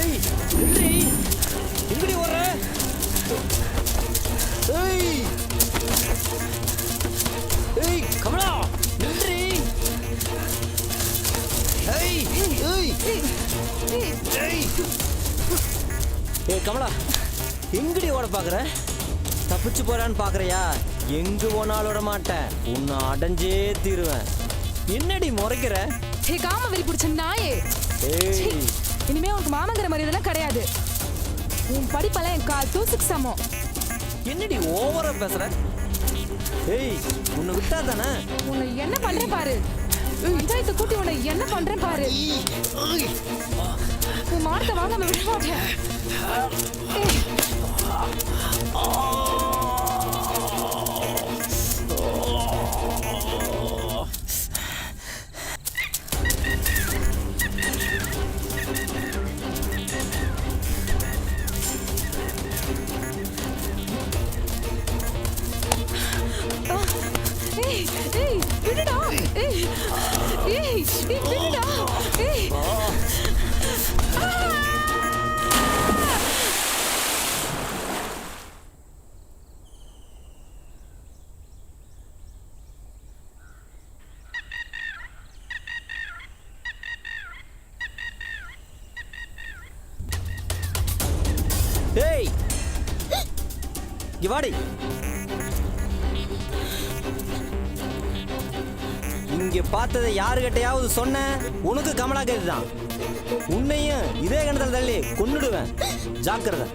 ஏய் நில்றி, எங்கடி ஓடுற? ஏய் ஏய் கமலா நில்றி. ஏய் ஏய் ஏய் ஏய் கமலா, எங்கடி ஓட பாக்குற? தப்பிச்சு போறான்னு பாக்குறியா? எங்க போனாலும் விட மாட்டேன், உன்னை அடைஞ்சே தீருவேன். என்னடி முறைக்கிற? காம வெளி பிடிச்ச நாயே. ஏய் இனிமே உனக்கு மாமங்கிற மாதிரி இதெல்லாம் கிடையாது. உன் படிப்பெல்லாம் என் கால் தூசுக்கு சமம். என்னடி ஓவரா பேசுற? ஏய் உன்னை விட்டா தானே? உன்னை என்ன பண்றேன் பாரு. பஞ்சாயத்தை கூட்டி உன்னை என்ன பண்றேன் பாரு. உன் மானத்தை வாங்காம விட மாட்டேன். ஏய். ஏய் விடுடா. ஏய் ஏய் விடுடா. ஏய் ஏய் இங்க வாடி. இங்க பார்த்ததை யாருகிட்டையாவது சொன்ன உனக்கு கமலா கேதுதான். உன்னையும் இதே கணத்துல தள்ளி கொன்னுடுவேன், ஜாக்கிரதை.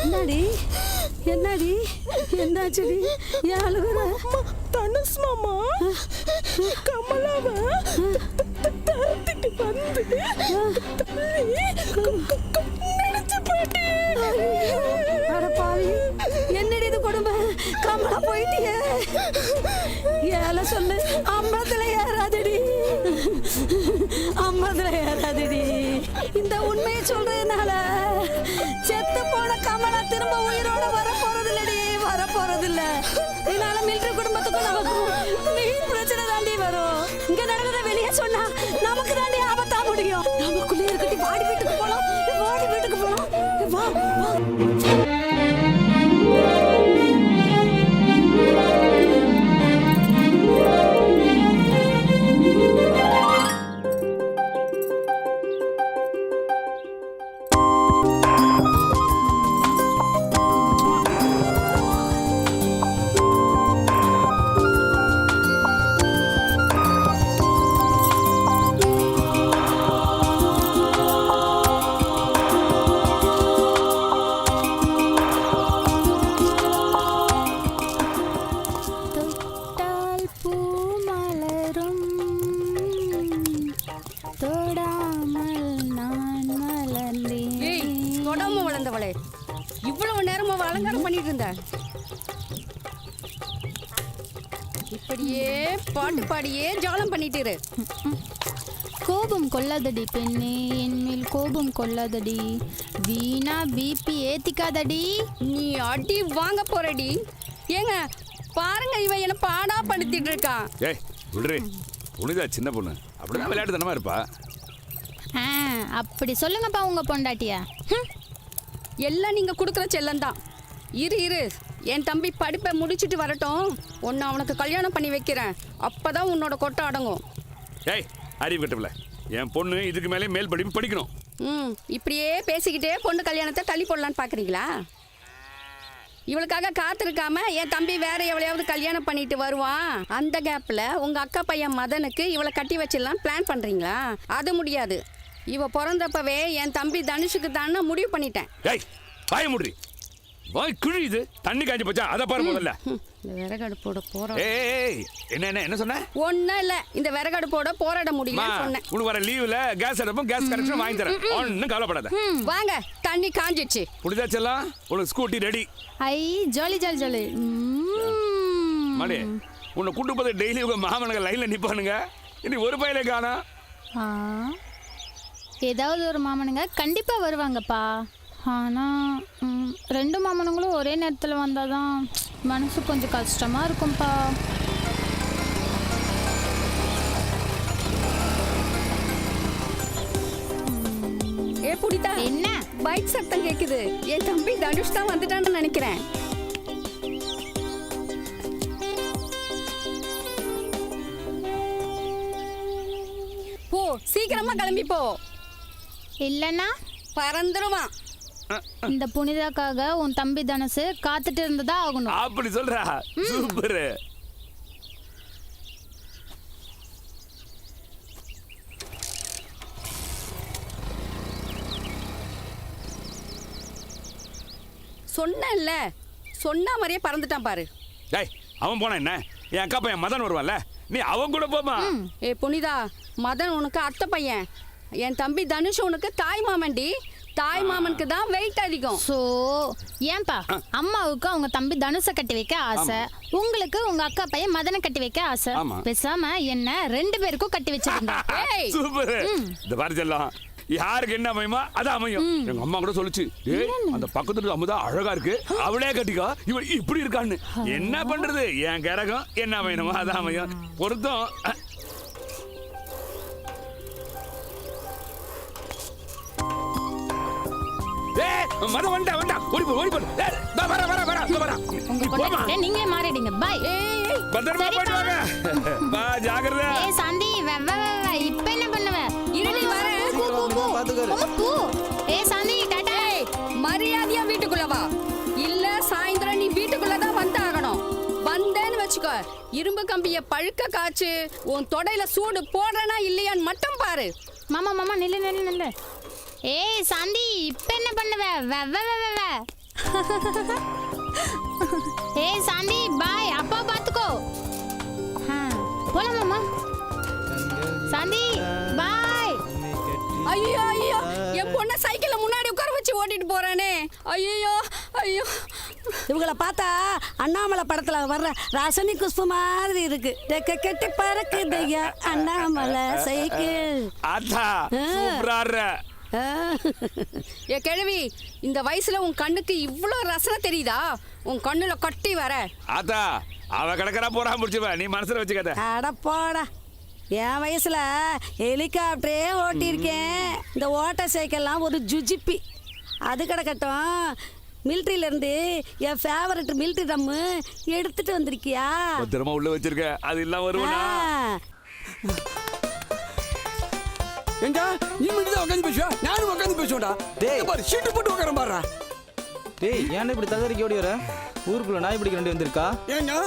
என்னடி என்னடி என்னாச்சுடி? ஏன் அழுகுற? தனுஷ் மாமா கமலாவ தரத்திட்டு வந்து நினைச்சு போட்டு. அட பாவி, என்னடி இது கொடுமை? கமலா போயிட்டியே. ஏல சொல்லு, அம்பலத்துல ஏறாதடி, அம்பலத்துல ஏறாதடி. இந்த உண்மையை சொல்றதுனால செத்து போன கமலா திரும்ப உயிரோட வர போறதில்லடி, வர போறதில்ல. இதனால மிலிட்டரி குடும்பத்துக்கும் நமக்கும் வீண் பிரச்சனை தாண்டி வரும். இங்க நடக்கிறத வெளியே சொன்னா நமக்கு தாண்டி ஆபத்தா முடியும். நமக்குள்ளே இருக்கட்டி வாடி வீட்டுக்கு போலாம், வாடி வீட்டுக்கு போலாம். வா வா. இவ்வளவு நேரமா அலங்காரம் பண்ணிட்டு இருந்த, இப்படியே பாட்டு பாடியே ஜாலம் பண்ணிட்டு இரு. கோபம் கொள்ளாதடி பெண்ணே, என்மேல் கோபம் கொள்ளாதடி, வீணா பிபி ஏத்திக்காதடி. நீ அடி வாங்க போறடி. ஏங்க பாருங்க, இவன் என்ன பாடா படுத்திட்டு இருக்கான். ஏய் விடுறே, புனிதா சின்ன பொண்ணு அப்படிதான் விளையாட்டு தானமா இருப்பா. அப்படி சொல்லுங்கப்பா உங்க பொண்டாட்டியா. எல்லாம் நீங்க கொடுக்குற செல்லந்தான். இரு இரு, என் தம்பி படிப்பை முடிச்சுட்டு வரட்டும், உன்னை அவனுக்கு கல்யாணம் பண்ணி வைக்கிறேன். அப்பதான் உன்னோட கொட்டை அடங்கும். ஏய் அறிவு கட்டவில்ல, என் பொண்ணு இதுக்கு மேலே மேல் படிப்பு படிக்கணும். இப்படியே பேசிக்கிட்டே பொண்ணு கல்யாணத்தை தள்ளி போடலான்னு பாக்குறீங்களா? இவளுக்காக காத்திருக்காம என் தம்பி வேற எவளையாவது கல்யாணம் பண்ணிட்டு வருவான். அந்த கேப்ல உங்க அக்கா பையன் மதனுக்கு இவளை கட்டி வச்சிடலாம் பிளான் பண்றீங்களா? அது முடியாது. இவ பிறந்தப்பவே என் தம்பி தனுஷுக்கு தானே முடிவு பண்ணிட்டேன். ஏய் வாய மூடி, வாய் கிழியுது, தண்ணி காஞ்சி போச்சா? அத பாரு முதல்ல. இந்த விறகடுப்போட போற. ஏய் என்ன சொன்ன? ஒண்ணும் இல்ல, இந்த விறகடுப்போட போராட முடியல சொன்னேன். உனக்கு வர லீவ்ல கேஸ் அடுப்பும் கேஸ் கனெக்ஷன் வாங்கி தரேன், ஒண்ணும் கவலைப்படாத. வாங்க, தண்ணி காஞ்சிச்சு. புடிதாச்செல்லாம் உனக்கு ஸ்கூட்டி ரெடி. ஐ ஜாலி ஜாலி ஜாலி. மாடி உன்னை கூட்டு போது டெய்லி உங்க மாமனுங்க லைன்ல நிப்பானுங்க. இனி ஒரு பையனை காணா. ஆ, ஏதாவது ஒரு மாமனுங்க கண்டிப்பா வருவாங்கப்பா. ஆனா 2 மாமனுங்களும் ஒரே நேரத்தில் வந்தாதான் மனசு கொஞ்சம் கஷ்டமா இருக்கும்ப்பா. ஏ புடிதா, என்ன? பைக் சத்தம் கேக்குது. என் தம்பி தனுஷ் தான் வந்துட்டான்னு நினைக்கிறேன். போ, சீக்கிரமா கிளம்பி போ. இல்லைன்னா பறந்துருவான். இந்த புனிதாக்காக உன் தம்பி தனுசு காத்துட்டு இருந்ததா ஆகணும். அப்படி சொல்றா? சூப்பர். சொன்னேன்ல, சொன்ன மாதிரியே பறந்துட்டான் பாரு. டேய், அவன் போனா என்ன? என் அக்கா பையன் மதன் வருவான்ல, நீ அவன் கூட போமா. ஏ புனிதா, மதன் உனக்கு அத்தை பையன், என் தம்பி தனுஷ் உனக்கு தாய் மாமன்டி. தாய் மாமனுக்கு தான் வெயிட் அதிகம். சோ ஏன்பா அம்மாவுக்கு அவங்க தம்பி தனுஷை கட்டி வைக்க ஆசை, உங்களுக்கு உங்க அக்கா பையன் மதனை கட்டி வைக்க ஆசை. ஆமா. பேசாம என்ன 2 பேருக்கும் கட்டி வச்சிருந்தா. ஏய், சூப்பர். இந்த பாரு செல்லம், யாருக்கு என்ன அமையுமா அது அமையும். எங்க அம்மா கூட சொல்லுச்சு, ஏய் அந்த பக்கத்துல அமுதா அழகா இருக்கு, அவளே கட்டிக்கோ, இவன் இப்படி இருக்கான்னு. என்ன பண்றது, என் கரகம் என்ன அமையணுமோ அது அமையும். பொருத்தம். மதம் வண்டா வண்டா ஓடி போ ஓடி போ. ஏய் வா வர வர வர வர. உங்க கொண்டாட்டிட்ட நீங்களே மாறிடுங்க. பை. பத்திரமா போயிட்டு வாங்க. பா ஜாக்கிரதை. ஏய் சாந்தி இப்ப என்ன பண்ணுவ? இருடி வரேன். அம்மா, போ. ஏய் சாந்தி டாடா. மரியாதையா வீட்டுக்குள்ள வா, இல்ல சாயந்தரம் நீ வீட்டுக்குள்ள தான் வந்தாகணும். வந்தேன்னு வச்சுக்கோ, இரும்பு கம்பிய பழுக்க காய்ச்சு உன் தொடையில சூடு போடுறனா இல்லையான்னு மட்டும் பாரு. மாமா மாமா நில்லு நில்லு நில்லு. ஏய் சாந்தி இப்ப என்ன பண்ணுவ? ஏய் சாந்தி பாய், அப்பா பாத்துக்கோ. போலாம் மாமா. சாந்தி பாய். ஐயோ ஐயோ, என் பொண்ண சைக்கிள்ல முன்னாடி உட்கார வச்சு ஓட்டிட்டு போறானே. ஐயோ ஐயோ. இவங்கள பார்த்தா அண்ணாமலை படத்துல வர்ற ரசனி குஷ்பு மாதிரி இருக்கு. கெட்டி பறக்குதையா அண்ணாமலை சைக்கிள். ஆத்தா சூப்பரா. ஏ கிழவி, இந்த வயசுல உன் கண்ணுக்கு இவ்ளோ ரசனை தெரியுதா? உன் கண்ணுல கட்டி வர. ஆத்தா அவ கடக்கறா போறா முடிச்சுவ, நீ மனசுல வச்சுக்காத. அட போடா, என் வயசுல ஹெலிகாப்டரே ஓட்டியிருக்கேன். இந்த ஓட்ட சைக்கிள்லாம் ஒரு ஜுஜிப்பி. அது கிடக்கட்டும், மிலிட்ரியில இருந்து என் ஃபேவரட் மிலிட்ரி டம்மு எடுத்துட்டு வந்திருக்கியா? பத்திரமா உள்ள வச்சிருக்க, அது இல்லாம வருவனா? ஏண்டா நீ மட்டும் தான் உட்காந்து பேசுவா, நானும் உட்காந்து பேசுவேன்டா. டேய். பாரு சீட்டு போட்டு உட்கார பாரு. டேய், ஏன் இப்படி தகரிக்க ஓடி வர? ஊருக்குள்ள நாய் பிடிக்க வேண்டி வந்திருக்கா? ஏண்டா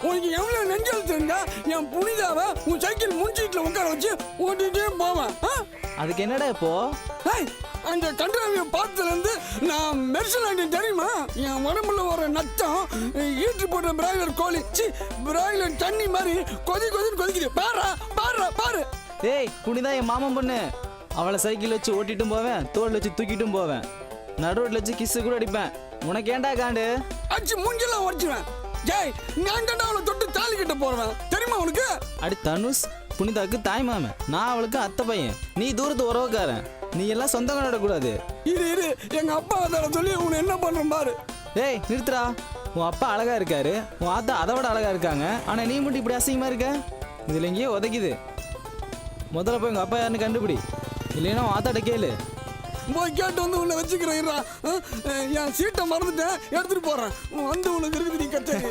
உனக்கு எவ்வளவு நெஞ்சல் இருந்தா என் புனிதாவை உன் சைக்கிள் முன்சீட்டில் உட்கார வச்சு ஓட்டிகிட்டே போவேன். அதுக்கு என்னடா இப்போ? அந்த கன்றாவியை பார்த்ததுலேருந்து நான் மெர்சல் ஆகிட்டேன் தெரியுமா? என் உடம்புல ஒரு நத்தம் ஈட்டு போட்ட பிராய்லர் கோழி, பிராய்லர் தண்ணி மாதிரி கொதின்னு கொதிக்குது. பாரு பாரு பாரு. டேய், புனிதா என் மாமன் பொண்ணு. அவளை சைக்கிள் வச்சு ஓட்டிட்டும் போவேன், தோல் வச்சு தூக்கிட்டும் போவேன், நடுரோட்ல வச்சு கிஸ்ஸு கூட அடிப்பேன். உனக்கு ஏன்டா காண்டு? அச்சு மூஞ்செல்லாம் உடச்சுவேன். ஜெய், நான் கண்டா அவளை தொட்டு தாலி கட்ட போறேன் தெரியுமா உனக்கு? அடி தனுஷ், புனிதாக்கு தாய் மாமன், நான் அவளுக்கு அத்தை பையன், நீ தூரத்து உறவுக்காரன். நீ எல்லாம் சொந்தம் கொண்டாடக்கூடாது. இரு எங்க அப்பா அதை சொல்லி உன்னை என்ன பண்றேன் பாரு. டேய் நிறுத்துறா. உன் அப்பா அழகா இருக்காரு, உன் ஆத்தா அதை விட அழகா இருக்காங்க. ஆனா நீ மட்டும் இப்படி அசிங்கமா இருக்க. இதுல எங்கேயோ உதைக்குது. முதல்ல போய் உங்க அப்பா யாருன்னு கண்டுபிடி, இல்லைன்னா உன் ஆத்தாட்ட கேளு. போய் கேட்டு வந்து உன்னை வச்சுக்கிறேன். என் சீட்டை மறந்துட்டேன், எடுத்துட்டு போறேன். வந்து உனக்கு இருக்குது நீ கச்சேரி.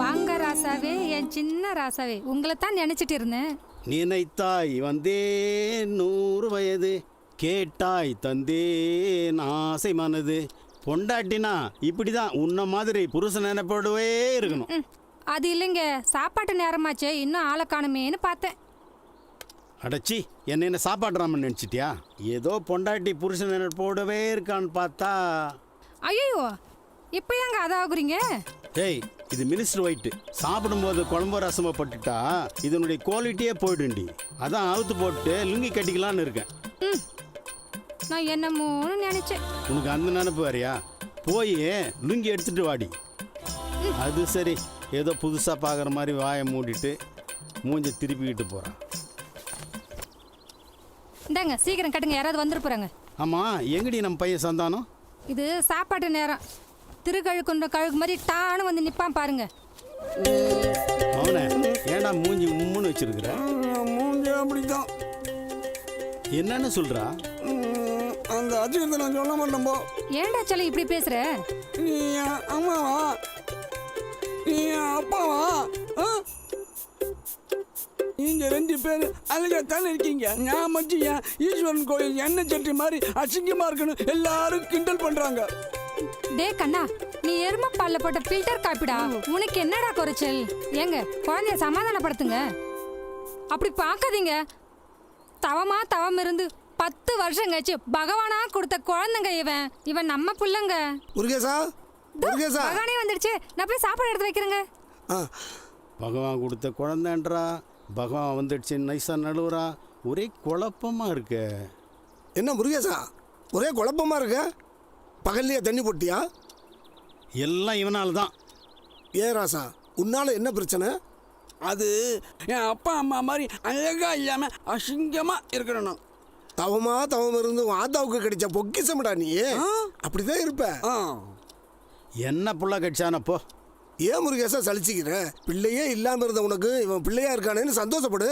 வாங்க ராசாவே, என் சின்ன ராசாவே, உங்களை தான் நினைச்சிட்டு இருந்தேன். நினைத்தாய் வந்தேன் 100 வயது, கேட்டாய் தந்தேன் ஆசை மனது. பொண்டாட்டினா இப்படிதான், உன்ன மாதிரி புருஷன் நினைப்போடவே இருக்கணும். அது இல்லைங்க, சாப்பாட்டு நேரமாச்சே, இன்னும் ஆளை காணுமேன்னு பார்த்தேன். அடச்சி, என்ன சாப்பாடுறாமன்னு நினச்சிட்டியா? ஏதோ பொண்டாட்டி புருஷன் நினைப்போடவே இருக்கான்னு பார்த்தா. ஐயோ, இப்போ ஏங்க அதாகுறீங்க? டேய், இது மினிஸ்டர் ஒயிட்டு. சாப்பிடும்போது குழம்பு ரசமாக பட்டுட்டா இதனுடைய குவாலிட்டியே போயிடுண்டி. அதான் அவுத்து போட்டு லுங்கி கட்டிக்கலான்னு இருக்கேன். நான் என்னமோன்னு நினைச்சேன். உனக்கு அந்த நினப்பு வேறையா? போய் லுங்கி எடுத்துட்டு வாடி. அது சரி, ஏதோ புதுசாக பார்க்குற மாதிரி வாயை மூடிட்டு மூஞ்ச திருப்பிக்கிட்டு போகிறான். இந்தாங்க சீக்கிரம் கட்டுங்க, யாராவது வந்துட்டு போறாங்க. ஆமாம், எங்கடி நம்ம பையன் சந்தானம்? இது சாப்பாட்டு நேரம். திருக்கழுக்குன்ற கழுகு மாதிரி டான்னு வந்து நிப்பான் பாருங்க. அவனை ஏன்டா மூஞ்சி உம்முன்னு வச்சிருக்கிற? மூஞ்சே அப்படிதான். என்னன்னு சொல்கிறா? அந்த அஜித்தை நான் சொல்ல மாட்டேன்போ. ஏன்டா சொல்லி இப்படி பேசுற? நீ என் அம்மாவா? நீ என் அப்பாவா? நீங்க 2 பேர் அழகாத்தானே இருக்கீங்க. நான் மட்டும் என் ஈஸ்வரன் கோயில் எண்ணெய் சட்டி மாதிரி அசிங்கமா இருக்கணும் எல்லாரும் கிண்டல் பண்றாங்க. டே கண்ணா, நீ எருமை பால்ல போட்ட ஃபில்டர் காப்பிடா. உனக்கு என்னடா குறைச்சல்? ஏங்க குழந்தைய சமாதானப்படுத்துங்க. அப்படி பார்க்காதீங்க. தவம் இருந்து 10 வருஷம் கழிச்சு பகவானா கொடுத்த குழந்தைங்க இவன் நம்ம புள்ளங்க. முருகேசா, முருகேசா, பகவானே வந்துடுச்சு. நான் போய் சாப்பாடு எடுத்து வைக்கிறேங்க. பகவான் கொடுத்த குழந்தைன்றா, பகவான் வந்துடுச்சு நைஸா நடுவுறா. ஒரே குழப்பமா இருக்கு. என்ன முருகேசா ஒரே குழப்பமா இருக்க? பகல்லையே தண்ணி போட்டியா? எல்லாம் இவனால தான். ஏ ராசா, உன்னால என்ன பிரச்சனை? அது என் அப்பா அம்மா மாதிரி அழகா இல்லாம அசிங்கமா இருக்கணும். தவம் இருந்து ஆத்தாவுக்கு கிடைச்ச பொக்கிசம்டா நீ. அப்படிதான் இருப்ப. என்ன புள்ள கட்சானப்போ? ஏன் முருகேசா சலிச்சுக்கிற? பிள்ளையே இல்லாம இருந்த உனக்கு இவன் பிள்ளையா இருக்கானேன்னு சந்தோஷப்படு.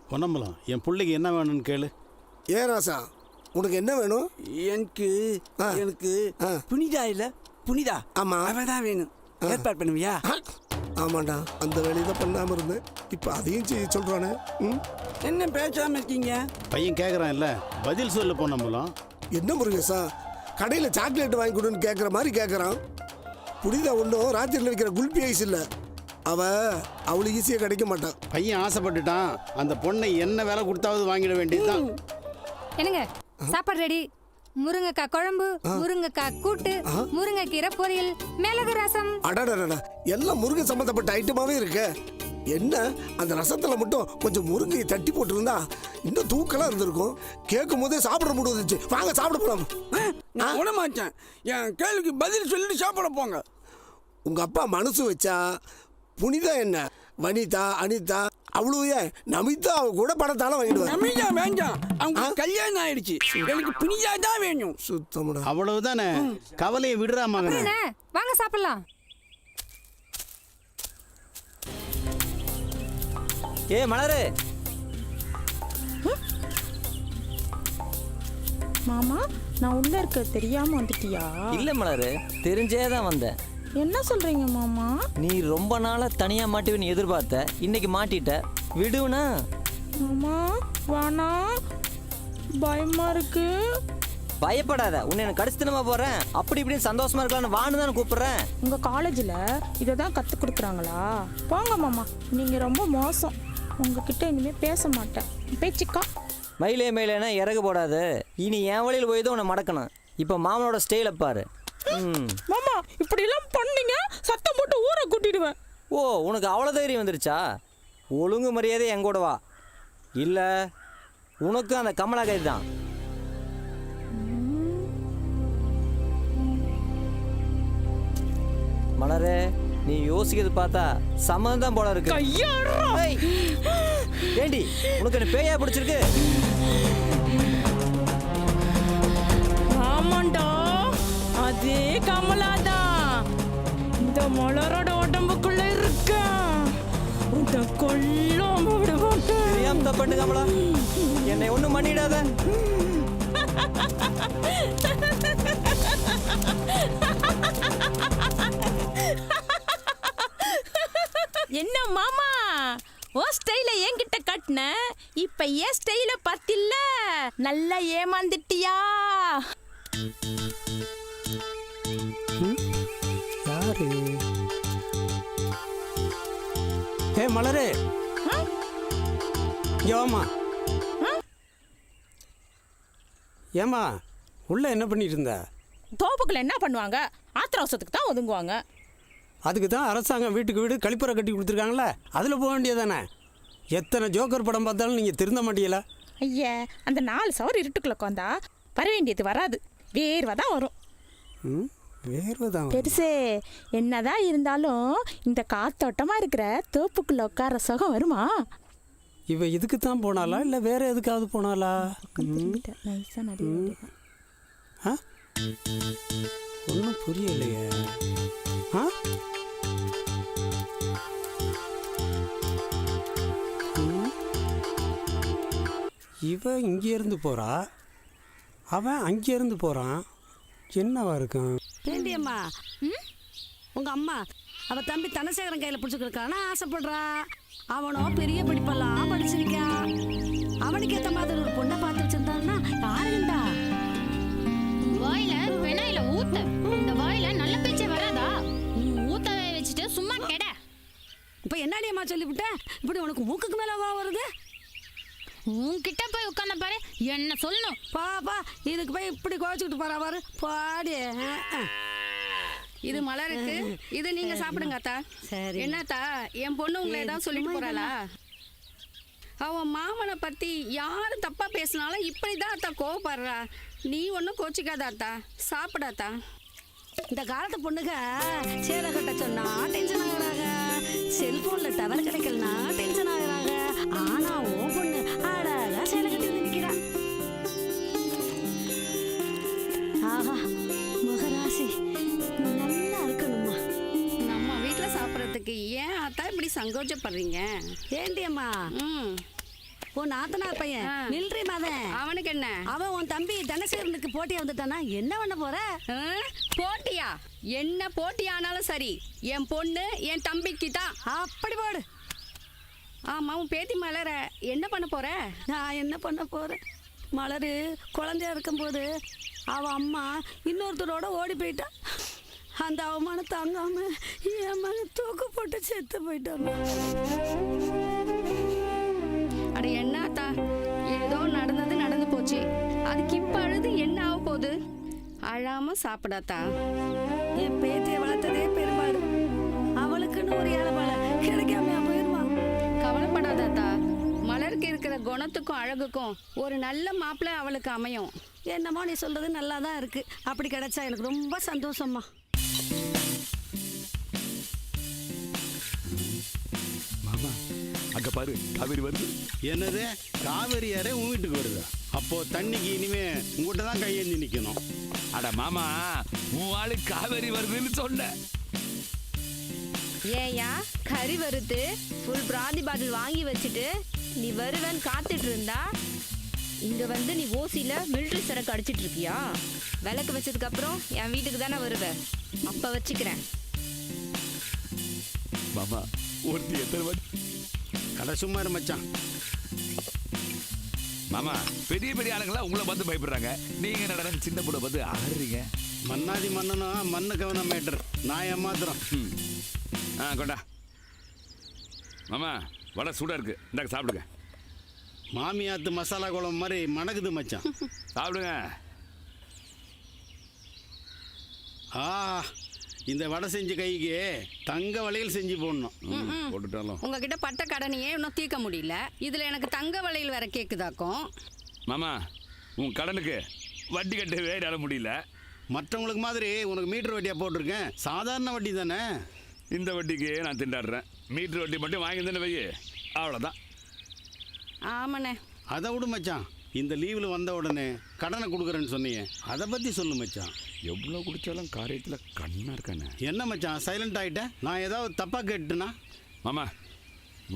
பொன்னம்பலம், என் பிள்ளைக்கு என்ன வேணும்னு கேளு. ஏ ராசா, உனக்கு என்ன வேணும்? எனக்கு புனிதா இல்ல புனிதா. ஆமா, அவதான் வேணும். ஏற்பாடு பண்ணுவியா? ஆமாண்டா, அந்த வேலையை தான் பண்ணாம இருந்தேன். இப்ப அதையும் செய்ய சொல்றானே. என்ன பேசாம இருக்கீங்க? பையன் கேட்குறான் இல்ல, பதில் சொல்லு பொன்னம்பலம். என்ன முருகேசா, கடையில் சாக்லேட் வாங்கி கொடுன்னு கேட்குற மாதிரி கேட்குறான். புனிதா ஒன்றும் ராத்திரியில் வைக்கிற குல்பி ஐஸ் இல்லை. அவளுக்கு ஈஸியாக கிடைக்க மாட்டான். பையன் ஆசைப்பட்டுட்டான். அந்த பொண்ணை என்ன வேலை கொடுத்தாவது வாங்கிட வேண்டியதுதான். என்னங்க சாப்பாடு ரெடி. முருங்கைக்காய் குழம்பு, முருங்கைக்காய் கூட்டு, முருங்கைக்கீரை பொரியல், மிளகு ரசம். அடடா, எல்லாம் முருங்கை சம்மந்தப்பட்ட ஐட்டமாவே இருக்கு. என்ன அந்த ரசத்துல மட்டும் கொஞ்சம் முருங்கையை தட்டி போட்டிருந்தா இன்னும் தூக்கலா இருந்திருக்கும். கேட்கும் போதே சாப்பிட முடிஞ்சிச்சு. வாங்க சாப்பிட போலாம். நான் விட மாட்டேன். என் கேள்விக்கு பதில் சொல்லிட்டு சாப்பிட போங்க. உங்க அப்பா மனசு வச்சா புனிதா என்ன, வனிதா, அனிதா, அவ்வளவு நமிதா கூட பணத்தால வாங்கிடுவாங்க. நமிதா வேண்டாம், அவங்க கல்யாணம் ஆயிடுச்சு. எனக்கு புனிதா தான் வேணும். சுத்தமுடா. அவ்வளவுதானே, கவலையை விடுறா மகனே. வாங்க சாப்பிடலாம். ஏ மலரு, மாமா, நான் உள்ள இருக்க தெரியாம வந்துட்டியா? இல்ல மலரு, தெரிஞ்சே தான் வந்தேன். என்ன சொல்றீங்க மாமா? நீ ரொம்ப நாளா தனியா மாட்டுவேன்னு எதிர்பார்த்த, இன்னைக்கு மாட்டிட்ட. விடுவனா? மாமா வானா, பயமா இருக்கு. பயப்படாத, உன்னை எனக்கு கடிச்சித்தனமா போறேன். அப்படி இப்படின்னு சந்தோஷமா இருக்கலாம்னு வான்னு தான் கூப்பிடுறேன். உங்க காலேஜ்ல இதை தான் கத்து கொடுக்குறாங்களா? போங்க மாமா, நீங்க ரொம்ப மோசம். உங்ககிட்ட இனிமே பேச மாட்டேன். பேச்சுக்கா. மயிலேனா இறகு போடாது. இனி என் வழியில் போய் தான் உன்னை மடக்கணும். இப்போ மாமனோட ஸ்டைல பாரு. மாமா, இப்படி எல்லாம் பண்ணீங்க சத்தம் போட்டு ஊரை கூட்டிடுவேன். ஓ, உனக்கு அவ்வளோ தைரியம் வந்துருச்சா? ஒழுங்கு மரியாதை என் கூட வா. இல்லை உனக்கு அந்த கமலா கை தான். மலரே, நீ யோசிக்கிறது பார்த்தா சம்மந்தம் போல இருக்கு. ஏண்டி, உனக்கு என்ன பேயா பிடிச்சிருக்கு? ஆமாண்டா, அதே கமலாதான் இந்த மலரோட உடம்புக்குள்ள இருக்க. உன்னை கொல்லாம விட மாட்டேன். தெரியாம தப்பட்டு கமலா, என்னை ஒண்ணும் பண்ணிடாத. என்ன மாமா, ஓ ஸ்டைல என்கிட்ட கட்டின, இப்ப ஏன் ஸ்டைல பார்த்தில்ல? நல்லா ஏமாந்துட்டியா? யாரு? ஏ மலரே, ஏமா ஏமா உள்ள என்ன பண்ணிட்டு இருந்த? தோப்புக்குள்ள என்ன பண்ணுவாங்க? ஆத்திர அவசரத்துக்கு தான் ஒதுங்குவாங்க. அதுக்கு தான் அரசாங்கம் வீட்டுக்கு வீடு கழிப்பறை கட்டி கொடுத்துருக்காங்களே, அதில் போக வேண்டியதானே. எத்தனை ஜோக்கர் படம் பார்த்தாலும் நீங்கள் திருந்த மாட்டீங்களா? ஐயா, அந்த 4 சவர் இருட்டுக்குள்ள உட்காந்தா வர வேண்டியது வராது, வேர்வை தான் வரும். ம், வேர்வை தான். பெருசே, என்னதான் இருந்தாலும் இந்த காத்தோட்டமாக இருக்கிற தோப்புக்குள்ள உட்கார சுகம் வருமா? இவ இதுக்கு தான் போனாலா இல்லை வேற எதுக்காவது போனாலா? நைஸாக நிறைய ஆ, ஒன்றும் புரியலையே. ஆ, இவ இங்கேருந்து போகிறா, அவன் அங்கேருந்து போகிறான். என்னவா இருக்கும்? ஏண்டியம்மா, உங்க அம்மா அவ தம்பி தனசேகரன் கையில பிடிச்சிருக்கான்னு ஆசைப்படுறா. அவனும் பெரிய படிப்பெல்லாம் படிச்சிருக்கான். அவனுக்கு ஏற்ற மாதிரி ஒரு பொண்ணை பார்த்து வச்சிருந்தான்னா யாருண்டா? வாயில வெனாயில ஊத்த, இந்த வாயில நல்ல பேச்சே வராதா? ஊத்தவே வச்சுட்டு சும்மா கெட. இப்ப என்னடியம்மா சொல்லிவிட்டேன், இப்படி உனக்கு மூக்குக்கு மேல வருது? உன்கிட்ட போய் உட்கார்ந்த பாரு, என்ன சொல்லணும்? பாப்பா, இதுக்கு போய் இப்படி குறைச்சிக்கிட்டு போறா பாரு, பாடி. இது மலருக்கு, இது நீங்க சாப்பிடுங்க அத்தா. சரி. என்னத்தா, என் பொண்ணு உங்களை ஏதாவது சொல்லிட்டு போறாளா? அவன் மாமனை பத்தி யாரும் தப்பா பேசினாலும் இப்படிதான் அத்தா கோவப்படுறா. நீ ஒன்றும் கோச்சிக்காத அத்தா, சாப்பிடாத்தா. இந்த காலத்து பொண்ணுங்க சேலை கட்ட சொன்னா டென்ஷன் ஆகுறாங்க, செல்போன்ல டவர் கிடைக்கலனா டென்ஷன் ஆகுறாங்க. ஆனா உன் பொண்ணு அழகா சேலை கட்டி நிற்கிறான். ஆஹா, மகராசி நல்லா இருக்கணுமா. நம்ம வீட்டில் சாப்பிட்றதுக்கு ஏன் அத்தா இப்படி சங்கோச்சப்படுறீங்க? ஏண்டியம்மா, உன் நாத்தனார் பையன் மிலிட்ரி மதன், அவனுக்கு என்ன? அவன் உன் தம்பி தனசேகரனுக்கு போட்டியா வந்துட்டானா என்ன பண்ண போற? போட்டியா? என்ன போட்டி ஆனாலும் சரி, என் பொண்ணு என் தம்பிக்கு தான். அப்படி போடு. ஆமா, உன் பேத்தி மலர என்ன பண்ண போற? நான் என்ன பண்ண போறேன்? மலரு குழந்தையா இருக்கும்போது அவ அம்மா இன்னொருத்தரோட ஓடி போயிட்டா. அந்த அவமானம் தாங்காம என் மகன் தூக்கு போட்டு செத்து போயிட்டான். அட என்னத்தா, ஏதோ நடந்தது நடந்து போச்சு, அதுக்கு இப்ப அழுது என்ன ஆக போகுது? அழாம சாப்பிடாத்தா. என் பேத்தியை வளர்த்ததே பெரும்பாடு, அவளுக்குன்னு ஒரு ஏழைப்பாள கிடைக்காம போயிடுவான். கவலைப்படாதாத்தா, மலருக்கு இருக்கிற குணத்துக்கும் அழகுக்கும் ஒரு நல்ல மாப்பிள்ளை அவளுக்கு அமையும். என்னமோ நீ சொல்றது நல்லா தான் இருக்கு, அப்படி கிடைச்சா எனக்கு ரொம்ப சந்தோஷமா. மாமா, அங்க பாரு, காவேரி வருது. என்னது, காவேரி யாரே உன் வீட்டுக்கு வருதா? அப்போ தண்ணிக்கு இனிமே உங்ககிட்ட தான் கையேந்தி நிற்கணும். அட மாமா, உன் ஆளு காவேரி வருதுன்னு சொன்ன. ஏயா கறி வறுத்து ஃபுல் பிராந்தி பாட்டில் வாங்கி வச்சுட்டு நீ வருவேன்னு காத்துட்டு இருந்தா இங்க வந்து நீ ஓசியில மிலிட்ரி சரக்கு அடிச்சிட்டு இருக்கியா? விளக்கு வச்சதுக்கு அப்புறம் என் வீட்டுக்கு தானே வருவேன், அப்ப வச்சுக்கிறேன். மாமா, ஒருத்தி எத்தனை வாட்டி? கடை சும்மா இரு மச்சான். மாமா, பெரிய பெரிய ஆளுங்களா உங்களை பார்த்து பயப்படுறாங்க, நீங்க நடன சின்ன பொண்ணை பார்த்து ஆடுறீங்க. மன்னாதி மன்னனும் மண்ணு கவனம் மேட்டர், நான் ஏமாத்திரம். கொண்டா மாமா, வடை சூடா இருக்கு, இந்தாக்க சாப்பிடுங்க. மாமியாத்து மசாலா குழம்பு மாதிரி மணக்குது மச்சான். சாப்பிடுங்க. ஆ, இந்த வடை செஞ்ச கைக்கு தங்க வளையல் செஞ்சு போடணும். போட்டுட்டாலும் உங்ககிட்ட பட்ட கடனையே இன்னும் தீர்க்க முடியல, இதுல எனக்கு தங்க வளையல் வேற கேக்குதாக்கும். மாமா, உன் கடனுக்கு வட்டி கட்டவே என்னால முடியல. மற்றவங்களுக்கு மாதிரி உனக்கு மீட்டர் வட்டியாக போட்டிருக்கேன், சாதாரண வட்டி தானே. இந்த வட்டிக்கு நான் திண்டாடுறேன், மீட்டர் வட்டி மட்டும் வாங்கியிருந்தேன்னு வை, அவ்வளோதான். ஆமாண்ணே. அதை விடு மச்சான், இந்த லீவில் வந்த உடனே கடனை கொடுக்குறேன்னு சொன்னீங்க, அதை பற்றி சொல்லு மச்சான். எவ்வளோ குடித்தாலும் காரியத்தில் கண்ணா இருக்கானே. என்ன மச்சான் சைலண்ட் ஆகிட்டேன்? நான் ஏதாவது தப்பாக கேட்டுனா? மாமா,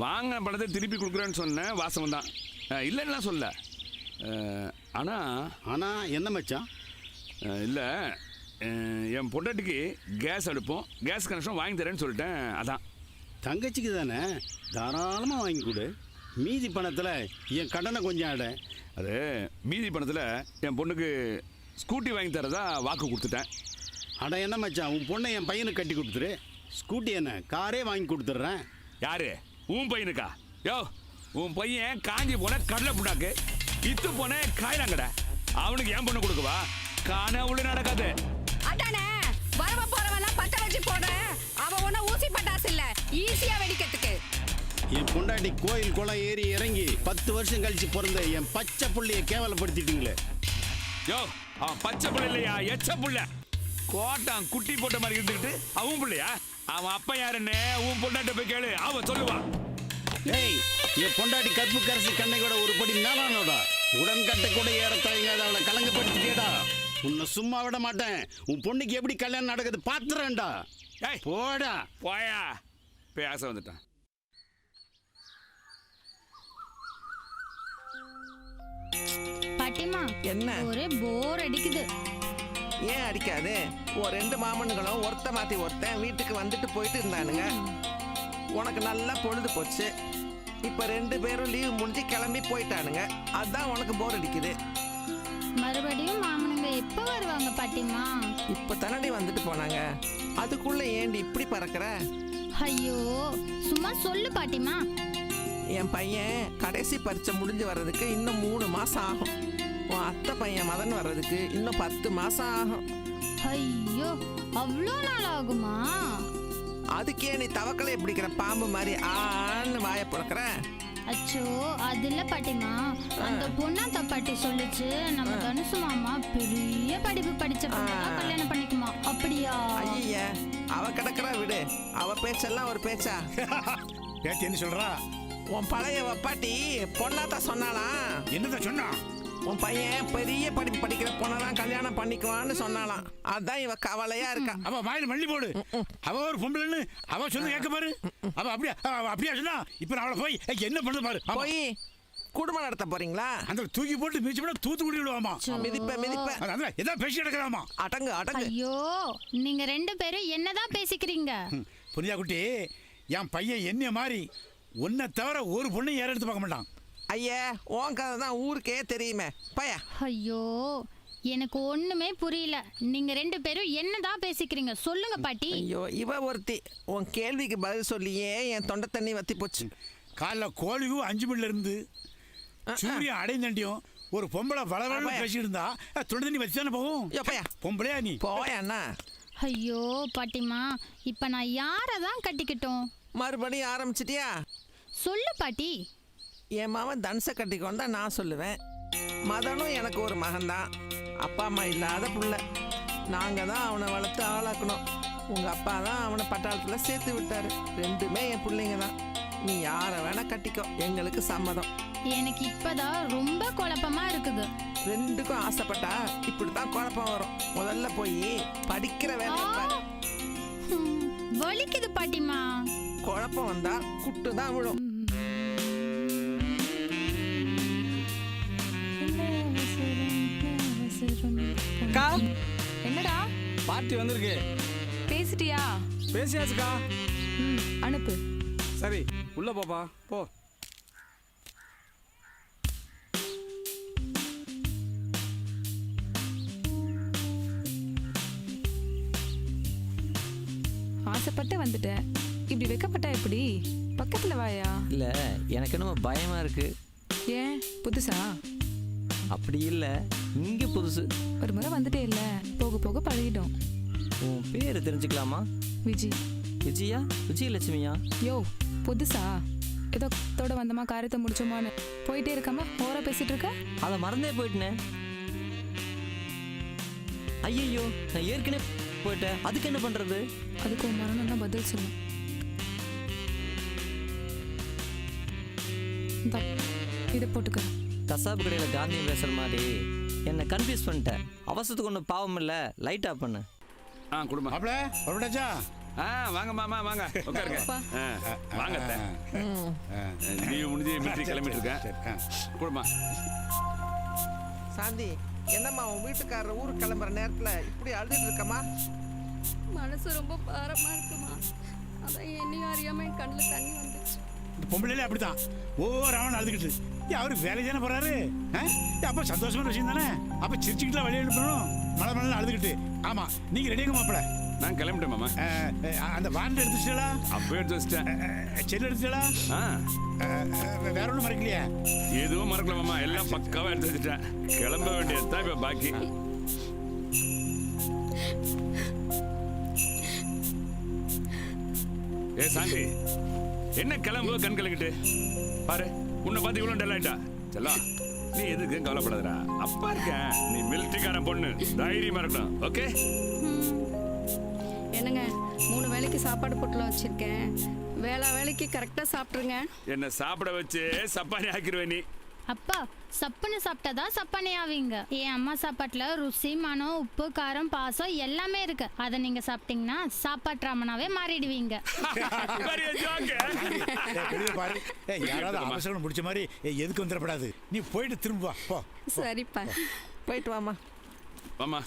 வாங்கின பணத்தை திருப்பி கொடுக்குறேன்னு சொன்னேன், வாசம் தான் இல்லைன்னா சொல்ல. ஆனால் என்ன மச்சான்? இல்லை, என் பொண்டாட்டிக்கு கேஸ் அடுப்போம், கேஸ் கனெக்ஷன் வாங்கி தரேன்னு சொல்லிட்டேன், அதான். தங்கச்சிக்கு தானே, தாராளமாக வாங்கி கொடு. மீதி பணத்தில் என் கடனை கொஞ்சம் ஆட. அது மீதி பணத்தில் என் பொண்ணுக்கு ஸ்கூட்டி வாங்கி தரதா வாக்கு கொடுத்துட்டேன். அட என்ன மச்சான், உன் பொண்ணை என் பையனுக்கு கட்டி கொடுத்துரு. ஸ்கூட்டி என்ன, காரே வாங்கி கொடுத்துட்றேன். யாரு? உன் பையனுக்கா? யோ, உன் பையன் காஞ்சி போன கடலை புண்ணாக்கு, இத்து போன காயினாங்கடா, அவனுக்கு ஏன் பொண்ணு கொடுக்கவா? காண உள்ள நடக்காது. அதானே, வரவ போறவெல்லாம் பத்த வச்சு போட, அவன் ஒன்னும் ஈஸியா வெடிக்கிறதுக்கு. என் பொண்டாட்டி கோயில் குளம் ஏறி இறங்கி 10 வருஷம் கழிச்சு பிறந்த என் பச்சை புள்ளைய கேவலப்படுத்திட்டீங்களே. யோ அவன் பச்சை புள்ள இல்லையா, எச்ச புள்ள. கோட்டான் குட்டி போட்ட மாதிரி இருந்துக்கிட்டு அவன் புள்ளையா? அவன் அப்பா யாருன்னு உன் பொண்டாட்ட போய் கேளு, அவன் சொல்லுவான். ஏய், என் பொண்டாட்டி கற்பு கரசி கண்ணை கூட ஒரு படி மேலானோட உடன்கட்டை கூட ஏற தயங்காத அவளை கலங்கப்படுத்திட்டேடா. உன்னை சும்மா விட மாட்டேன். உன் பொண்ணுக்கு எப்படி கல்யாணம் நடக்குது பாத்துறேன்டா. ஏய் போடா. போயா, பேச வந்துட்டான். பாட்டிமா என்ன ஒரே போர் அடிக்குது. ஏன் அடிக்காது? ஒரு 2 மாமனுங்களும் ஒருத்த மாத்தி ஒருத்தன் வீட்டுக்கு வந்துட்டு போயிட்டு இருந்தானுங்க. உனக்கு நல்லா பொழுது போச்சு. இப்ப 2 பேரும் லீவ் முடிஞ்சு கிளம்பி போயிட்டானுங்க. அதான் உனக்கு போர் அடிக்குது. மறுபடியும் மாமனுங்க எப்போ வருவாங்க பாட்டிமா? இப்ப தானடி வந்துட்டு போனாங்க. அதுக்குள்ள ஏண்டி இப்படி பறக்கிற? ஐயோ சும்மா சொல்லு பாட்டிமா. என் பையன் கடைசி பரீட்சை முடிஞ்சு வர்றதுக்கு இன்னும் 3 மாசம் ஆகும். உன் அத்தை பையன் மதன் வர்றதுக்கு இன்னும் 10 மாசம் ஆகும். ஐயோ அவ்வளோ நாள் ஆகுமா? அதுக்கே நீ தவக்கலை பிடிக்கிற பாம்பு மாதிரி ஆன்னு வாய புழக்கிற? அச்சோ அது இல்ல பாட்டிமா, அந்த பொண்ணாத்த பாட்டி சொல்லுச்சு நம்ம தனுசு மாமா பெரிய படிப்பு படிச்ச பொண்ணா கல்யாணம் பண்ணிக்குமா. அப்படியா? ஐய, அவ கிடக்குறா விடு. அவ பேச்செல்லாம் ஒரு பேச்சா? பேத்தி என்ன சொல்றா? உன் பழைய வப்பாட்டி பொண்ணாத்தா சொன்னாலாம். என்னதான் சொன்னா? உன் பையன் பெரிய படிப்பு படிக்கிற பொண்ணதான் கல்யாணம் பண்ணிக்குவான்னு சொன்னாலாம். அதான் இவ கவலையா இருக்கா. அவ வாயில மல்லி போடு. அவ ஒரு பொம்பளைன்னு அவ சொன்ன கேட்க பாரு. அவ அப்படியா சொன்னா? இப்ப அவளை போய் என்ன பண்ணு பாரு. போய் குடும்பம் நடத்த போறீங்களா? அந்த தூக்கி போட்டு மிதிச்சு போட தூத்துக்குடி விடுவாமா. மிதிப்ப ஏதோ பேசி கிடக்குறாமா. அடங்கு அடங்கு. ஐயோ நீங்க 2 பேரும் என்னதான் பேசிக்கிறீங்க? புரியா குட்டி, என் பையன் என்ன மாதிரி உன்னை தவிர ஒரு பொண்ணு யாரும் எடுத்து பார்க்க மாட்டான். ஐயா, உன் கதை தான் ஊருக்கே தெரியுமே பையா. ஐயோ எனக்கு ஒண்ணுமே புரியல. நீங்க 2 பேரும் என்னதான் பேசிக்கிறீங்க சொல்லுங்க பாட்டி. ஐயோ இவ ஒருத்தி உன் கேள்விக்கு பதில் சொல்லியே என் தொண்டை தண்ணி வத்தி போச்சு. காலைல கோழிவும் 5 மணில இருந்து சூரியன் அடைந்தண்டியும் ஒரு பொம்பளை வளவளவு பேசிட்டு இருந்தா தொண்டை தண்ணி வச்சு தானே போகும். பொம்பளையா நீ போயண்ணா. ஐயோ பாட்டிமா, இப்ப நான் யாரதான் கட்டிக்கிட்டோம்? மறுபடியும் ஆரம்பிச்சிட்டியா? சொல்லு பாட்டி. என் மாவன் தனுசை கட்டிக்கொண்டா நான் சொல்லுவேன். மதனும் எனக்கு ஒரு மகன்தான். அப்பா அம்மா இல்லாத புள்ள. நாங்கள் தான் அவனை வளர்த்து ஆளாக்கணும். உங்கள் அப்பா தான் அவனை பட்டாளத்தில் சேர்த்து விட்டாரு. 2மே என் பிள்ளைங்க தான். நீ யாரை வேணா கட்டிக்கோ, எங்களுக்கு சம்மதம். எனக்கு இப்பதான் ரொம்ப குழப்பமா இருக்குது. 2க்கும் ஆசைப்பட்டா இப்படித்தான் குழப்பம் வரும். முதல்ல போய் படிக்கிற வேலை பாரு. வலிக்குது பாட்டிமா. குழப்பம் வந்தா குட்டு தான் விழும். அக்கா, என்னடா பார்ட்டி வந்திருக்கு. பேசிட்டியா? பேசியாச்சுக்கா. அனுப்பு. சரி உள்ள போப்பா போ. ஆசைப்பட்டு வந்துட்டேன். இப்படி வைக்கப்பட்டா எப்படி? பக்கத்துல வாயா. இல்ல எனக்கு என்னமோ பயமா இருக்கு. ஏன் புதுசா? அப்படி இல்ல, இங்க புதுசு. ஒரு முறை வந்துட்டே இல்ல, போக போக பழகிடும். உன் பேரு தெரிஞ்சுக்கலாமா? விஜி. விஜயா? விஜயலட்சுமியா? யோ புதுசா? ஏதோ தோட வந்தமா காரியத்தை முடிச்சோமான்னு போயிட்டே இருக்காம ஓரா பேசிட்டு இருக்க. அதை மறந்தே போயிட்டேன். ஐயோ நான் ஏற்கனவே போயிட்டேன். அதுக்கு என்ன பண்றது? அதுக்கு உன் மரணம் தான் பதில் சொல்லும். இதை போட்டுக்க. கசாப்பு கடையில் காந்தியம் பேசுற மாதிரி என்னை கன்ஃபியூஸ் பண்ணிட்டேன். அவசரத்துக்கு ஒன்றும் பாவம் இல்லை, லைட் ஆஃப் பண்ணு. குடும்பம் மாப்பிள வரட்டாச்சா? வாங்க மாமா வாங்க உட்காருங்க. வாங்க லீவ் முடிஞ்சு மிலிட்டரி கிளம்பிட்டு இருக்கேன். குடும்பம் சாந்தி, என்னம்மா உன் வீட்டுக்காரர் ஊருக்கு கிளம்புற நேரத்தில் இப்படி அழுதுட்டு இருக்கமா? மனசு ரொம்ப பாரமா இருக்குமா. அதான் என்னையும் அறியாம என் கண்ணில் தண்ணி வந்துச்சு. இந்த பொம்பளையிலே அப்படித்தான் ஒவ்வொரு அவன் அழுதுகிட்டு. அவரு வேலை தானே போறாரு. அப்ப சந்தோஷமான விஷயம் தானே. அப்ப சிரிச்சுக்கிட்டு வழி அனுப்பணும். மழை மழை அழுதுகிட்டு. ஆமா, நீங்க ரெடியாங்க மாப்பிள. நான் கிளம்பிட்டேன் மாமா. அந்த வாண்ட் எடுத்துச்சா? அப்போ எடுத்து வச்சிட்டேன். செல்லு எடுத்துச்சா? வேற ஒன்றும் மறக்கலையா? எதுவும் மறக்கல மாமா, எல்லாம் பக்காவா எடுத்து வச்சுட்டேன். கிளம்ப வேண்டியதுதான் இப்ப பாக்கி. ஏ சாந்தி, என்ன கிளம்பு கண் கலங்கிட்டு பாரு, உன்னை பார்த்து இவ்வளோ டல் ஆயிட்டா. செல்லம், நீ எதுக்கு கவலைப்படாதடா, அப்பா இருக்கேன். நீ மிலிட்டரிக்காரன் பொண்ணு, தைரியமா இருக்கணும். ஓகே? என்னங்க 3 வேளைக்கு சாப்பாடு பொட்டலம் வச்சிருக்கேன், வேளைக்கு கரெக்டா சாப்பிட்ருங்க. என்ன சாப்பிட வச்சு சப்பானி ஆக்கிடுவேன் நீ. அப்பா சப்புன்னு சாப்பிட்டாதான் சப்பானே ஆவீங்க. என் அம்மா சாப்பாட்டுல ருசி, மனம், உப்பு, காரம், பாசம் எல்லாமே இருக்கு. அதை நீங்க சாப்பிட்டீங்கன்னா சாப்பாட்டு ராமனாவே மாறிடுவீங்க. பாரு, யாராவது அவசரம் முடிச்ச மாதிரி எதுக்கு வந்துடப்படாது. நீ போயிட்டு திரும்ப வா. போ. சரிப்பா, போயிட்டு வாமா. வாமா.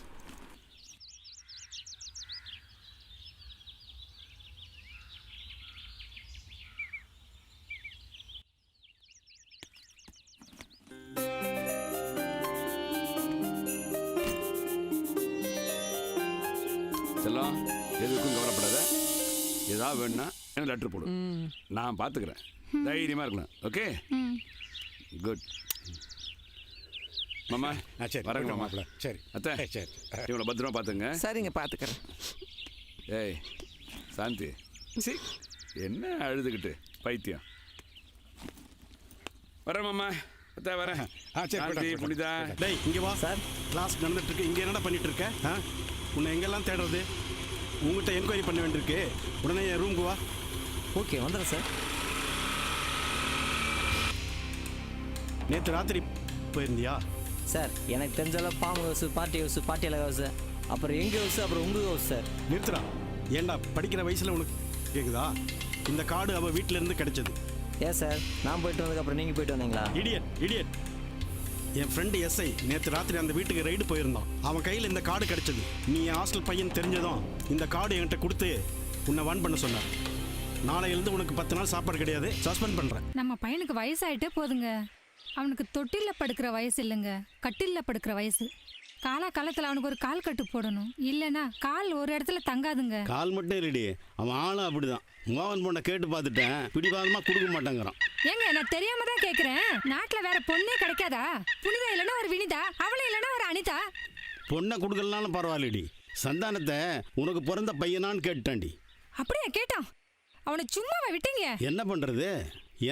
செல்லம், எதுக்கும் கவலைப்படாத. ஏதாவது வேணும்னா எனக்கு லெட்டர் போடு, நான் பார்த்துக்கிறேன். தைரியமா இருக்கலாம். ஓகே? குட். மாமா, சரி வரங்க மாமா. சரி அத்தை, சரி, இவங்களை பத்திரமா பார்த்துங்க. சரிங்க, பார்த்துக்கிறேன். ஏய் சாந்தி, சி என்ன அழுதுகிட்டு பைத்தியம். வரேன் மாமா. அத்தை வரேன். சரி, சாந்தி, புனிதா. டேய் இங்கே வா சார். கிளாஸ் நடந்துட்டு இருக்கு, இங்கே என்னடா பண்ணிட்டு இருக்க? உன்னை எங்கெல்லாம் தேடுறது? உங்ககிட்ட என்கொயரி பண்ண வேண்டியிருக்கு. உடனே என் ரூமுக்கு வா. ஓகே, வந்துடுறேன் சார். நேற்று ராத்திரி போயிருந்தியா? சார், எனக்கு தெரிஞ்சாலும் பாம்பு ஹவுஸ், பார்ட்டி ஹவுஸ், பார்ட்டி அழகு ஹவுஸ், அப்புறம் எங்கள் ஹவுஸ், அப்புறம் உங்கள் ஹவுஸ் சார். நிறுத்துறா. ஏண்டா படிக்கிற வயசில் உனக்கு கேட்குதா? இந்த கார்டு அவள் வீட்டில இருந்து கிடைச்சது. ஏன் சார், நான் போயிட்டு வந்ததுக்கப்புறம் நீங்கள் போயிட்டு வந்தீங்களா? இடியட். என் ஃப்ரெண்டு எஸ்ஐ நேற்று ராத்திரி அந்த வீட்டுக்கு ரைடு போயிருந்தான். அவன் கையில் இந்த கார்டு கிடைச்சது. நீ என் ஹாஸ்டல் பையன் தெரிஞ்சதும் இந்த கார்டு என்கிட்ட கொடுத்து உன்னை வான் பண்ண சொன்னார். நாளையிலிருந்து உனக்கு 10 நாள் சாப்பாடு கிடையாது, சஸ்பெண்ட் பண்ணுறேன். நம்ம பையனுக்கு வயசாயிட்டே போதுங்க. அவனுக்கு தொட்டில்ல படுக்கிற வயசு இல்லைங்க, கட்டில்ல படுக்கிற வயசு. காலத்தில் அவனுக்கு ஒரு கால் கட்டு போடணும், இல்லைன்னா கால் ஒரு இடத்துல தங்காதுங்க. கால் மட்டும் இல்லடி, அவன் ஆளும் அப்படிதான். மோகன் பொண்ணை கேட்டு பார்த்துட்டேன், பிடிவாதமா கொடுக்க மாட்டேங்கிறான். ஏங்க, நான் தெரியாம தான் கேட்குறேன். நாட்டில் வேற பொண்ணே கிடைக்காதா? புனிதா இல்லைன்னா ஒரு வினிதா, அவளை இல்லைன்னா ஒரு அனிதா. பொண்ணை கொடுக்கலனாலும் பரவாயில்லடி, சந்தானத்தை உனக்கு பிறந்த பையனான்னு கேட்டான்டி. அப்படியே கேட்டான், அவனை சும்மாவை விட்டீங்க. என்ன பண்றது,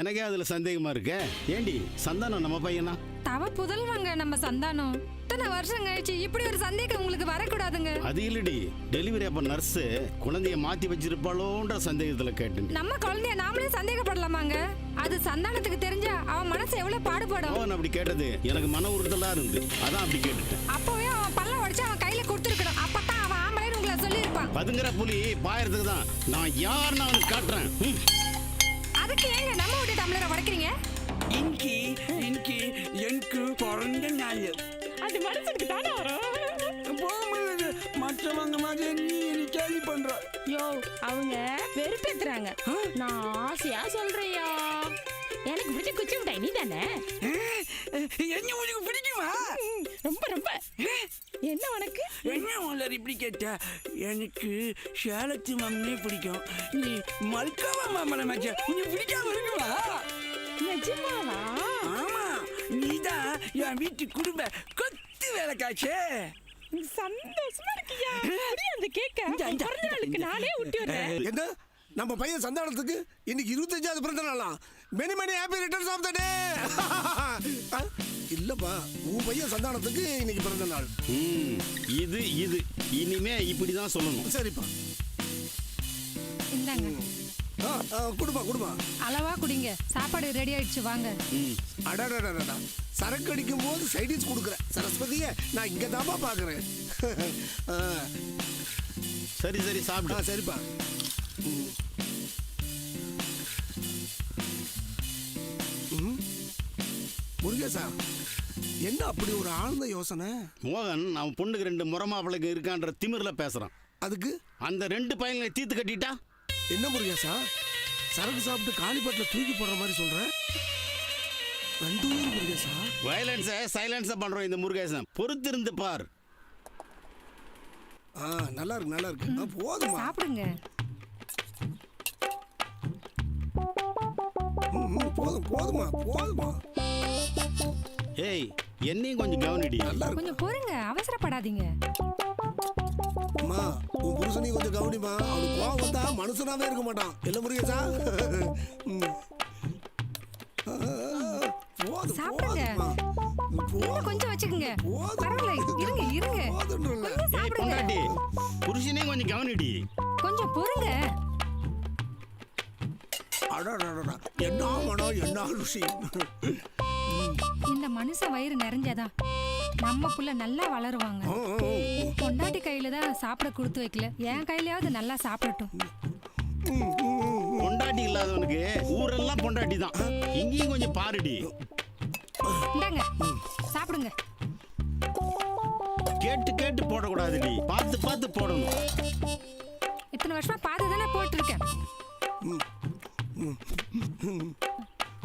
எனக்கே அதுல சந்தேகமா இருக்க. ஏண்டி, சந்தானம் நம்ம பையனா? தவ புதல்வாங்க நம்ம சந்தானம். இத்தனை வருஷம் கழிச்சு இப்படி ஒரு சந்தேகம் உங்களுக்கு வரக்கூடாதுங்க. அது இல்லடி, டெலிவரி அப்ப நர்ஸ் குழந்தைய மாத்தி வச்சிருப்பாளோன்ற சந்தேகத்துல கேட்டேன். நம்ம குழந்தைய நாமளே சந்தேகப்படலாமாங்க? அது சந்தானத்துக்கு தெரிஞ்சா அவன் மனசு எவ்வளவு பாடுபடும். அவன் அப்படி கேட்டது எனக்கு மன உறுத்தலா இருந்து, அதான் அப்படி கேட்டுட்டேன். அப்பவே அவன் பல்ல உடைச்சு அவன் கையில கொடுத்துருக்கணும், அப்பதான் அவன் ஆம்பளைன்னு உங்களை சொல்லியிருப்பான். பதுங்குற புலி பாயறதுக்கு தான் நான் யாருன்னு அவனுக்கு காட்டுறேன். அதுக்கு ஏங்க நம்ம விட்டு டம்ளரை உடைக்கிறீங்க? இன்கி எனக்கு பிறந்த நாள். அது மனசுக்கு தானே வரும். போகும்போது மற்றவங்க மாதிரி நீ என்ன கேள்வி பண்ற. யோ, அவங்க வெறுப்பேத்துறாங்க. நான் ஆசையா சொல்றியா, எனக்கு பிடிச்ச குச்சி மிட்டாய் நீ தானே. என்ன உனக்கு பிடிக்குமா? ரொம்ப ரொம்ப. என்ன உனக்கு? என்ன உங்களை இப்படி கேட்ட? எனக்கு சேலத்து மாமனே பிடிக்கும். நீ மல்காவா மாமலை மச்ச உனக்கு பிடிக்காம இருக்குமா? நிஜமாவா? ஆமா, நீதான் என் வீட்டு குடும்ப கொத்து வேலை காய்ச்சே. சந்தோஷமா இருக்கியா? அந்த கேக்க பிறந்த நாளுக்கு நானே ஊட்டி விடுறேன். என்ன நம்ம பையன் சந்தானத்துக்கு இன்னைக்கு 25வது பிறந்த நாளாம். Many happy returns of the day. இல்லப்பா, உன் பையன் சந்தானத்துக்கு இன்னைக்கு பிறந்த நாள். இது இனிமே இப்படிதான் சொல்லணும். சரிப்பா, இந்தாங்க, குடுமா அளவா குடிங்க. சாப்பாடு ரெடி ஆயிடுச்சு, வாங்க. அடடா, சரக்கு அடிக்கும் போது சைடிஸ் கொடுக்குறேன். சரஸ்வதியை நான் இங்க தான்ப்பா பாக்குறேன். சரி சாப்பிடு. சரிப்பா. முருகேசா, என்ன அப்படி ஒரு ஆழ்ந்த யோசனை? மோகன் அவன் பொண்ணுக்கு 2 முறமாப்பிளைக்கு இருக்கான்ற திமிர்ல பேசுறான். அதுக்கு அந்த 2 பையன்களை தீர்த்து கட்டிட்டா என்ன முருகேசா? சரக்கு சாப்பிட்டு காலிப்பட்டில் தூக்கி போடுற மாதிரி சொல்றேன். 2 உயிர் முருகேசா. வயலன்ஸை சைலன்ஸை பண்றோம் இந்த முருகேசன். பொறுத்திருந்து பார். நல்லா இருக்கு. போதுமா, சாப்பிடுங்க. போதுமா. ஏய், என்னையும் கொஞ்சம் கவனிடி. கொஞ்சம் பொறுங்க, அவசரப்படாதீங்க. அம்மா உன் புருஷனையும் கொஞ்சம் கவனிமா. அவனுக்கு கோவம் வந்தா மனுஷனாவே இருக்க மாட்டான். இல்ல முருகேசா? சாப்பிடுங்க. இன்னும் கொஞ்சம் வச்சுக்கோங்க. பரவாயில்ல, இருங்க இருங்க. கொஞ்சம் சாப்பிடுங்க. பொண்டாட்டி புருஷனே கொஞ்சம் கவனிடி. கொஞ்சம் பொறுங்க. அடடடடா, என்ன மனம், என்ன ருசி. இந்த மனுஷன் வயிறு நிறைஞ்சாதான் நம்ம புள்ள நல்லா வளருவாங்க. பொண்டாட்டி கையில தான் சாப்பிட கொடுத்து வைக்கல, என் கையிலயாவது நல்லா சாப்பிடட்டும். பொண்டாட்டி இல்லாதவனுக்கு ஊரெல்லாம் பொண்டாட்டி தான். இங்கேயும் கொஞ்சம் பாருடி. இந்தாங்க சாப்பிடுங்க. கேட்டு கேட்டு போடக்கூடாதுடி, பார்த்து பார்த்து போடணும். இத்தனை வருஷமா பார்த்து தானே போட்டிருக்கேன்.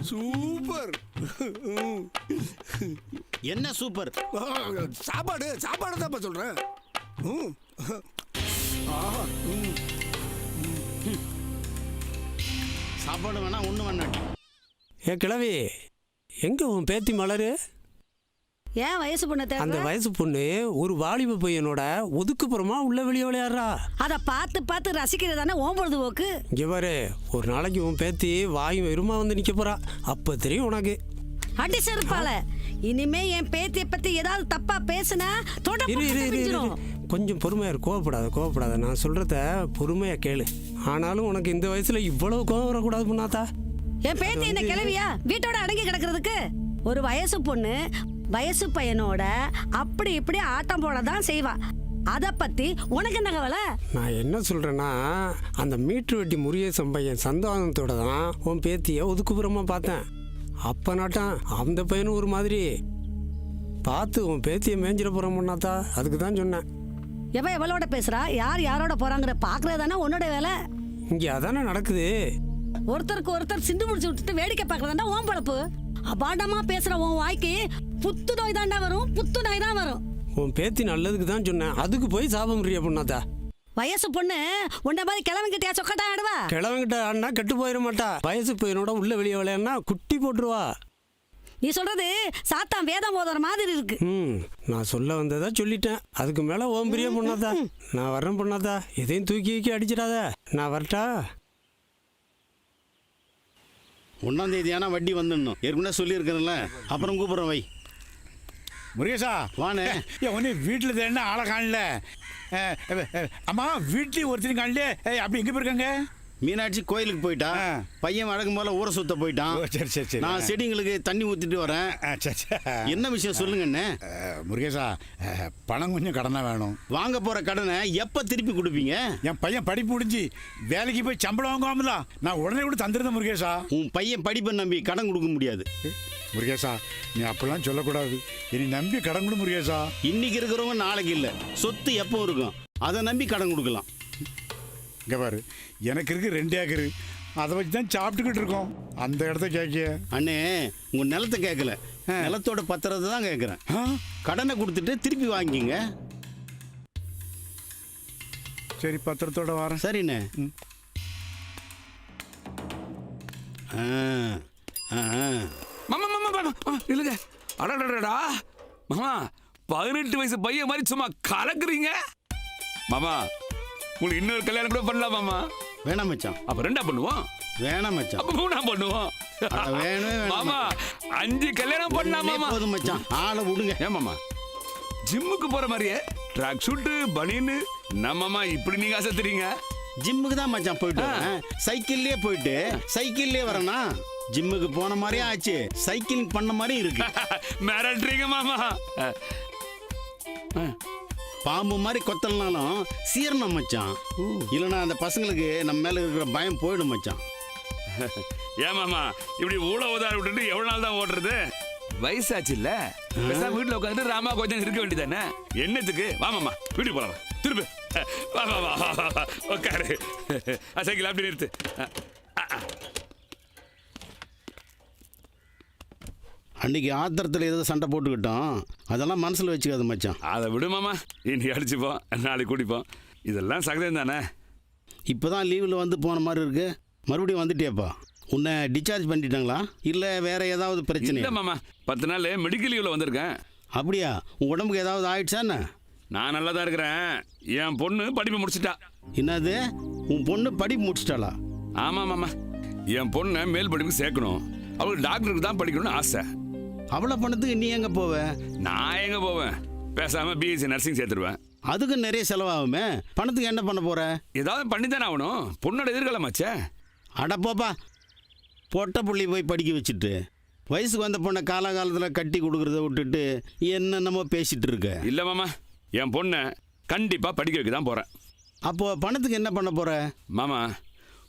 சூப்பர். என்ன சூப்பர்? சாப்பாடு சாப்பாடு தான் சொல்றேன். சாப்பாடு வேணா ஒண்ணு வேணாட்டி. ஏ கிழவி, எங்க உன் பேத்தி மலரு? ஏன் வயசு பொண்ணு அந்த தேவை? வயசு பொண்ணு ஒரு வாலிப பையனோட ஒதுக்குப்புறமா உள்ள வெளியே விளையாடுறா. அதை பார்த்து பார்த்து ரசிக்கிறது தானே ஓம் பொழுதுபோக்கு. இங்க பாரு, ஒரு நாளைக்கு உன் பேத்தி வாயும் வெறுமா வந்து நிக்க போறா. அப்ப தெரியும் உனக்கு. அடி செருப்பால. இனிமே என் பேத்திய பத்தி ஏதாவது தப்பா பேசுனா இரு இரு இரு இரு. கொஞ்சம் பொறுமையா இரு, கோவப்படாத. நான் சொல்றத பொறுமையா கேளு. ஆனாலும் உனக்கு இந்த வயசுல இவ்வளவு கோவம் வரக்கூடாது பண்ணாத்தா. என் பேத்தி என்ன கிளவியா வீட்டோட அடங்கி கிடக்கிறதுக்கு? ஒரு வயசு பொண்ணு வயசு பையனோட அப்படி இப்படி ஆட்டம் போடதான் செய்வா. அத பத்தி உனக்கு என்ன கவலை? நான் என்ன சொல்றேன்னா, அந்த மீட்டர் வெட்டி முருகேசன் பையன் சந்தானத்தோட தான் உன் பேத்திய ஒதுக்குப்புறமா பார்த்தேன். அப்ப நாட்டான் அந்த பையனும் ஒரு மாதிரி பார்த்து உன் பேத்திய மேஞ்சிட போறான் பண்ணாத்தா. அதுக்கு தான் சொன்னேன். எவளோட பேசுறா, யார் யாரோட போறாங்கிற பாக்குறது தானே உன்னோட வேலை. இங்க அதானே நடக்குது. ஒருத்தருக்கு ஒருத்தர் சிந்து முடிச்சு விட்டுட்டு வேடிக்கை பார்க்கறதா ஓம் பழப்பு. அபாண்டமா பேசுற உன் வாய்க்கு புத்து நோய் தாண்டா வரும், புத்து நோய் தான் வரும். உன் பேத்தி நல்லதுக்கு தான் சொன்னேன், அதுக்கு போய் சாபம் முறிய பண்ணாதா. வயசு பொண்ணு உன்ன மாதிரி கிழவங்கிட்டயா சொக்கட்டா ஆடுவா? கிழவங்கிட்ட ஆடினா கெட்டு போயிட மாட்டா. வயசு பையனோட உள்ள வெளியே விளையாடினா குட்டி போட்டுருவா. நீ சொல்றது சாத்தான் வேதம் ஓதுற மாதிரி இருக்கு. நான் சொல்ல வந்ததா சொல்லிட்டேன். அதுக்கு மேல ஓம் பிரிய பண்ணாதா. நான் வர்றேன் பண்ணாதா. எதையும் தூக்கி அடிச்சிடாத. நான் வரட்டா? 1ஆம் தேதி ஆனா வட்டி வந்துடணும். ஏற்கனவே சொல்லியிருக்கிறேன்ல. அப்புறம் கூப்பிட்றேன் வை. முருகேசா வானே. ஒன்று வீட்டில் தேடினா ஆளை காணல. அம்மா வீட்லேயும் ஒருத்தரும் காணல. அப்படி எங்கே போயிருக்காங்க? மீனாட்சி கோயிலுக்கு போயிட்டா. பையன் வழக்கம் போல ஊரை சுத்த போயிட்டான். சரி சரி சரி. நான் செடிங்களுக்கு தண்ணி ஊத்திட்டு வரேன். சரி சரி. என்ன விஷயம் சொல்லுங்க அண்ணே. முருகேசா, பணம் கொஞ்சம் கடனா வேணும். வாங்க போற கடனை எப்ப திருப்பி கொடுப்பீங்க? என் பையன் படிப்பு முடிஞ்சு வேலைக்கு போய் சம்பளம் வாங்குவாமல, நான் உடனே கூட தந்துருந்தேன் முருகேசா. உன் பையன் படிப்பை நம்பி கடன் கொடுக்க முடியாது முருகேசா. நீ அப்படிலாம் சொல்லக்கூடாது. இனி நம்பி கடன் கொடு முருகேசா. இன்னைக்கு இருக்கிறவங்க நாளைக்கு இல்லை. சொத்து எப்போ இருக்கும், அதை நம்பி கடன் கொடுக்கலாம். இங்கே பாரு, எனக்கு இருக்கு 2 ஏக்கரு. அதை வச்சு தான் சாப்பிட்டுக்கிட்டு இருக்கோம். அந்த இடத்த கேட்க அண்ணே, உங்க நிலத்தை கேட்கல, நிலத்தோட பத்திரத்தை தான் கேட்குறேன். கடனை கொடுத்துட்டு திருப்பி வாங்கிங்க. சரி, பத்திரத்தோட வரேன். சரிண்ணே. மாமா இல்லைங்க. அடடடா மாமா, 18 வயசு பையன் மாதிரி சும்மா கலக்குறீங்க மாமா. உங்களுக்கு இன்னொரு கல்யாணம் கூட பண்ணலாம் மாமா. வேணாம் மச்சான். அப்ப 2ஆ பண்ணுவோம். வேணாம் மச்சான். அப்ப 3ஆ பண்ணுவோம். வேணும் மாமா, 5 கல்யாணம் பண்ணலாம் மாமா. போதும் மச்சான், ஆளை விடுங்க. ஏன் மாமா, ஜிம்முக்கு போற மாதிரியே ட்ராக் ஷூட்டு பனியன்னு நம்மம்மா இப்படி நீங்க அசத்துறீங்க? ஜிம்முக்கு தான் மச்சான் போயிட்டு வரேன். சைக்கிள்லயே போயிட்டு சைக்கிள்லயே வரேனா. ஜிம்முக்கு போன மாதிரியே ஆச்சு, சைக்கிளிங் பண்ண மாதிரி இருக்கு. மிரட்டுறீங்க மாமா. பாம்பு மாதிரி கொத்தலனாலும் சீரணம் மச்சான். இல்லைன்னா அந்த பசங்களுக்கு நம்ம மேல இருக்கிற பயம் போயிடும் மச்சான். ஏன் மாமா இப்படி ஊழ உதாரி விட்டுட்டு எவ்வளவு நாள் தான் ஓடுறது? வயசாச்சு இல்ல, வீட்டுல உட்காந்துட்டு ராமா கொஞ்சம் இருக்க வேண்டியதானே. என்னத்துக்கு? வா மாமா, வீட்டுக்கு போலாம். திருப்பி வா வா வா வா உட்காரு. சைக்கிள் அப்படி நிறுத்து. அன்னைக்கு ஆத்திரத்தில் ஏதோ சண்டை போட்டுக்கிட்டோம், அதெல்லாம் மனசில் வச்சுக்காது மச்சான். அதை விடு மாமா, இன்னைக்கு அடிச்சுப்போம், நாளைக்கு குடிப்போம். இதெல்லாம் சகஜம் தானே. இப்போ தான் லீவில் வந்து போன மாதிரி இருக்கு. மறுபடியும் வந்துட்டியாப்பா? உன்னை டிஸ்சார்ஜ் பண்ணிட்டாங்களா இல்லை வேற ஏதாவது பிரச்சனை? இல்லை மாமா, 10 நாள் மெடிக்கல் லீவில் வந்திருக்கேன். அப்படியா? உன் உடம்புக்கு ஏதாவது ஆயிடுச்சா என்ன? நான் நல்லா தான் இருக்கிறேன். என் பொண்ணு படிப்பு முடிச்சிட்டா. என்னது, உன் பொண்ணு படிப்பு முடிச்சிட்டாளா? ஆமாம் மாமா, என் பொண்ணை மேல் படிப்புக்கு சேர்க்கணும். அவளுக்கு டாக்டருக்கு தான் படிக்கணும்னு ஆசை. அவ்வளோ பணத்துக்கு நீ எங்கே போவ? நான் எங்கே போவேன்? பேசாமல் பிஎஸ்சி நர்சிங் சேர்த்துருவேன். அதுக்கு நிறைய செலவாகுமே. பணத்துக்கு என்ன பண்ண போற? ஏதாவது பண்ணி தானே ஆகணும். பொண்ணோட எதிர்காலமாச்சே. அட போப்பா, பொட்டை புள்ளி போய் படிக்க வச்சுட்டு வயசுக்கு வந்த பொண்ணை காலகாலத்தில் கட்டி கொடுக்குறத விட்டுட்டு என்னென்னமோ பேசிட்டு இருக்க. இல்லை மாமா, என் பொண்ணை கண்டிப்பாக படிக்க வைக்க தான் போகிறேன். அப்போ பணத்துக்கு என்ன பண்ண போற? மாமா,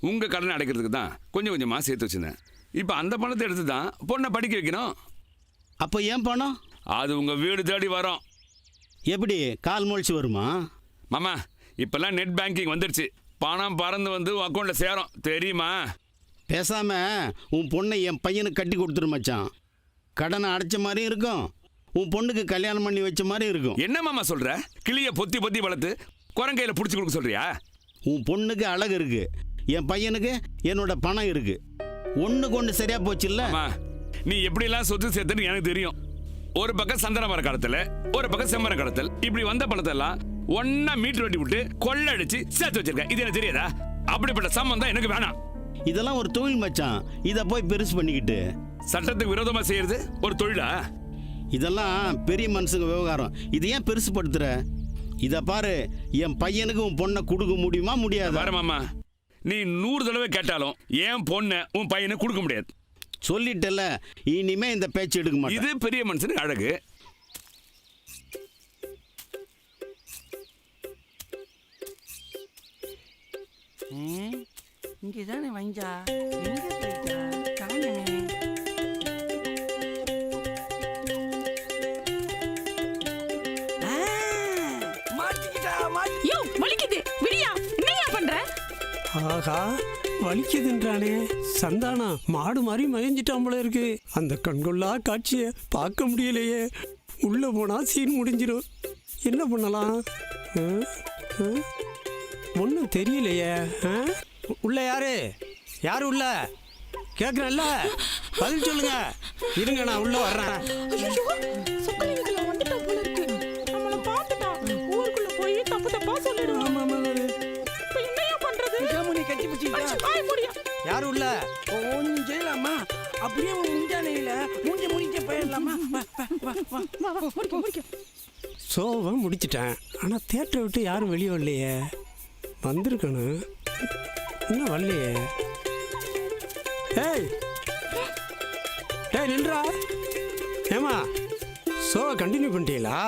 உங்கள் கடனை அடைக்கிறதுக்கு தான் கொஞ்சம் கொஞ்சமாக சேர்த்து வச்சுருந்தேன். இப்போ அந்த பணத்தை எடுத்து தான் பொண்ணை படிக்க வைக்கணும். அப்போ ஏன் பணம்? அது உங்கள் வீடு தேடி வரும். எப்படி, கால் முளைச்சி வருமா? மாமா, இப்போல்லாம் நெட் பேங்கிங் வந்துடுச்சு. பணம் பறந்து வந்து அக்கௌண்ட்டில் சேரும், தெரியுமா? பேசாம உன் பொண்ணை என் பையனுக்கு கட்டி கொடுத்துரு மச்சான். கடனை அடைச்ச மாதிரியும் இருக்கும், உன் பொண்ணுக்கு கல்யாணம் பண்ணி வச்ச மாதிரி இருக்கும். என்ன மாமா சொல்கிற? கிளியை பொத்தி பொத்தி வளர்த்து குரங்கையில் பிடிச்சி கொடுக்க சொல்கிறியா? உன் பொண்ணுக்கு அழகு இருக்கு, என் பையனுக்கு என்னோட பணம் இருக்கு. ஒன்றுக்கு ஒன்று சரியா போச்சு இல்லை? நீ எப்படிலாம் சொத்து சேர்த்துன்னு எனக்கு தெரியும். ஒரு பக்கம் சந்தன மர கடத்தல், ஒரு பக்கம் செம்மர கடத்தல், இப்படி வந்த பணத்தெல்லாம் ஒன்னா மீட்டர் வெட்டி விட்டு கொள்ளடிச்சு சேர்த்து வச்சிருக்க. இது எனக்கு தெரியாதா? அப்படிப்பட்ட சம்பந்தம் எனக்கு வேணாம். இதெல்லாம் ஒரு தொழில் மச்சான், இதை போய் பெருசு பண்ணிக்கிட்டு சட்டத்துக்கு விரோதமா செய்யறது ஒரு தொழிலா? இதெல்லாம் பெரிய மனுஷங்க விவகாரம். இது ஏன் பெருசு படுத்துற? இதை பாரு, என் பையனுக்கு உன் பொண்ணை கொடுக்க முடியுமா முடியாது? வேற மாமா, நீ 100 தடவை கேட்டாலும் என் பொண்ணை உன் பையனை கொடுக்க முடியாது. சொல்லிட்டல, இனிமே இந்த பேச்சு எடுக்க மாட்டேன். இது பெரிய மனுஷனுக்கு அழகு. இங்கே தானே வஞ்சா, எங்கே போயிட்டா? காணமே. ஆஹா, வலிக்குதுன்றானே சந்தானா. மாடு மாதிரி மயஞ்சிட்டான் போல இருக்கு. அந்த கண்கொள்ளா காட்சியை பார்க்க முடியலையே. உள்ள போனா சீன் முடிஞ்சிடும். என்ன பண்ணலாம்? ஒன்றும் தெரியலையே. உள்ள யாரு? யாரு உள்ள? கேட்குறேன்ல, பதில் சொல்லுங்க. இருங்க, நான் உள்ள வர்றேன். யாரு உள்ள? ஒன்றும் செய்யலாமா? அப்படியே முஞ்சானையில் மூஞ்சி முடிக்க போயிடலாமா? சோவை முடிச்சிட்டேன். ஆனால் தேட்டரை விட்டு யாரும் வெளியே வரலையே. வந்திருக்கணும், இன்னும் வரலையே. ஏய் ஏய், நின்றா. ஏமா, ஷோவை கண்டினியூ பண்ணிட்டீங்களா?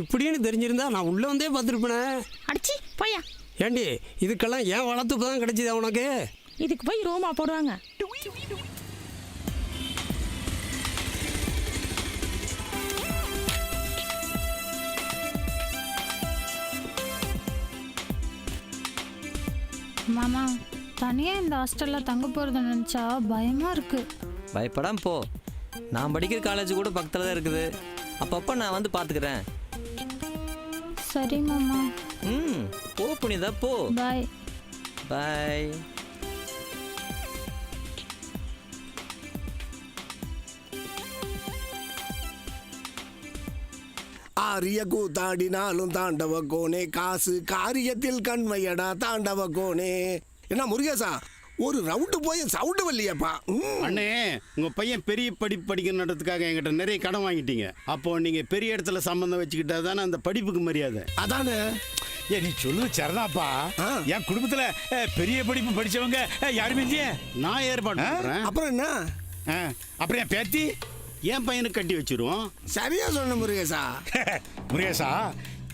இப்படின்னு தெரிஞ்சிருந்தா நான் உள்ளே வந்தே பார்த்துருப்பேனே. அடிச்சி போயா. ஏண்டி, இதுக்கெல்லாம் ஏன் வளர்த்துப்பு தான் கிடைச்சிதா உனக்கு? இதுக்கு போய் ரோமா போடுவாங்க. மாமா, தனியாக இந்த ஹாஸ்டலில் தங்க போகிறத நினச்சா பயமாக இருக்கு. பயப்படாம போ. நான் படிக்கிற காலேஜ் கூட பக்கத்தில் தான் இருக்குது. அப்பப்போ நான் வந்து பார்த்துக்கிறேன். சரி மாமா. போ புனிதா, போ. பாய் பாய். ஆரிய கூத்தாடினாலும் தாண்டவ கோனே, காசு காரியத்தில் கண்மையடா தாண்டவ கோனே. என்ன முருகேசா, ஒரு ரவுண்டு போய் சவுண்டு வரலையாப்பா? அண்ணே, உங்க பையன் பெரிய படிப்பு படிக்கணுன்றதுக்காக என்கிட்ட நிறைய கடன் வாங்கிட்டீங்க. அப்போ நீங்க பெரிய இடத்துல சம்பந்தம் வச்சுக்கிட்டா தானே அந்த படிப்புக்கு மரியாதை. அதானே. நீ சொல்லுவது சரிதான்ப்பா. என் குடும்பத்துல பெரிய படிப்பு படிச்சவங்க யாருமே இல்லையே. நான் ஏற்பாடு பண்றேன். அப்புறம் என்ன? அப்புறம் என் பேத்தி என் பையனுக்கு கட்டி வச்சிருவோம். சரியா சொன்ன முருகேசா. முருகேசா,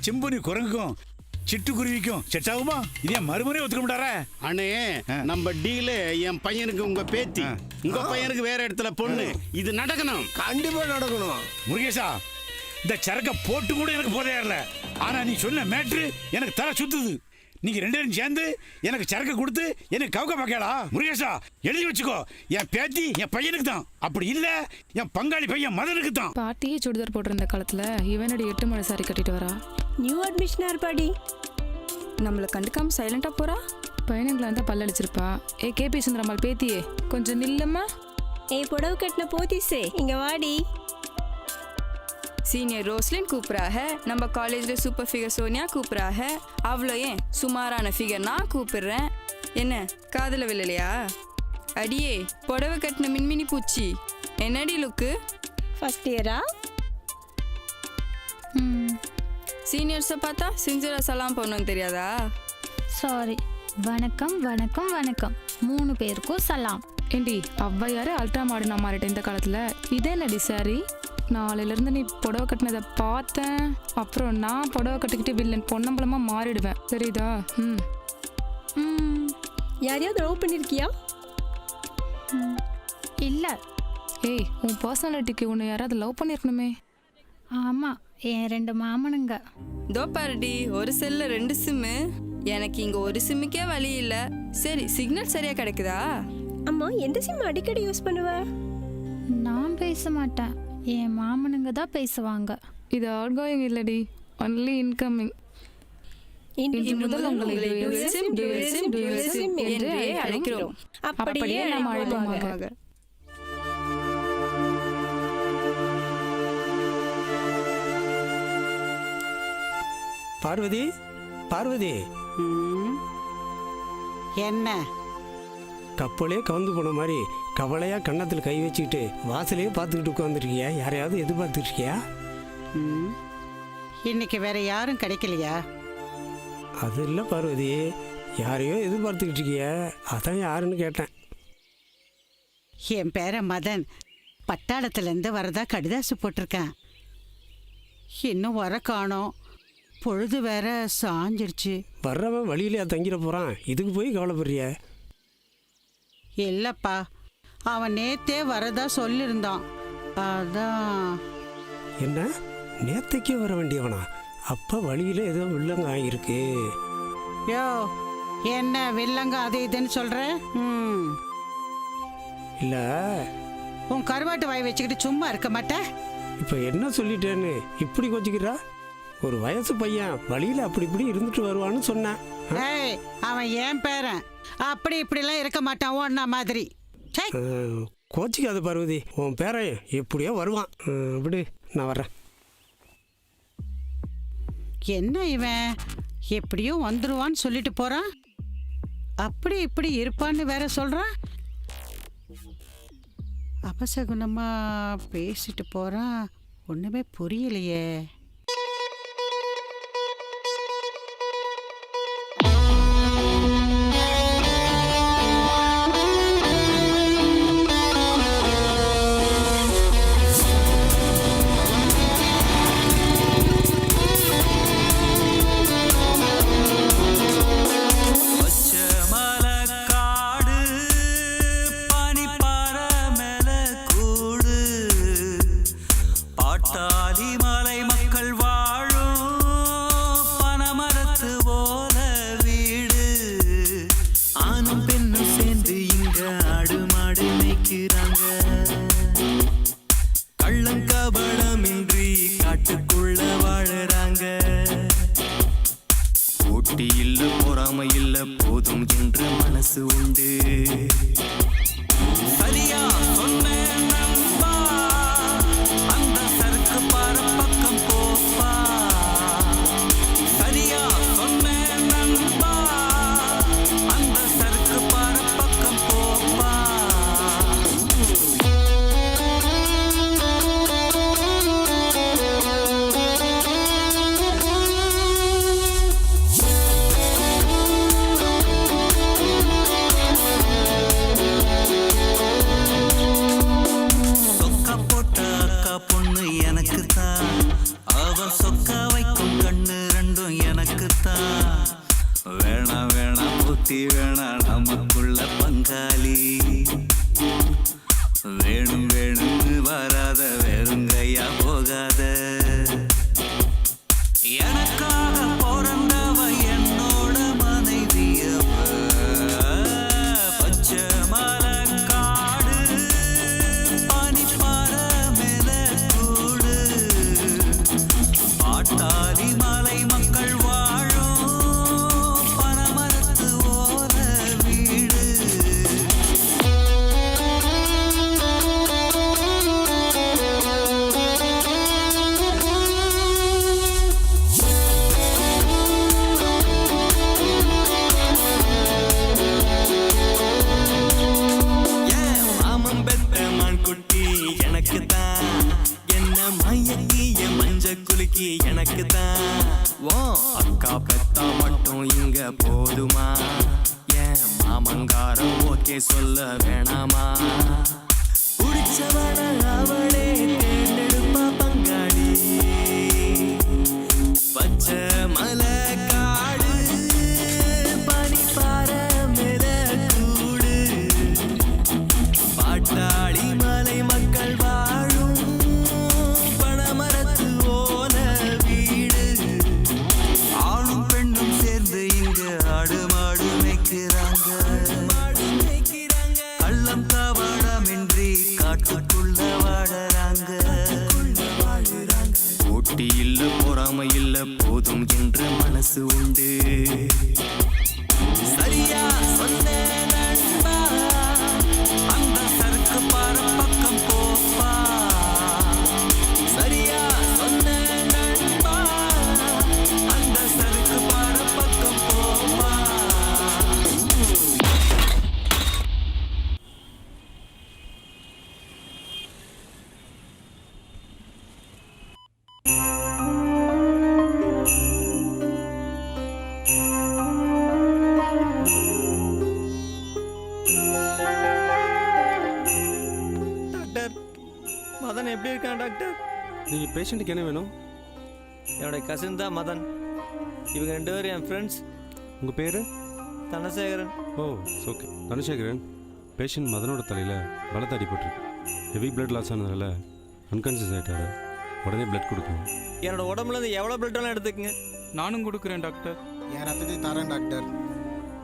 செம்புனி குரங்குக்கும் சிட்டுக்குருவிக்கும் செட் ஆகுமா? இதே மறுமுறையும் ஒத்துக்க மாட்டாரா? அண்ணே, நம்ம டீலு என் பையனுக்கு உங்க பேத்தி, உங்க பையனுக்கு வேற இடத்துல பொண்ணு. இது நடக்கணும், கண்டிப்பா நடக்கணும். முருகேசா, இந்த சரக்க போட்டு கூட எனக்கு போதையா இல்ல. ஆனா நீ சொன்ன மேட்ரு எனக்கு தலை சுத்துது. நீங்க 2 பேரும் சேர்ந்து எனக்கு சரக்கு கொடுத்து எனக்கு கவுக்க பார்க்கலா? முருகேசா, எழுதி வச்சுக்கோ, என் பேத்தி என் பையனுக்கு தான். அப்படி இல்ல என் பங்காளி பையன் மதனுக்கு தான். பாட்டியே சுடிதார் போட்டிருந்த காலத்துல இவனடி 8 மணி சாரி கட்டிட்டு வரா. நியூ அட்மிஷனர் பாடி நம்மளை கண்டுக்காம சைலண்டா போறா. பையனுங்களா இருந்தா பல்லடிச்சிருப்பா. கேபி சுந்தரம்மாள் பேத்தியே, கொஞ்சம் நில்லம்மா. புடவை கட்டின போத்திசே, இங்க வாடி. சீனியர் ரோஸ்லின் கூப்பிட்றாக, நம்ம காலேஜில் சூப்பர் ஃபிகர் சோனியா கூப்பிட்றாக, அவ்வளோ ஏன் சுமாரான ஃபிகர் நான் கூப்பிடுறேன். என்ன காதல விழலையா? அடியே புடவை கட்டின மின்மினி பூச்சி, என்னடி லுக்கு? ஃபர்ஸ்ட் இயரா? சீனியர்ஸை பார்த்தா சின்சியராக சலாம் பண்ணணும்னு தெரியாதா? சாரி. வணக்கம் வணக்கம் வணக்கம், 3 பேருக்கும் சலாம். ஏண்டி ஔவையாரு அல்ட்ரா மாடர்னா மாறிட்ட இந்த காலத்துல. இதே நடி சாரி, நாளையிலேருந்து நீ புடவை கட்டினதை பார்த்தேன், அப்புறம் நான் புடவை கட்டிக்கிட்டு வில்லன் பொன்னம்பலமா மாறிடுவேன், தெரியுதா? யாரையாவது லவ் பண்ணிருக்கியா? இல்லை. ஏய், உன் பர்சனாலிட்டிக்கு உன்னை யாராவது லவ் பண்ணியிருக்கணுமே. ஆமாம், என் 2 மாமனுங்க. தோ பாருடி, ஒரு செல்ல 2 சிம்மு. எனக்கு இங்கே ஒரு சிம்முக்கே வழி இல்லை. சரி, சிக்னல் சரியாக கிடைக்குதா? அம்மா, எந்த சிம் அடிக்கடி யூஸ் பண்ணுவ? நான் பேச மாட்டேன், என் மாமனுங்க தான் பேசுவாங்க. இது அவுட் கோயிங் இல்லடி, ஒன்லி இன்கமிங். இன்று முதல் உங்களை dual SIM என்றே அழைக்கிறோம். அப்படியே நாம் அழைப்போமாக. பார்வதி, பார்வதி, என்ன கப்பலே கவுந்து போன மாதிரி கவலையா கன்னத்தில் கை வச்சுக்கிட்டு வாசலையே பார்த்துக்கிட்டு உட்காந்துருக்கியா? யாரையாவது எதிர்பார்த்துட்டு இருக்கியா? இன்னைக்கு வேற யாரும் கிடைக்கலையா? அது இல்லை பார்வதி, யாரையோ எதிர்பார்த்துக்கிட்டு இருக்கிய, அதான் யாருன்னு கேட்டேன். என் பேரன் மதன் பட்டாளத்துலேருந்து வரதா கடிதாசு போட்டிருக்கேன். இன்னும் வர காணோம். பொழுது வேற சாஞ்சிருச்சு. வர்றவன் வழியிலே தங்கிட போகிறான், இதுக்கு போய் கவலைப்படுறிய? இல்லைப்பா, அவன் நேத்தே வரதா சொல்லியிருந்தான். அதான். என்ன, நேத்தைக்கே வர வேண்டியவனா? அப்போ வழியில் ஏதோ வில்லங்க ஆகியிருக்கு. யோ, என்ன வில்லங்க அது இதுன்னு சொல்கிற? இல்லை, உன் கருவாட்டு வாய் வச்சுக்கிட்டு சும்மா இருக்க மாட்டேன். இப்போ என்ன சொல்லிட்டேன்னு இப்படி கொஞ்சிக்கிறா? ஒரு வயசு பையன் வழியில் அப்படி இப்படி இருந்துட்டு வருவான்னு சொன்னேன். ஏய், அவன் ஏன் பேரன், அப்படி இப்படிலாம் இருக்க மாட்டான் ஒன்னா மாதிரி. கோச்சிக்காத பார்வதி, உன் பேரன் எப்படியோ வருவான். விடு, நான் வர்றேன். என்ன இவன் எப்படியோ வந்துருவான்னு சொல்லிட்டு போறான், அப்படி இப்படி இருப்பான்னு வேற சொல்றான். அபசகுணமா பேசிட்டு போறான், ஒண்ணுமே புரியலையே. சொல்ல வேணாமா பிடிச்சவன அவளே தேர்ந்தெடுப்பா பங்காளி பச்சை மலை காடு பனிப்பாற மேல கூடு பாட்டாளி மலை மக்கள் வாழும் பணமரத்து ஓல வீடு ஆணும் பெண்ணும் சேர்ந்து இங்க ஆடு மாடு மேய்க்கிறாங்க கள்ளம் கவடமின்றி காட்டுக்குள்ள வாழறாங்க போட்டி இல்ல பொறாமை இல்ல போதும் என்ற மனசு உண்டு சரியா சொன்ன நண்பா அந்த சறுக்கு பாற பக்கம் போப்பா சரியா சொன்ன நண்பா அந்த சறுக்கு பாற பக்கம் போப்பா டாக்டர் மதன் எப்படி இருக்கான் டாக்டர்? நீங்கள் பேஷண்ட்டுக்கு என்ன வேணும்? என்னோட கசின் தான் மதன். இவங்க 2 பேரும் என் ஃப்ரெண்ட்ஸ். உங்கள் பேர்? Dhanasekaran. Oh okay. Dhanasekaran, patient மதனோட தலையில் பலத்த அடிபட்டிருக்கு. ஹெவி பிளட் லாஸ் ஆனதால அன்கான்சியஸ் ஆகிட்டாரு. உடனே பிளட் கொடுக்கணும். என்னோட உடம்புலேருந்து எவ்வளோ பிளட் வேணால் எடுத்துக்கங்க. நானும் கொடுக்குறேன் டாக்டர். என் ரத்தத்தை தரேன் டாக்டர்.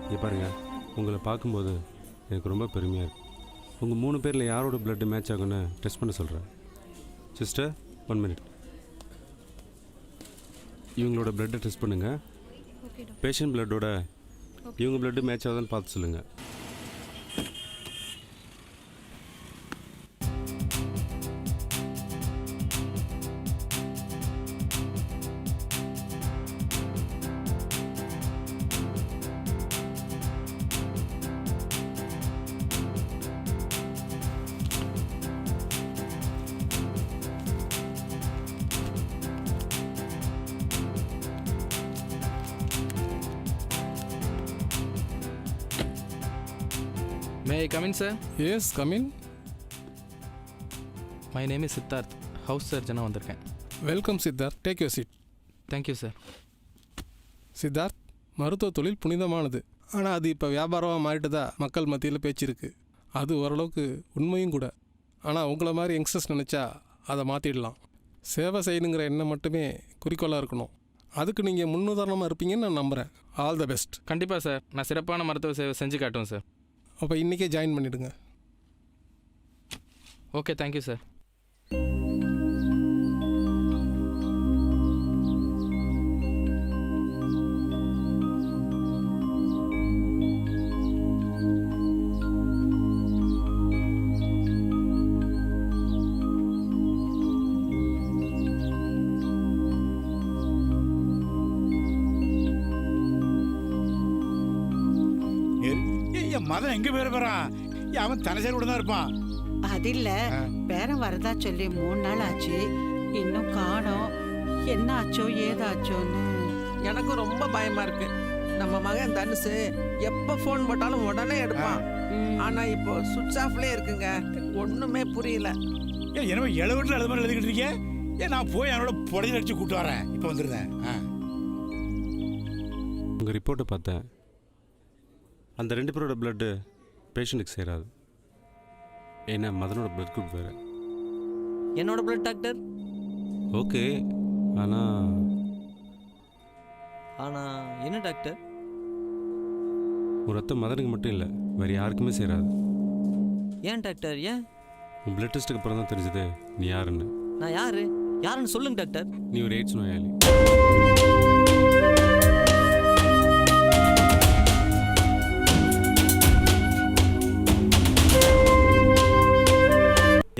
இங்கே பாருங்கள், உங்களை பார்க்கும்போது எனக்கு ரொம்ப பெருமையாக இருக்குது. உங்கள் 3 பேரில் யாரோட பிளட்டு மேட்ச் ஆகுன்னு டெஸ்ட் பண்ண சொல்கிறேன். Sister 1 minute. இவங்களோட பிளட்டை டெஸ்ட் பண்ணுங்கள். பேஷண்ட் பிளட்டோட இவங்க பிளட்டு மேட்ச் ஆகுதுன்னு பார்த்து சொல்லுங்கள். May I come in, sir? Yes, come in. My name is Siddharth. House surgeon வந்திருக்கேன். Welcome Siddharth. Take your seat. Thank you, sir. Siddharth, மருத்துவ தொழில் புனிதமானது. ஆனால் அது இப்போ வியாபாரமாக மாறிட்டதா மக்கள் மத்தியில் பேச்சு இருக்குது. அது ஓரளவுக்கு உண்மையும் கூட. ஆனால் உங்களை மாதிரி யங்ஸ்டர்ஸ் நினச்சா அதை மாற்றிடலாம். சேவை செய்யணுங்கிற எண்ணம் மட்டுமே குறிக்கோளாக இருக்கணும். அதுக்கு நீங்கள் முன்னுதாரணமாக இருப்பீங்கன்னு நான் நம்புகிறேன். All the best. கண்டிப்பாக சார், நான் சிறப்பான மருத்துவ சேவை செஞ்சு காட்டுவேன் சார். அப்போ இன்றைக்கே ஜாயின் பண்ணிவிடுங்க. Okay, thank you sir. மதன் எங்க பேர போறான்? அவன் தனசேர் கூட தான் இருப்பான். அது இல்ல, பேரன் வரதா சொல்லி 3 நாள் ஆச்சு, இன்னும் காணோம். என்ன ஆச்சோ ஏதாச்சோன்னு எனக்கு ரொம்ப பயமா இருக்கு. நம்ம மகன் தனுசு எப்ப போன் போட்டாலும் உடனே எடுப்பான். ஆனா இப்போ சுவிட்ச் ஆஃப்லயே இருக்குங்க. ஒண்ணுமே புரியல. என்னமோ எழுவட்டில் அது மாதிரி எழுதிக்கிட்டு இருக்கேன். நான் போய் அவனோட புடையில் அடிச்சு கூப்பிட்டு வரேன். இப்போ வந்துருந்தேன். உங்கள் ரிப்போர்ட்டை பார்த்தேன். அந்த 2 பேரோட பிளட்டு பேஷண்ட்டுக்கு சேராது. ஏன்னா மதனோட பிளட் குரூப் வேறு. என்னோட பிளட் டாக்டர். ஓகே, ஆனால் என்ன டாக்டர்? ஒரு ரத்தம் மதனுக்கு மட்டும் இல்லை, வேறு யாருக்குமே சேராது. ஏன் டாக்டர்? ஏன்? உன் பிளட் டெஸ்ட்டுக்கு அப்புறம் தான் தெரிஞ்சது நீ யாருன்னு. நான் யாருன்னு சொல்லுங்க டாக்டர். நீ ஒரு எய்ட்ஸ் நோயாளி.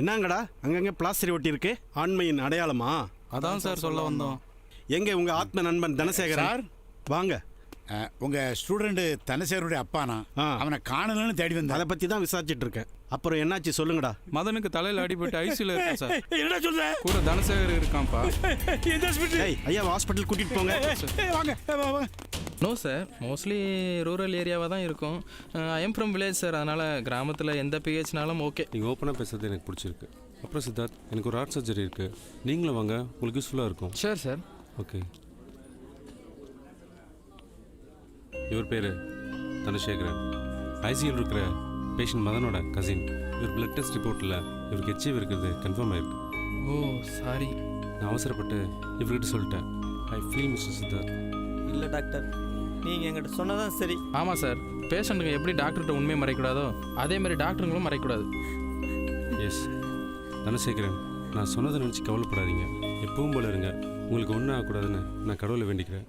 என்னங்கடா அங்கங்கே பிளாஸ்டர் ஒட்டி இருக்கு? ஆண்மையின் அடையாளமா? அதான் சார் சொல்ல வந்தோம். எங்க உங்க ஆத்ம நண்பன் தனசேகரன்? சார் வாங்க. உங்க ஸ்டூடெண்ட் தனசேகருடைய அப்பானா? அவனை காணலன்னு தேடி வந்தேன். அதை பத்தி தான் விசாரிச்சுட்டு இருக்கேன். அப்புறம் என்னாச்சு சொல்லுங்கடா. மதனுக்கு தலையில அடிபட்டு ஐசியூல இருக்கா சார். என்ன சொல்ற? கூட தனசேகர் இருக்கான்ப்பா. எந்த ஹாஸ்பிட்டல்? ஐயா ஹாஸ்பிட்டல் கூட்டிட்டு போங்க. வாங்க. நோ சார், மோஸ்ட்லி ரூரல் ஏரியாவாக தான் இருக்கும். I am from village sir, அதனால் கிராமத்தில் எந்த பிஹெச்னாலும் ஓகே. நீங்கள் ஓப்பனாக பேசுறது எனக்கு பிடிச்சிருக்கு. அப்புறம் சித்தார்த், எனக்கு ஒரு ஹார்ட் சர்ஜரி இருக்குது, நீங்களும் வாங்க, உங்களுக்கு யூஸ்ஃபுல்லாக இருக்கும். Sure sir. ஓகே. இவர் பேர் தனசேகரன், ஐசியூவில் இருக்கிற பேஷண்ட் மதனோட கசின். இவர் பிளட் டெஸ்ட் ரிப்போர்ட்டில் இவருக்கு ஹெச்ஐவி இருக்கிறது கன்ஃபார்ம் ஆயிருக்கு. ஓ சாரி, நான் அவசரப்பட்டு இவர்கிட்ட சொல்லிட்டேன். I feel mister Siddharth. இல்லை டாக்டர், நீங்கள் எங்கிட்ட சொன்னதான் சரி. ஆமாம் சார், பேஷண்ட்டுங்க எப்படி டாக்டர்கிட்ட உண்மையை மறைக்கூடாதோ அதே மாதிரி டாக்டருங்களும் மறைக்கூடாது. எஸ் தனசேகரன், நான் சொன்னதை நினச்சி கவலைப்படாதீங்க. எப்பவும் போல இருங்க. உங்களுக்கு ஒன்றும் ஆகக்கூடாதுன்னு நான் கடவுளை வேண்டிக்கிறேன்.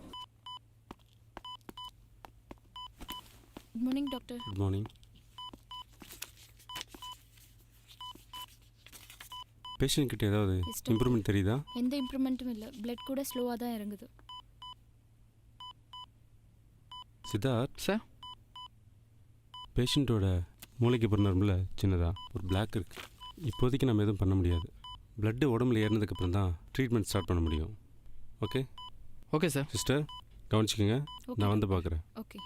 Good morning doctor. Good morning. Patient கிட்ட ஏதாவது இம்ப்ரூவ்மெண்ட் தெரியுதா? எந்த இம்ப்ரூவ்மெண்ட்டும் இல்லை, பிளட் கூட ஸ்லோவாக தான் இறங்குது. சித்தார்த் சார், பேஷண்ட்டோட மூளைக்கு பிறந்தருமில் சின்னதாக ஒரு பிளாக் இருக்குது. இப்போதைக்கு நம்ம எதுவும் பண்ண முடியாது. பிளட்டு உடம்புல ஏறினதுக்கப்புறம் தான் ட்ரீட்மெண்ட் ஸ்டார்ட் பண்ண முடியும். ஓகே? Okay sir. சிஸ்டர் கவனிச்சிக்கோங்க, நான் வந்து பார்க்குறேன். ஓகே.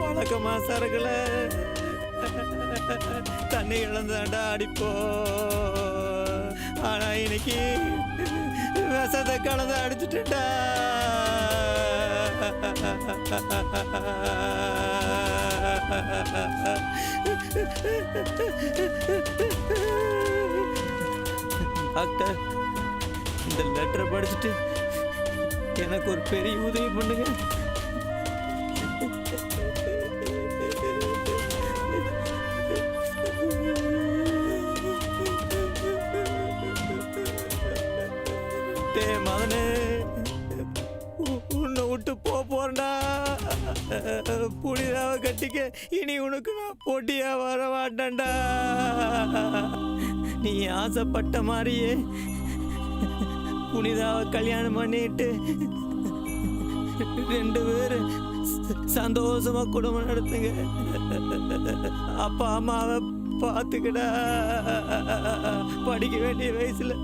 வணக்கம்மா சரகுல, தண்ணி இழந்தாண்டா அடிப்போ, ஆனா இன்னைக்கு விஷத்தை கலந்து அடிச்சுட்டா. டாக்டர், இந்த லெட்டரை படிச்சுட்டு எனக்கு ஒரு பெரிய உதவி பண்ணுங்க. மகனே, உன்னை விட்டு போறேன்டா. புனிதாவை கட்டிக்க இனி உனக்கு நான் போட்டியா வர மாட்டேன்டா. நீ ஆசைப்பட்ட மாதிரியே புனிதாவை கல்யாணம் பண்ணிட்டு 2 பேரும் சந்தோஷமா குடும்பம் நடத்துங்க. அப்பா அம்மாவை பார்த்துக்கடா. படிக்க வேண்டிய வயசுல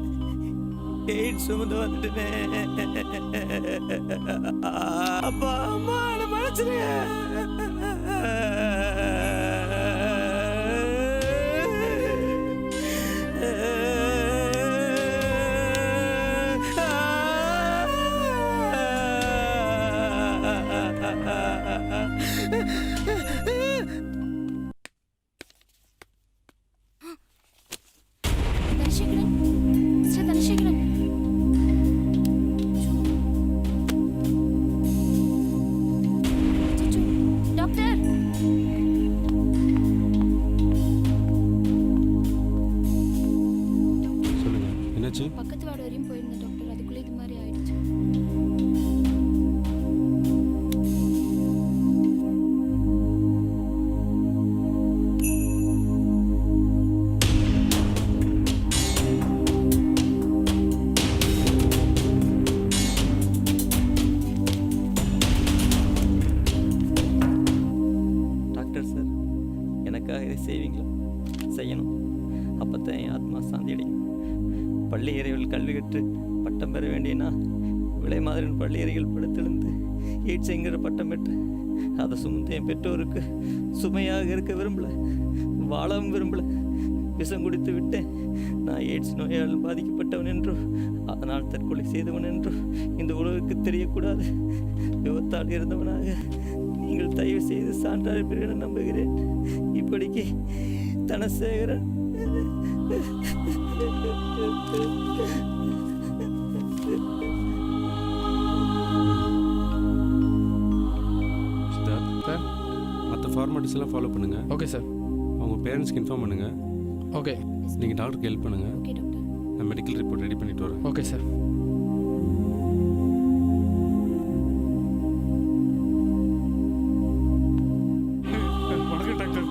எய்ட்ஸ் சுமந்து வந்துட்டேன். அப்பா அம்மா மனசுங்க. தனசேகரன், மிஸ்டர் தனசேகரன். டாக்டர், சொல்லுங்க, என்னாச்சு? பக்கத்து வார்டு வரையும் போயிருந்தேன் டாக்டர், அதுக்குள்ளே இது மாதிரி ஆயிடுச்சு. டாக்டர் சார், எனக்காக இதை செய்வீங்களா? செய்யணும், அப்போ தான் என் ஆத்மா சாந்தி அடையும். பள்ளி அறைகள் கல்வி கற்று பட்டம் பெற வேண்டியனா விலை மாதிரி பள்ளி அறைகள் படுத்தெழுந்து எய்ட்ஸுங்கிற பட்டம் பெற்று அதை சுமந்து என் பெற்றோருக்கு சுமையாக இருக்க விரும்பல, வாழவும் விரும்பல. விஷம் குடித்து விட்டேன். நான் எய்ட்ஸ் நோயால் பாதிக்கப்பட்டவன் என்றோ அதனால் தற்கொலை செய்தவன் என்றோ இந்த உலகுக்கு தெரியக்கூடாது. விபத்தால் இருந்தவனாக நீங்கள் தயவு செய்து சான்றாக நம்புகிறேன். இப்படிக்கு தனசேகரன். சித்தார்த், மற்ற ஃபார்மாலிட்டிஸ் எல்லாம் ஃபாலோ பண்ணுங்க. Okay sir. அவங்க பேரண்ட்ஸ்க்கு இன்ஃபார்ம் பண்ணுங்க. ஓகே. நீங்கள் டாக்டருக்கு ஹெல்ப் பண்ணுங்க. Okay doctor. நான் மெடிக்கல் ரிப்போர்ட் ரெடி பண்ணிட்டு வரேன். Okay sir. வணக்கம் டாக்டர்,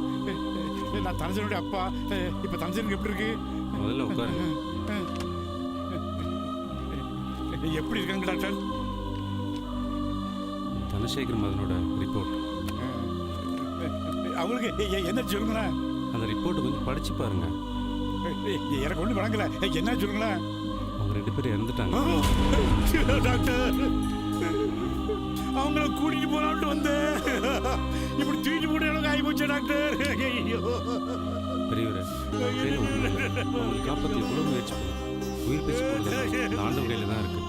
நான் தனசனுடைய அப்பா. இப்போ தனசனுக்கு எப்படி இருக்கு? முதல்ல உட்காருங்க. எப்படி இருக்காங்க டாக்டர்? தனசேகர் மதனோட ரிப்போர்ட். அவங்களுக்கு என்ன சொல்லுங்களேன்? அந்த ரிப்போர்ட்டை கொஞ்சம் படிச்சு பாருங்க. எனக்கு ஒன்றும் வழங்கல. என்ன சொல்லுங்களேன்? அவங்க 2 பேரும் இறந்துட்டாங்க. டாக்டர், அவங்கள கூட்டிட்டு போலாம்னு வந்தேன். இப்படி தூக்கிட்டு போட அளவுக்கு ஆகி போச்சு டாக்டர். பெரியவரே, அவங்களை காப்பாற்றி எவ்வளோ முயற்சி பண்ணும். உயிர் பேச்சு போடுறது ஆண்டவன் கையில் தான் இருக்கு.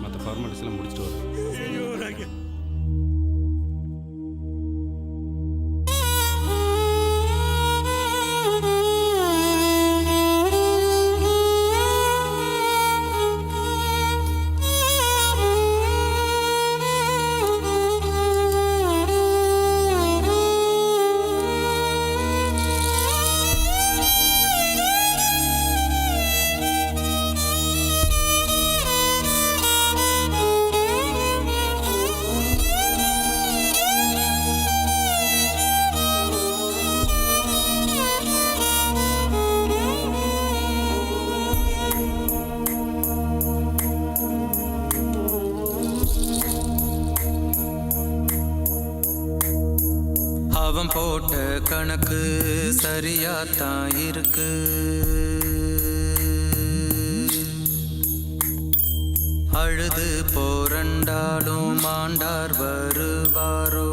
மற்ற ஃபார்மாலிட்டிஸ் எல்லாம் முடிச்சுட்டு வரேன். அவன் போட்ட கணக்கு சரியாத்தான் இருக்கு. அழுது போரண்டாலும் மாண்டார் வருவாரோ.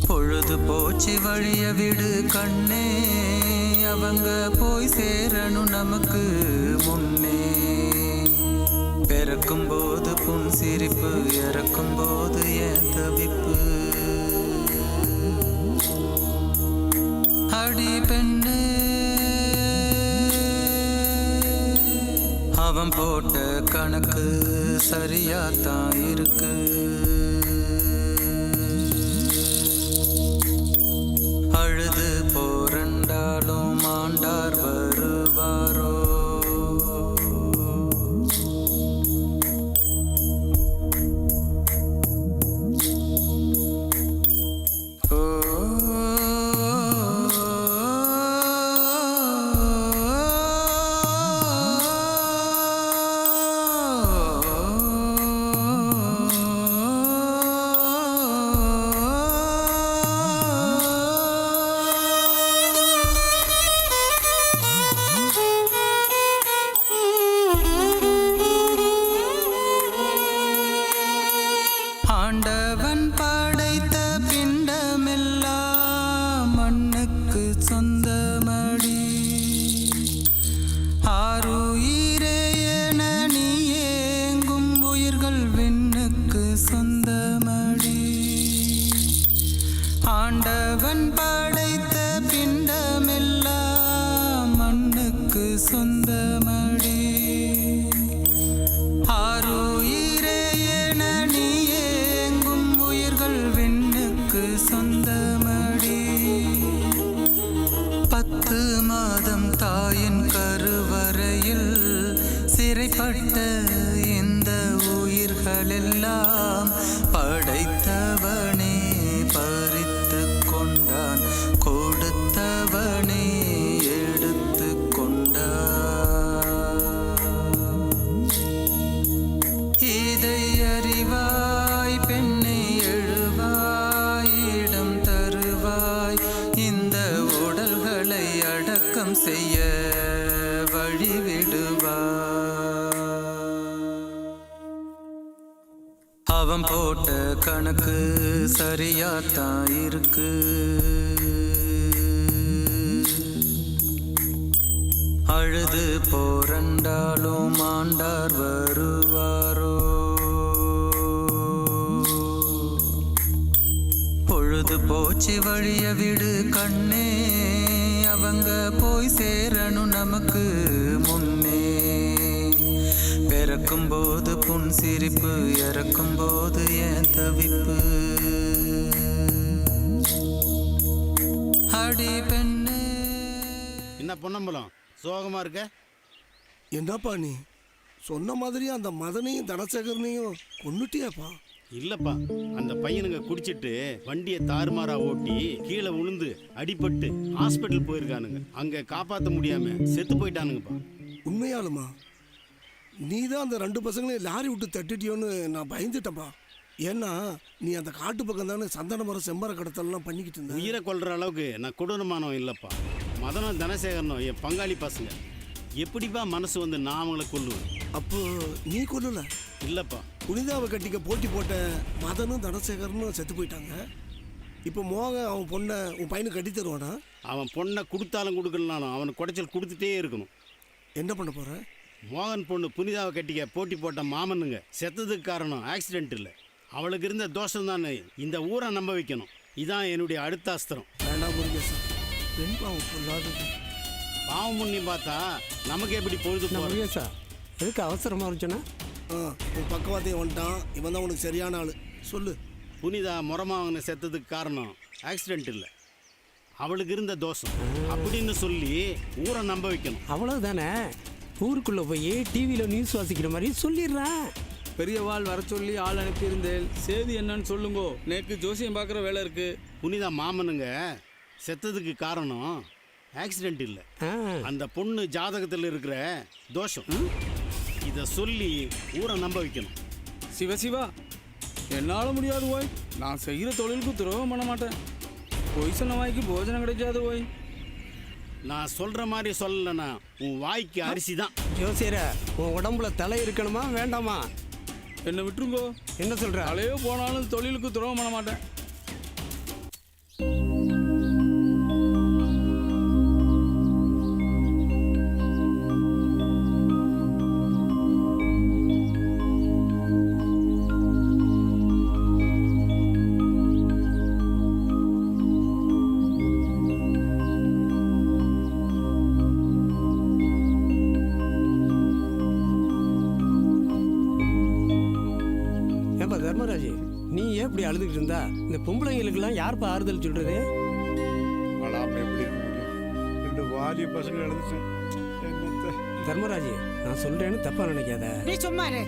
பொழுது போச்சு வழிய விடு கண்ணே, அவங்க போய் சேரணும் நமக்கு முன்னே. பிறக்கும் போது புன் சிரிப்பு, இறக்கும் போது ஏன் தவிப்பு. அடி பெண்ணு, அவன் போட்ட கணக்கு சரியாத்தான் இருக்கு. அழுது போரண்டாலும் மாண்டார் வருவாரோ. ஆண்டவன் படைத்த பிண்டமெல்லாம் மண்ணுக்கு சொந்தமடி. ஆருயிரே என நீ ஏங்கும் உயிர்கள் விண்ணுக்கு சொந்தமடி. ஆண்டவன் படைத்த பிண்டமெல்லாம் மண்ணுக்கு சொந்தமடி. ஆருயிரே என நீ ஏங்கும் உயிர்கள் விண்ணுக்கு சொந்தமடி. 10 மாதம் தாயின் கருவறையில் சிறைப்பட்ட இந்த உயிர்களெல்லாம் படைத்தவனே பறித்து கொண்டான், கொடுத்தவனே எடுத்து கொண்டான். இதை அறிவாய் பெண்ணை, எழுவாய் இடம் தருவாய். இந்த உடல்களை அடக்கம் செய்ய வழிவிடுவாய். அவன் போட்ட கணக்கு சரியாத்தான் இருக்கு. அழுது போரண்டாலும் மாண்டார் வருவாரோ. பொழுது போச்சு வழிய விடு கண்ணே, அவங்க போய் சேரணும் நமக்கு முன்னே. பிறக்கும் போது புன் சிரிப்பு, இறக்கும் போது ஏன் தவிப்பு. அடி பெண்ணு. என்ன பொன்னம்பலம் சோகமா இருக்க? என்னப்பா நீ சொன்ன மாதிரி அந்த மதனையும் தனசேகரனையும் கொன்னுட்டியாப்பா? இல்லப்பா, அந்த பையனுங்க குடிச்சிட்டு வண்டியை தாறுமாறா ஓட்டி கீழே விழுந்து அடிபட்டு ஹாஸ்பிட்டல் போயிருக்கானுங்க. அங்க காப்பாற்ற முடியாம செத்து போயிட்டானுங்கப்பா. உண்மையாலுமா? நீ தான் அந்த 2 பசங்களையும் லாரி விட்டு தட்டிட்டியோன்னு நான் பயந்துட்டேன்ப்பா. ஏன்னா நீ அந்த காட்டு பக்கம் தானே சந்தன மரம் செம்மர கடத்தலாம் பண்ணிக்கிட்டு இருந்த. உயிரை கொல்ற அளவுக்கு நான் கொடூரமானவன் இல்லப்பா. மதனும் தனசேகரனும் என் பங்காளி பசங்க. எப்படிப்பா மனசு வந்து நான் அவங்கள கொல்லுவேன்? அப்போ நீ கொல்லல? இல்லப்பா. புனிதாவை கட்டிக்க போட்டி போட்ட மதனும் தனசேகரனும் செத்து போயிட்டாங்க. இப்போ மோகன் அவன் பொண்ணை உன் பையனுக்கு கட்டி தருவானா? அவன் பொண்ணை கொடுத்தாலும் கொடுக்கலனாலும் அவனுக்கு குடைச்சல் கொடுத்துட்டே இருக்கணும். என்ன பண்ண போற? மோகன் பொண்ணு புனிதாவை கட்டிக்க போட்டி போட்ட மாமனுங்க செத்ததுக்கு காரணம் ஆக்சிடென்ட் இல்லை, அவளுக்கு இருந்த தோஷம் தான் இந்த ஊரை நம்ப வைக்கணும். இதான் என்னுடைய அடுத்த அஸ்திரம். வேண்டாம் முருகேசா, பெண் பாவம் பொல்லாதது. பாவம் புண்ணியம் பார்த்தா நமக்கு எப்படி பொழுது முருகேசா, எதுக்கு அவசரமாக இருந்துச்சுன்னா? உன் பக்கவாத்தையும் வந்துட்டான், இவன் தான் உனக்கு சரியான ஆள். சொல்லு. புனிதா முறமாவனை செத்ததுக்கு காரணம் ஆக்சிடென்ட் இல்லை, அவளுக்கு இருந்த தோஷம் அப்படின்னு சொல்லி ஊரை நம்ப வைக்கணும். அவ்வளவுதானே? ஊருக்குள்ளே போய் டிவியில் நியூஸ் வாசிக்கிற மாதிரி சொல்லிடுறேன். பெரியவாள் வர சொல்லி ஆள் அனுப்பியிருந்தேன். சேதி என்னன்னு சொல்லுங்கோ, நேற்று ஜோசியம் பார்க்குற வேலை இருக்கு. புனிதா மாமனுங்க செத்ததுக்கு காரணம் ஆக்சிடென்ட் இல்லை, அந்த பொண்ணு ஜாதகத்தில் இருக்கிற தோஷம். இதை சொல்லி ஊரை நம்ப வைக்கணும். சிவசிவா, என்னால் முடியாது ஓய். நான் செய்கிற தொழிலுக்கு துரோகம் பண்ண மாட்டேன். பொய் சொன்ன வாய்க்கு போஜனம் கிடைக்காது ஓய். நான் சொல்ற மாதிரி சொல்லலைன்னா உன் வாய்க்கு அரிசி தான். ஜோசியர, உன் உடம்புல தலை இருக்கணுமா வேண்டாமா? என்னை விட்டுருங்கோ. என்ன சொல்ற? தலையோ போனாலும் தொழிலுக்கு துரோகம் பண்ண மாட்டேன். தர்மராஜ், நீ ஏன் இப்படி அழுதுகிட்டு இருந்தா? இந்த பொம்பளைங்களுக்கெல்லாம் யார்ப்பா ஆறுதல் சொல்றது? அழாம எப்படி இருக்க முடியும்? 2 வாலிய பசங்க எழுந்துச்சு. தர்மராஜ், நான் சொல்றேன்னு தப்பா நினைக்காத. நீ சும்மா இரு.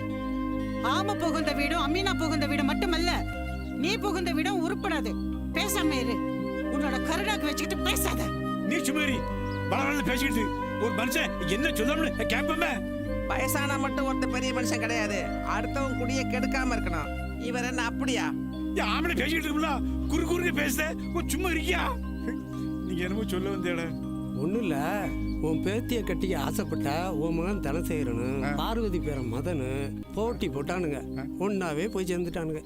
ஆம புகுந்த வீடும் அமீனா புகுந்த வீடும் மட்டுமல்ல, நீ புகுந்த வீடும் உருப்படாது. பேசாம இரு. உன்னோட கருணாக்கு வச்சுக்கிட்டு பேசாத. நீ சுமாரி பலவரல பேசிக்கிட்டு ஒரு மனுஷன் என்ன சொல்லணும்னு கேட்பமே. வயசானா மட்டும் ஒருத்த பெரிய மனுஷன் கிடையாது. அடுத்தவன் குடியை கெடுக்காம இருக்கணும். இவர் என்ன அப்படியா? ஆமனை பேசிக்கிட்டு இருக்குல்ல, குறு குறுக்கு பேசுத. சும்மா இருக்கியா? நீங்க என்னமோ சொல்ல வந்தேட. ஒன்றும் இல்லை, உன் பேத்தியை கட்டிக்க ஆசைப்பட்டா உன் மகன் தனசேகரனும் பார்வதி பேரன் மதனு போட்டி போட்டானுங்க. ஒன்னாவே போய் சேர்ந்துட்டானுங்க.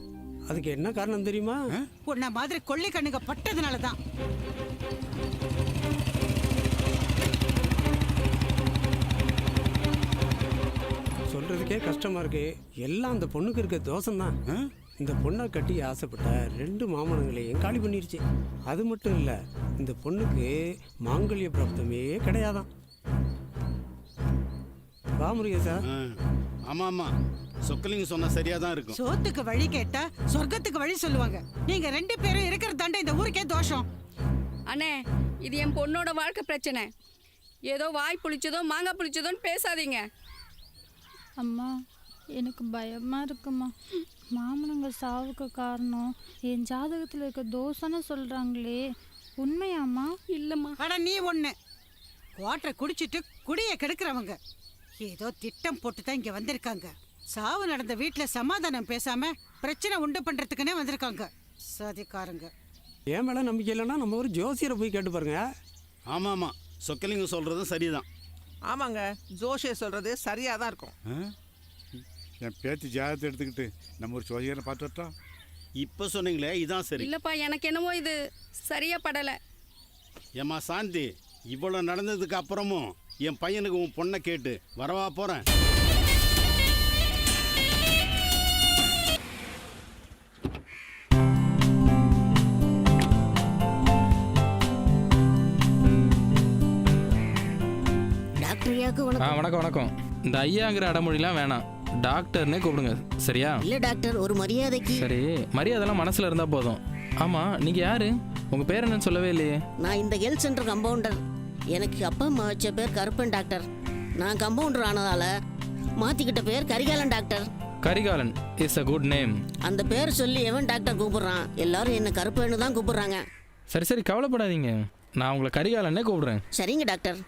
அதுக்கு என்ன காரணம் தெரியுமா? உன்ன மாதிரி கொள்ளை கண்ணுங்க பட்டதுனால தான். சொல்றதுக்கே கஷ்டமா இருக்கு. எல்லாம் அந்த பொண்ணுக்கு இருக்க தோஷம் தான். இந்த பொண்ணை கட்டி ஆசைப்பட்ட 2 மாமனங்களையும் காலி பண்ணிருச்சு. அது மட்டும் இல்ல, இந்த பொண்ணுக்கு மாங்கல்ய பிராப்தமே கிடையாதான். வாமுருகேசா. ஆமா ஆமா, சொக்கலிங்க சொன்னா சரியா தான் இருக்கும். சோத்துக்கு வழி கேட்டா சொர்க்கத்துக்கு வழி சொல்லுவாங்க. நீங்க 2 பேரும் இருக்கிற தண்டை இந்த ஊருக்கே தோஷம். அண்ணே, இது என் பொண்ணோட வாழ்க்கை பிரச்சனை. ஏதோ வாய் புளிச்சதோ மாங்காய் புளிச்சதோன்னு பேசாதீங்க. அம்மா, எனக்கு பயமா இருக்குமா. மாமனுங்க சாவுக்கு காரணம் என் ஜாதகத்தில் இருக்க தோசைன்னு சொல்றாங்களே, உண்மையாம்மா? இல்லம்மா. ஆனா நீ ஒண்ணு, வாட்டரை குடிச்சிட்டு குடியை கெடுக்கிறவங்க ஏதோ திட்டம் போட்டு தான் இங்க வந்திருக்காங்க. சாவு நடந்த வீட்டுல சமாதானம் பேசாம பிரச்சனை உண்டு பண்றதுக்குன்னே வந்திருக்காங்க சதிகாரங்க. என் மேல நம்பிக்கை இல்லைன்னா நம்ம ஒரு ஜோசியரை போய் கேட்டு பாருங்க. ஆமா ஆமா, சொக்கலிங்க சொல்றதும் சரிதான். ஆமாங்க, ஜோஷியர் சொல்றது சரியா தான் இருக்கும். என் பேத்தி ஜாதகத்தை எடுத்துக்கிட்டு நம்ம ஒரு ஜோசியரை பார்த்துட்டா. இப்போ சொன்னீங்களே, இதான் சரி. இல்லப்பா, எனக்கு என்னமோ இது சரியா படலை. ஏம்மா சாந்தி, இவ்வளோ நடந்ததுக்கு அப்புறமும் என் பையனுக்கு உன் பொண்ணை கேட்டு வரவா போகிறேன். வணக்கம் வணக்கம். இந்த ஐயாங்கிற அடமொழிலாம் வேணாம், டாக்டர்னே கூப்பிடுங்க, சரியா? இல்ல டாக்டர், ஒரு மரியாதைக்கு. சரி, மரியாதைலாம் மனசுல இருந்தா போதும். ஆமா, நீங்க யாரு? உங்க பேர் என்னன்னு சொல்லவே இல்லையே. நான் இந்த ஹெல்த் சென்டர் கம்பவுண்டர். எனக்கு அப்பா அம்மா வச்ச பேர் கருப்பன் டாக்டர். நான் கம்பவுண்டர் ஆனதால மாத்திக்கிட்ட பேர் Karikalan doctor. Karikalan is a good name. அந்த பேர் சொல்லி எவன் டாக்டர் கூப்பிடுறான்? எல்லாரும் என்ன கருப்பேன்னு தான் கூப்பிடுறாங்க. சரி சரி கவலைப்படாதீங்க, நான் உங்களை கரிகாலனே கூப்பிடுறேன். சரிங்க டாக்டர்.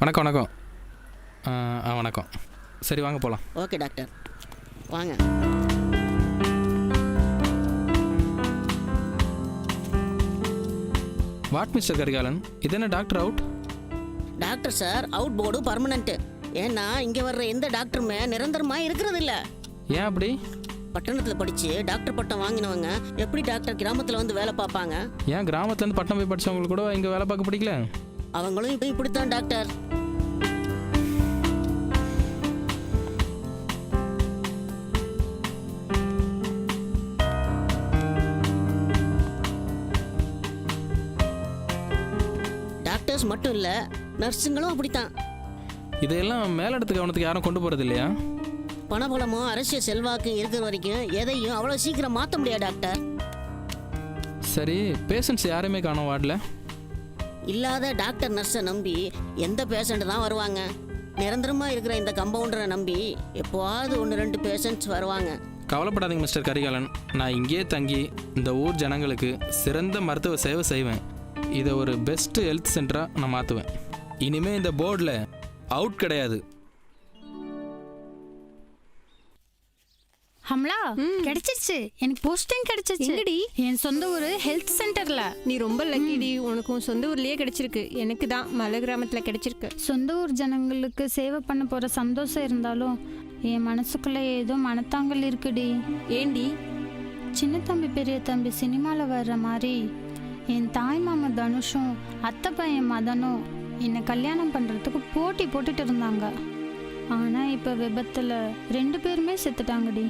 வணக்கம் வணக்கம். வணக்கம். சரி வாங்க போகலாம். ஓகே டாக்டர் வாங்க. வாட் மிஸ்டர் கரிகாலன், இது என்ன doctor out? Doctor sir out board permanent. ஏன்னா இங்கே வர்ற எந்த டாக்டருமே நிரந்தரமாக இருக்கிறது இல்லை. ஏன் அப்படி? பட்டணத்தில் படித்து டாக்டர் பட்டம் வாங்கினவங்க எப்படி டாக்டர் கிராமத்தில் வந்து வேலை பார்ப்பாங்க? ஏன் கிராமத்துலேருந்து பட்டம் போய் படித்தவங்களுக்கு கூட இங்கே வேலை பார்க்க பிடிக்கல? அவங்களும் இப்போ இப்படித்தான் டாக்டர். டாக்டர்ஸ் மட்டும் இல்லை, நர்ஸுங்களும் அப்படித்தான். இதையெல்லாம் மேலிடத்து கவனத்துக்கு யாரும் கொண்டு போகிறது இல்லையா? பணபலமும் அரசியல் செல்வாக்கும் இருக்கிற வரைக்கும் எதையும் அவ்வளோ சீக்கிரம் மாற்ற முடியாது டாக்டர். சரி, பேஷண்ட்ஸ் யாருமே காணோம் வார்டில்? இல்லாத டாக்டர் நர்ஸை நம்பி எந்த பேஷண்ட் தான் வருவாங்க? நிரந்தரமாக இருக்கிற இந்த கம்பவுண்டரை நம்பி எப்போவாவது 1-2 பேஷண்ட்ஸ் வருவாங்க. கவலைப்படாதீங்க மிஸ்டர் கரிகாலன், நான் இங்கேயே தங்கி இந்த ஊர் ஜனங்களுக்கு சிறந்த மருத்துவ சேவை செய்வேன். இதை ஒரு பெஸ்ட் ஹெல்த் சென்டராக நான் மாற்றுவேன். இனிமேல் இந்த போர்டில் அவுட் கிடையாது. ஹம்லா கிடைச்சிருச்சு, எனக்கு போஸ்டிங் கிடைச்சிருச்சு. என் சொந்த ஊர் ஹெல்த் சென்டர்ல. நீ ரொம்ப லக்கிடி, உனக்கு உன் சொந்த ஊர்லயே கிடைச்சிருக்கு. எனக்கு தான் மலை கிராமத்துல கிடைச்சிருக்கு. சொந்த ஊர் ஜனங்களுக்கு சேவை பண்ண போற சந்தோஷம் இருந்தாலும் என் மனசுக்குள்ள ஏதோ மனத்தாங்கல் இருக்குடி. ஏண்டி? சின்ன தம்பி பெரிய தம்பி சினிமாவில் வர்ற மாதிரி என் தாய் மாமா தனுஷும் அத்தை பையன் மதனும் என்னை கல்யாணம் பண்ணுறதுக்கு போட்டி போட்டுட்டு இருந்தாங்க. ஆனால் இப்போ விபத்தில் 2 பேருமே செத்துட்டாங்கடி.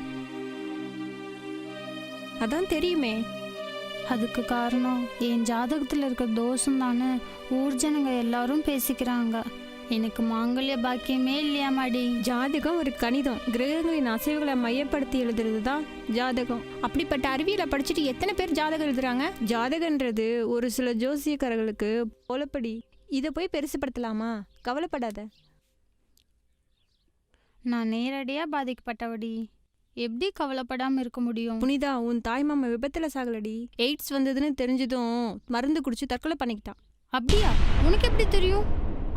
அதான் தெரியுமே. அதுக்கு காரணம் என் ஜாதகத்தில் இருக்க தோஷம் தானே ஊர் ஜனங்க எல்லாரும் பேசிக்கிறாங்க. எனக்கு மாங்கல்ய பாக்கியமே இல்லையாமாடி. ஜாதகம் ஒரு கணிதம். கிரகங்களின் அசைவுகளை மையப்படுத்தி எழுதுறது தான் ஜாதகம். அப்படிப்பட்ட அறிவியலை படிச்சுட்டு எத்தனை பேர் ஜாதகம் எழுதுறாங்க? ஜாதகன்றது ஒரு சில ஜோசியக்காரர்களுக்கு போலப்படி. இதை போய் பெருசுப்படுத்தலாமா? கவலைப்படாத. நான் நேரடியாக பாதிக்கப்பட்டவடி, எப்படி கவலைப்படாமல் இருக்க முடியும்? புனிதா, உன் தாய்மாமா விபத்தில் சாகலடி. எய்ட்ஸ் வந்ததுன்னு தெரிஞ்சதும் மருந்து குடிச்சு தற்கொலை பண்ணிக்கிட்டான். அப்படியா? உனக்கு எப்படி தெரியும்?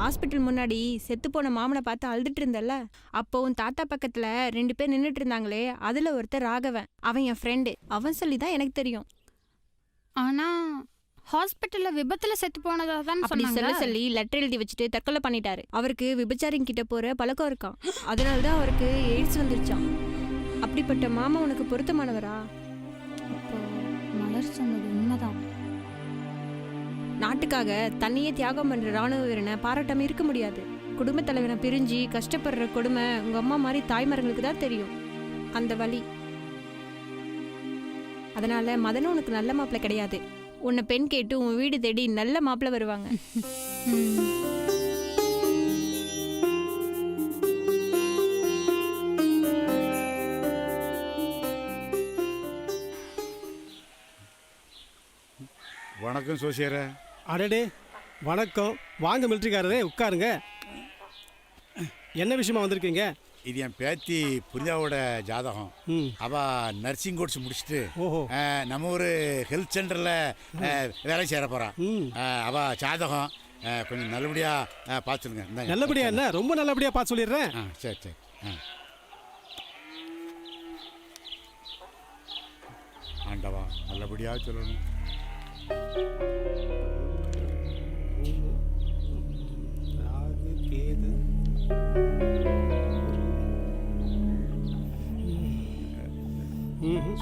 ஹாஸ்பிட்டல் முன்னாடி செத்து போன மாமனை பார்த்து அழுதுட்டு இருந்தல்ல, அப்போ உன் தாத்தா பக்கத்துல 2 பேர் நின்றுட்டு இருந்தாங்களே, அதுல ஒருத்தர் ராகவன். அவன் என் ஃப்ரெண்டு. அவன் சொல்லி தான் எனக்கு தெரியும். ஆனா ஹாஸ்பிட்டல்ல விபத்துல செத்து போனதா தான் அப்படி சொன்னாங்க. சொல்லி லெட்டர் எழுதி வச்சுட்டு தற்கொலை பண்ணிட்டாரு. அவருக்கு விபச்சாரிங்க கிட்ட போற பழக்கம் இருக்கான். அதனாலதான் அவருக்கு எய்ட்ஸ் வந்துருச்சான். அப்படிப்பட்ட மாமா உனக்கு பொருத்தமானவரா? அப்போ மலர் சொன்னது உண்மைதான். நாட்டுக்காக தன்னையே தியாகம் பண்ற ராணுவ வீரனை பாராட்டாம இருக்க முடியாது. குடும்ப தலைவனை பிரிஞ்சு கஷ்டப்படுற கொடுமை உங்க அம்மா மாதிரி தாய்மார்களுக்கு தான் தெரியும் அந்த வலி. அதனால மதனும் உனக்கு நல்ல மாப்பிள்ளை கிடையாது. உன்னை பெண் கேட்டு உன் வீடு தேடி நல்ல மாப்பிள்ளை வருவாங்க. வணக்கம் சோசியர. அடடே வணக்கம். வாங்க மிலிட்ரிக்காரரே, உட்காருங்க. என்ன விஷயமா வந்திருக்கீங்க? இது என் பேத்தி புனிதாவோட ஜாதகம். அவள் நர்சிங் கோர்ஸ் முடிச்சுட்டு நம்ம ஒரு ஹெல்த் சென்டரில் வேலை சேர போகிறான். அவள் ஜாதகம் கொஞ்சம் நல்லபடியாக பார்த்துருங்க. நல்லபடியா என்ன? ரொம்ப நல்லபடியாக பார்த்து சொல்லிடுறேன். சரி சரி. ஆண்டவா நல்லபடியாக சொல்லணும்.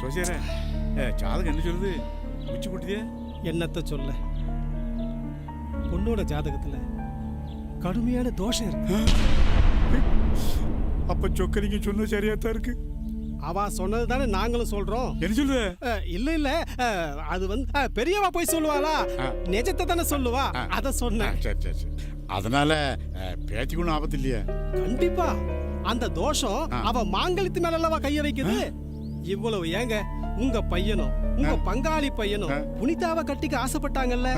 சோசியர, ஜாதகம் என்ன சொல்லுது? உச்சி போட்டுதே. என்னத்த சொல்ல, பொண்ணோட ஜாதகத்துல கடுமையான தோஷம் இருக்கு. அப்ப சொக்கலிங்க சொன்னது சரியாத்தான் இருக்கு. அவ சொன்னது தானே நாங்களும் சொல்றோம். என்ன சொல்லுவ? இல்ல இல்ல, அது வந்து பெரியவா போய் சொல்லுவாளா? நிஜத்தை தானே சொல்லுவா, அத சொன்னேன். சரி சரி சரி. அதனால பேத்திக்கு ஒன்றும் ஆபத்து இல்லையா? கண்டிப்பா. அந்த தோஷம் அவ மாங்கல்யத்து மேல அல்லவா கைய வைக்குது. இவ்வளவு ஏங்க உங்க பையனும் உங்க பங்காளி பையனும் புனிதாவை கட்டிக்க ஆசைப்பட்டாங்கல்ல,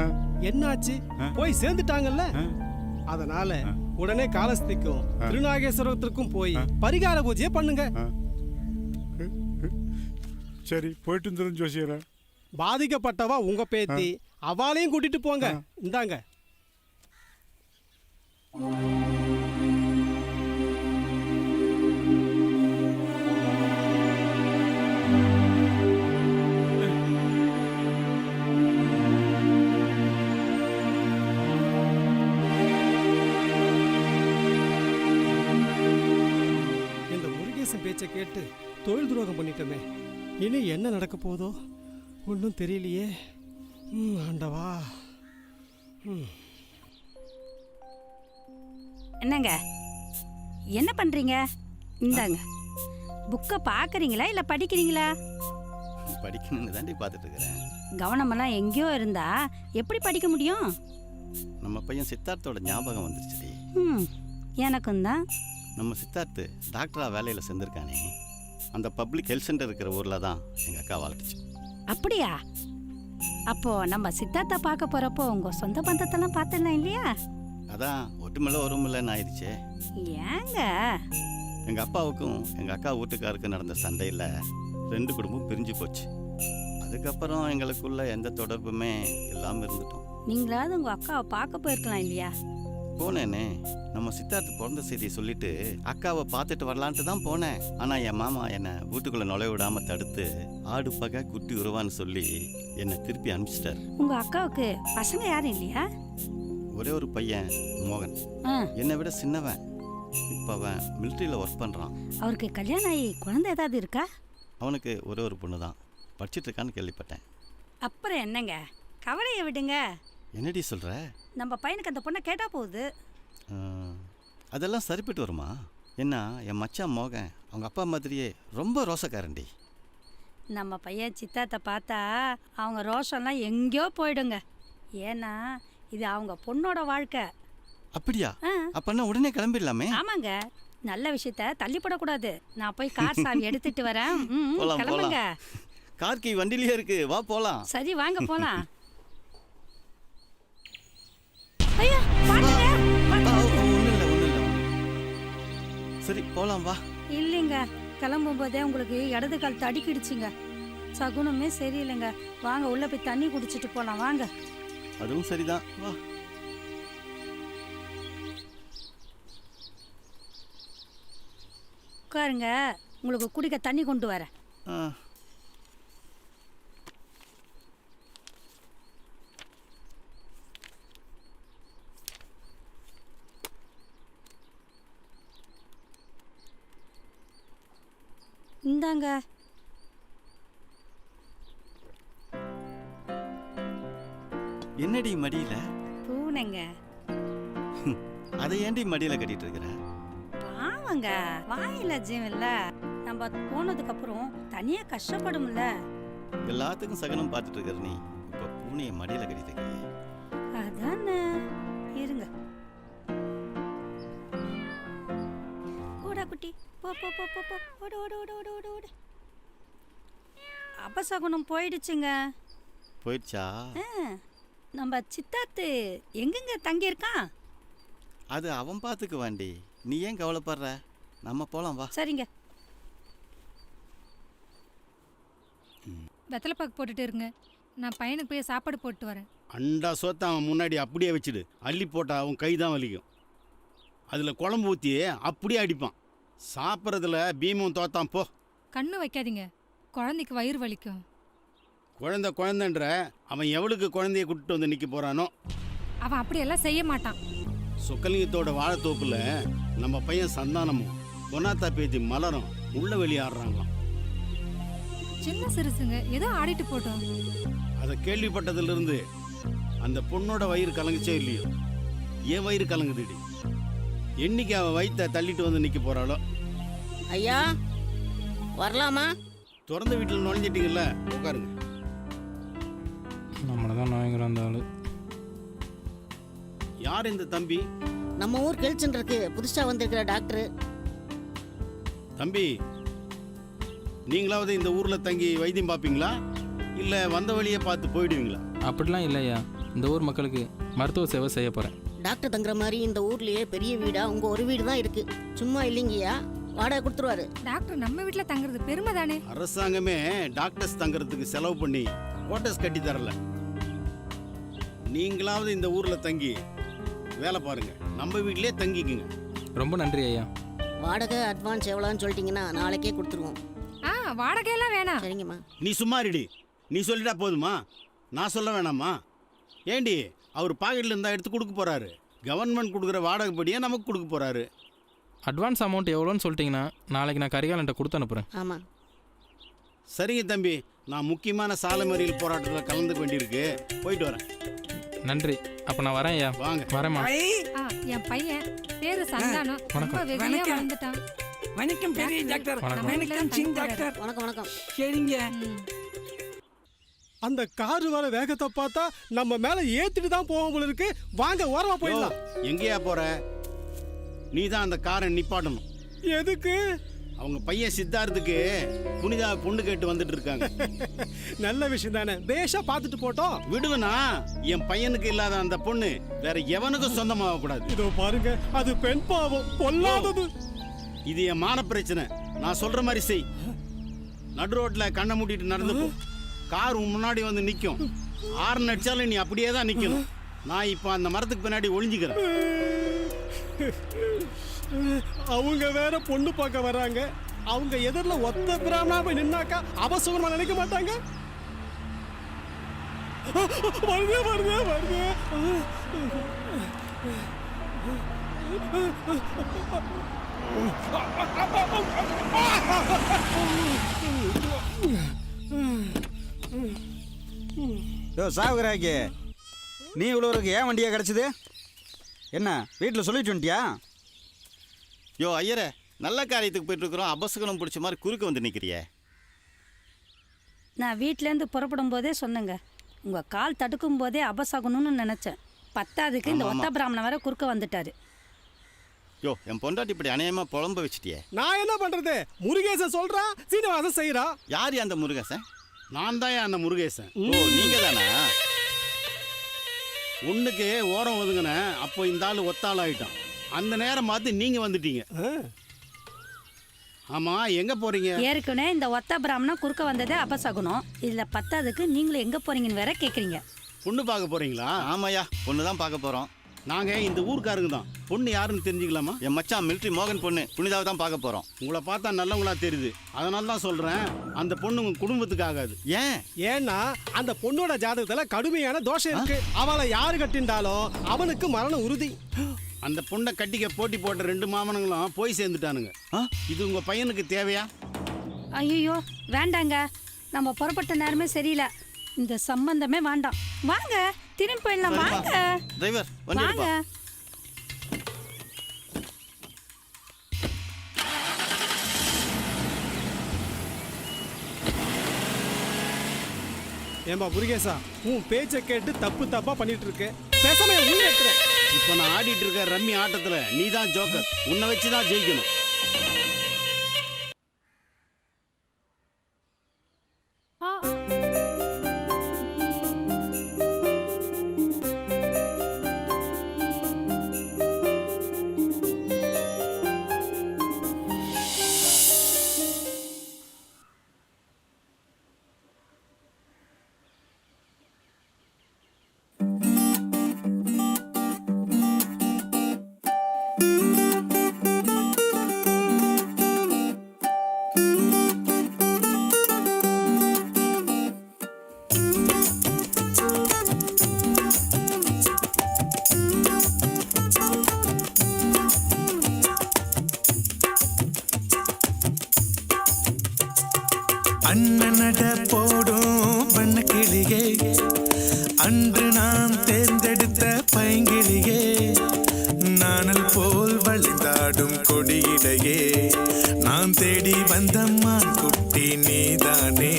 என்னாச்சு? போய் சேர்ந்துட்டாங்கல்ல. அதனால உடனே காலஸ்திக்கும் திருநாகேஸ்வரத்திற்கும் போய் பரிகார பூஜையை பண்ணுங்க. சரி, போயிட்டு வந்துடும் ஜோசியரா. பாதிக்கப்பட்டவா உங்க பேத்தி, அவளையும் கூட்டிட்டு போங்க. இந்தாங்க. இந்த முருகேசன் பேச்சை கேட்டு தொழில் துரோகம் பண்ணிட்டோமே, இனி என்ன நடக்க போதோ ஒன்றும் தெரியலையே. ஆண்டவா. என்னங்க என்ன பண்றீங்க? இந்தாங்க, புக்கை பார்க்குறீங்களா இல்லை படிக்கிறீங்களா? படிக்கணும்னு தாண்டி பார்த்துட்டு இருக்கிறேன். கவனமெல்லாம் எங்கேயோ இருந்தா எப்படி படிக்க முடியும்? நம்ம பையன் சித்தார்த்தோட ஞாபகம் வந்துருச்சுடி. எனக்கும் தான். நம்ம சித்தார்த்து டாக்டரா வேலையில் சேர்ந்துருக்கானே, அந்த பப்ளிக் ஹெல்த் சென்டர் இருக்கிற ஊரில் தான் எங்கள் அக்கா வாழ்த்துச்சு. அப்படியா? அப்போ நம்ம சித்தார்த்தா பார்க்க போறப்போ உங்க சொந்த பந்தத்தெல்லாம் பார்த்துடலாம் இல்லையா? அதான் ஒட்டுமில்ல ஒருமில்லன்னு ஆயிடுச்சு. ஏங்க? எங்கள் அப்பாவுக்கும் எங்கள் அக்கா வீட்டுக்காருக்கும் நடந்த சண்டையில் 2 குடும்பம் பிரிஞ்சு போச்சு. அதுக்கப்புறம் எங்களுக்குள்ள எந்த தொடர்புமே இல்லாமல் இருந்துட்டோம். நீங்களாவது உங்க அக்காவை பார்க்க போயிருக்கலாம் இல்லையா? போனேனே, நம்ம சித்தார்த்து பிறந்த செய்தியை சொல்லிட்டு அக்காவை பார்த்துட்டு வரலான்ட்டு தான் போனேன். ஆனால் என் மாமா என்னை வீட்டுக்குள்ளே நுழைய விடாமல் தடுத்து ஆடு பகை குட்டி உருவான்னு சொல்லி என்னை திருப்பி அனுப்பிச்சிட்டார். உங்க அக்காவுக்கு பசங்க யாரும் இல்லையா? ஒரே ஒரு பையன் மோகன், என்னை விட சின்னவன். இப்போ அவன் மிலிட்ரியில் ஒர்க் பண்ணுறான். அவருக்கு கல்யாணம் ஆகி குழந்தை ஏதாவது இருக்கா? அவனுக்கு ஒரே ஒரு பொண்ணு தான், படிச்சுட்டு இருக்கான்னு கேள்விப்பட்டேன். அப்புறம் என்னங்க, கவலையை விடுங்க. என்னடி சொல்கிற? நம்ம பையனுக்கு அந்த பொண்ணை கேட்டா போகுது. அதெல்லாம் சரிப்பட்டு வருமா? என்ன, என் மச்சான் மோகன் அவங்க அப்பா மாதிரியே ரொம்ப ரோசக்காரண்டி. நம்ம பையன் சித்தாத்தை பார்த்தா அவங்க ரோஷம்லாம் எங்கேயோ போயிடுங்க. ஏன்னா இது அவங்க பொண்ணோட வாழ்க்கை. அப்படியா? அப்பன்னா உடனே கிளம்பிடலாமே. ஆமாங்க, நல்ல விஷயத்த தள்ளிப்படக்கூடாது. நான் போய் கார் சாவி எடுத்துட்டு வரேன். கிளம்புங்க. கார் கீ வண்டிலேயே இருக்கு, வா போலாம். சரி வாங்க போலாம். ஐயா பாருங்க. சரி போலாம் வா. இல்லைங்க, கிளம்பும் போதே உங்களுக்கு இடது கால் தடிக்கிடுச்சுங்க. சகுனமே சரியில்லைங்க. வாங்க உள்ள போய் தண்ணி குடிச்சிட்டு போலாம் வாங்க. அதுவும் சரிதான், வா. உட்காருங்க, உங்களுக்கு குடிக்க தண்ணி கொண்டு வரேன். இந்தாங்க. என்னடி மடியில? பூனைங்க. அதை ஏண்டி மடியில கட்டிட்டு இருக்கிற? பாவங்க, வாயில ஜீவன் இல்ல. நம்ம போனதுக்கு அப்புறம் தனியா கஷ்டப்படும்ல. எல்லாத்துக்கும் சகனம் பார்த்துட்டு இருக்கிற நீ இப்ப பூனையை மடியில கட்டிட்டு இருக்கியே. அதானே. இருங்க. ஓடா குட்டி, போ போ போ போ போ. ஓடு ஓடு ஓடு ஓடு ஓடு ஓடு. அபசகுனம் போயிடுச்சுங்க. போயிடுச்சா? நம்ம சித்தார்த்து எங்கெங்க தங்கி இருக்கான்? அது அவன் பார்த்துக்கு வாண்டி, நீ ஏன் கவலைப்படுற? நம்ம போலாம் வா. சரிங்க. வெத்தலை பாக்கு போட்டுட்டு இருங்க, நான் பையனுக்கு போய் சாப்பாடு போட்டு வரேன். அண்டா சோத்த அவன் முன்னாடி அப்படியே வச்சுடு. அள்ளி போட்டா அவன் கை தான் வலிக்கும். அதில் குழம்பு ஊற்றி அப்படியே அடிப்பான். சாப்பிட்றதுல பீமும் தோத்தான் போ. கண்ணு வைக்காதீங்க, குழந்தைக்கு வயிறு வலிக்கும். குழந்தைன்ற அவன் எவளுக்கு குழந்தைய கூட்டிட்டு வந்து நிற்க போகிறானோ. அவன் அப்படியெல்லாம் செய்ய மாட்டான். சொக்கலிங்கத்தோட வாழைத்தோப்பில் நம்ம பையன் சந்தானமும் பொன்னாத்தா பேத்தி மலரும் உள்ள வெளியாடுறாங்களாம். சின்ன சிறுசுங்க, ஏதோ ஆடிட்டு போட்டோம். அதை கேள்விப்பட்டதிலிருந்து அந்த பொண்ணோட வயிறு கலங்குச்சே இல்லையோ, என் வயிறு கலங்குதுடி. என்னைக்கு அவன் வயிற்ற தள்ளிட்டு வந்து நிற்க போகிறாளோ. ஐயா வரலாமா? திறந்த வீட்டில் நுழைஞ்சிட்டீங்கல்ல, உட்காருங்க. நம்மளை தான் நாயங்கிற அந்த ஆளு. யார் இந்த தம்பி? நம்ம ஊர் ஹெல்த் சென்டருக்கு புதுசாக வந்திருக்கிற டாக்டர். தம்பி, நீங்களாவது இந்த ஊரில் தங்கி வைத்தியம் பார்ப்பீங்களா இல்லை வந்த வழியை பார்த்து போயிடுவீங்களா? அப்படிலாம் இல்லையா, இந்த ஊர் மக்களுக்கு மருத்துவ சேவை செய்ய போகிறேன். டாக்டர் தங்குற மாதிரி இந்த ஊர்லயே பெரிய வீடா உங்க ஒரு வீடு தான் இருக்கு. சும்மா இல்லைங்கய்யா, வாடகை கொடுத்துருவாரு. டாக்டர் நம்ம வீட்ல தங்குறது பெருமை தானே. அரசாங்கமே டாக்டர்ஸ் தங்குறதுக்கு செலவு பண்ணி குவார்டர்ஸ் கட்டி தரல. நீங்களாவது இந்த ஊரில் தங்கி வேலை பாருங்க, நம்ம வீட்டிலே தங்கிக்குங்க. ரொம்ப நன்றி ஐயா. வாடகை அட்வான்ஸ் எவ்வளோன்னு சொல்லிட்டீங்கன்னா நாளைக்கே கொடுத்துருவோம். வாடகையெல்லாம் வேணாம். சரிங்கம்மா. நீ சும்மா இருடி, நீ சொல்லிட்டா போதுமா? நான் சொல்ல வேணாமா? ஏண்டி, அவர் பாக்கெட்டில் இருந்தால் எடுத்து கொடுக்க போகிறாரு. கவர்மெண்ட் கொடுக்குற வாடகைப்படியே நமக்கு கொடுக்க போகிறாரு. அட்வான்ஸ் அமௌண்ட் எவ்வளோன்னு சொல்லிட்டீங்கன்னா நாளைக்கு நான் கரிகாலன்ட்ட கொடுத்து அனுப்புகிறேன். ஆமாம். சரிங்க தம்பி, நான் முக்கியமான சாலை மறியல் போராட்டத்தில் கலந்துக்க வேண்டியிருக்கு, போயிட்டு வரேன். நன்றி. அப்போ நான் வரேன் ஐயா. வாங்க. வரேம்மா. என் பையன் பேரு சந்தானம். ரொம்ப வெகுளியா வளர்ந்துட்டான். வணக்கம் பெரிய டாக்டர். வணக்கம் சிங் டாக்டர். வணக்கம் வணக்கம். சரிங்க. அந்த காரு வர வேகத்தை பார்த்தா நம்ம மேல ஏத்திட்டு தான் போவோம் போல இருக்கு. வாங்க ஓரமா போயிடலாம். எங்கேயா போற? நீ தான் அந்த காரை நிப்பாட்டணும். எதுக்கு? அவங்க பையன் சித்தார்த்துக்கு புனிதா பொண்ணு கேட்டு வந்துட்டு இருக்காங்க. நல்ல விஷயம் தானே, பேஷா பார்த்துட்டு போட்டோம். விடுவனா? என் பையனுக்கு இல்லாத அந்த பொண்ணு வேற எவனுக்கும் சொந்தமாக கூடாது. இதோ பாருங்க, அது பெண் பாவம், பொல்லாதது. இது என் மான பிரச்சனை. நான் சொல்ற மாதிரி செய். நடு ரோட்ல கண்ணை மூடிட்டு நடந்து போ. கார் முன்னாடி வந்து நிற்கும். ஆறு அடிச்சாலும் நீ அப்படியே தான் நிற்கணும். நான் இப்போ அந்த மரத்துக்கு பின்னாடி ஒளிஞ்சுக்கிறேன். அவங்க வேற பொண்ணு பார்க்க வர்றாங்க. அவங்க எதிரில் ஒத்த பிராமணா போய் நின்னாக்கா அவசரமா நினைக்க மாட்டாங்க. வருது வருது வருது. சாகுராக்கி, நீ இவ்வளோருக்கு ஏன் வண்டியா கிடச்சிது? என்ன வீட்டில் சொல்லிட்டு வந்துட்டியா? யோ ஐயரே, நல்ல காரியத்துக்கு போயிட்டு இருக்கிறோம், அபசகனம் பிடிச்ச மாதிரி குறுக்க வந்து நிற்கிறியே. நான் வீட்டிலேருந்து புறப்படும் போதே சொன்னேங்க, உங்கள் கால் தடுக்கும் போதே அபசகணும்னு நினச்சேன். பத்தாவதுக்கு இந்த ஒத்த பிராமணன் வர குறுக்க வந்துட்டாரு. யோ, என் பொண்டாட்டி இப்படி அநியாயமா புலம்ப வச்சுட்டியே. நான் என்ன பண்றது? முருகேசன் சொல்றான், சீனிவாசன் செய்யறான். யார் அந்த முருகேசன்? நான் தான் அந்த முருகேசன். ஓ, நீங்க தானா? ஒண்ணுக்கு ஓரம் ஒதுங்கின, அப்போ இந்த ஆள் ஒத்தாள் ஆயிட்டான். அந்த நேரம் பார்த்து நீங்க வந்துட்டீங்க. ஆமா, எங்க போறீங்க? ஏற்கனவே இந்த ஒத்த பிராமணன் குறுக்க வந்ததே அபசகுனம். இதுல பத்தாவதுக்கு நீங்களும் எங்க போறீங்கன்னு வேற கேக்குறீங்க. பொண்ணு பார்க்க போறீங்களா? ஆமாய்யா, பொண்ணு தான் பார்க்க போகிறோம். நாங்க இந்த ஊருக்காரங்க தான். பொண்ணு யாருன்னு தெரிஞ்சுக்கலாமா? என் மச்சான் மிலிட்ரி மோகன் பொண்ணு புனிதாவை தான் பார்க்க போகிறோம். உங்களை பார்த்தா நல்லவங்களா தெரியுது, அதனால தான் சொல்றேன். அந்த பொண்ணு உங்க குடும்பத்துக்கு ஆகாது. ஏன்? ஏன்னா அந்த பொண்ணோட ஜாதகத்துல கடுமையான தோஷம் இருக்கு. அவளை யாரு கட்டின்றாலும் அவனுக்கு மரணம் உறுதி. அந்த பொண்ணை கட்டிக்க போட்டி போட்ட 2 மாமனங்களும் போய் சேர்ந்துட்டானுங்க. இது உங்க பையனுக்கு தேவையா? ஐயோ வேண்டாங்க, நம்ம புறப்பட்ட நேரமே சரியில்லை. இந்த சம்பந்தமே வேண்டாம். வாங்க திரும்பி போயிடலாம். வாங்க டிரைவர், வண்டி வாங்க. எடுப்பா. ஏம்பா முருகேசா, உன் பேச்சை கேட்டு தப்பு தப்பா பண்ணிட்டு இருக்க. பேசாம உயிர் எடுத்துற. இப்போ நான் ஆடிட்டு இருக்க ரம்மி ஆட்டத்துல நீ தான் ஜோக்கர். உன்னை வச்சு தான் ஜெயிக்கணும். அண்ணனட போடும் பண்ண கிளியே, அன்று நான் தேர்ந்தெடுத்த பைங்கிளியே, நானல் போல் வழிந்தாடும் கொடியிடையே, நான் தேடி வந்த மான் குட்டி நீதானே.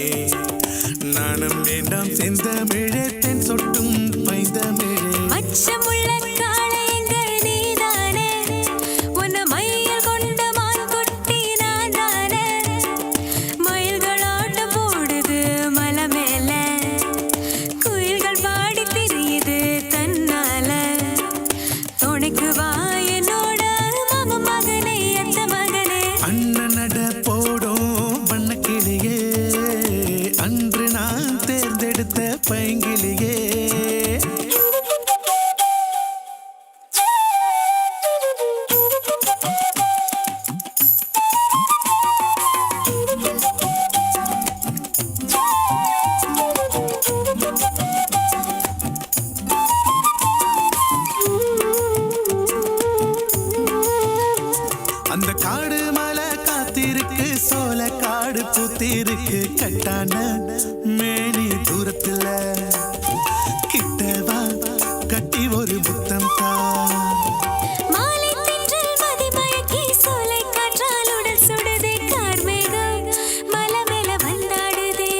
நாணம் வேண்டாம் செந்தமிழே, தென் சொட்டும் பைந்தமிழே. அச்சமுள்ள காளைங்க நீதானே, உன்னை மையில் கொண்ட மான் குட்டி நான் தானே. மயில்கள் பைங்கிளியே. அந்த காடு மலை காத்திருக்கு, சோல காடு பூத்திருக்கு, கட்டான மேனி தூரத்துல கிட்டவா கட்டி ஒரு முத்தம் தான். மாலை தென்றல் மதிமயக்கி சோலை காற்றால் உடல் சுடுதே, கார்மேகம் மலை மேல வந்தாடுதே,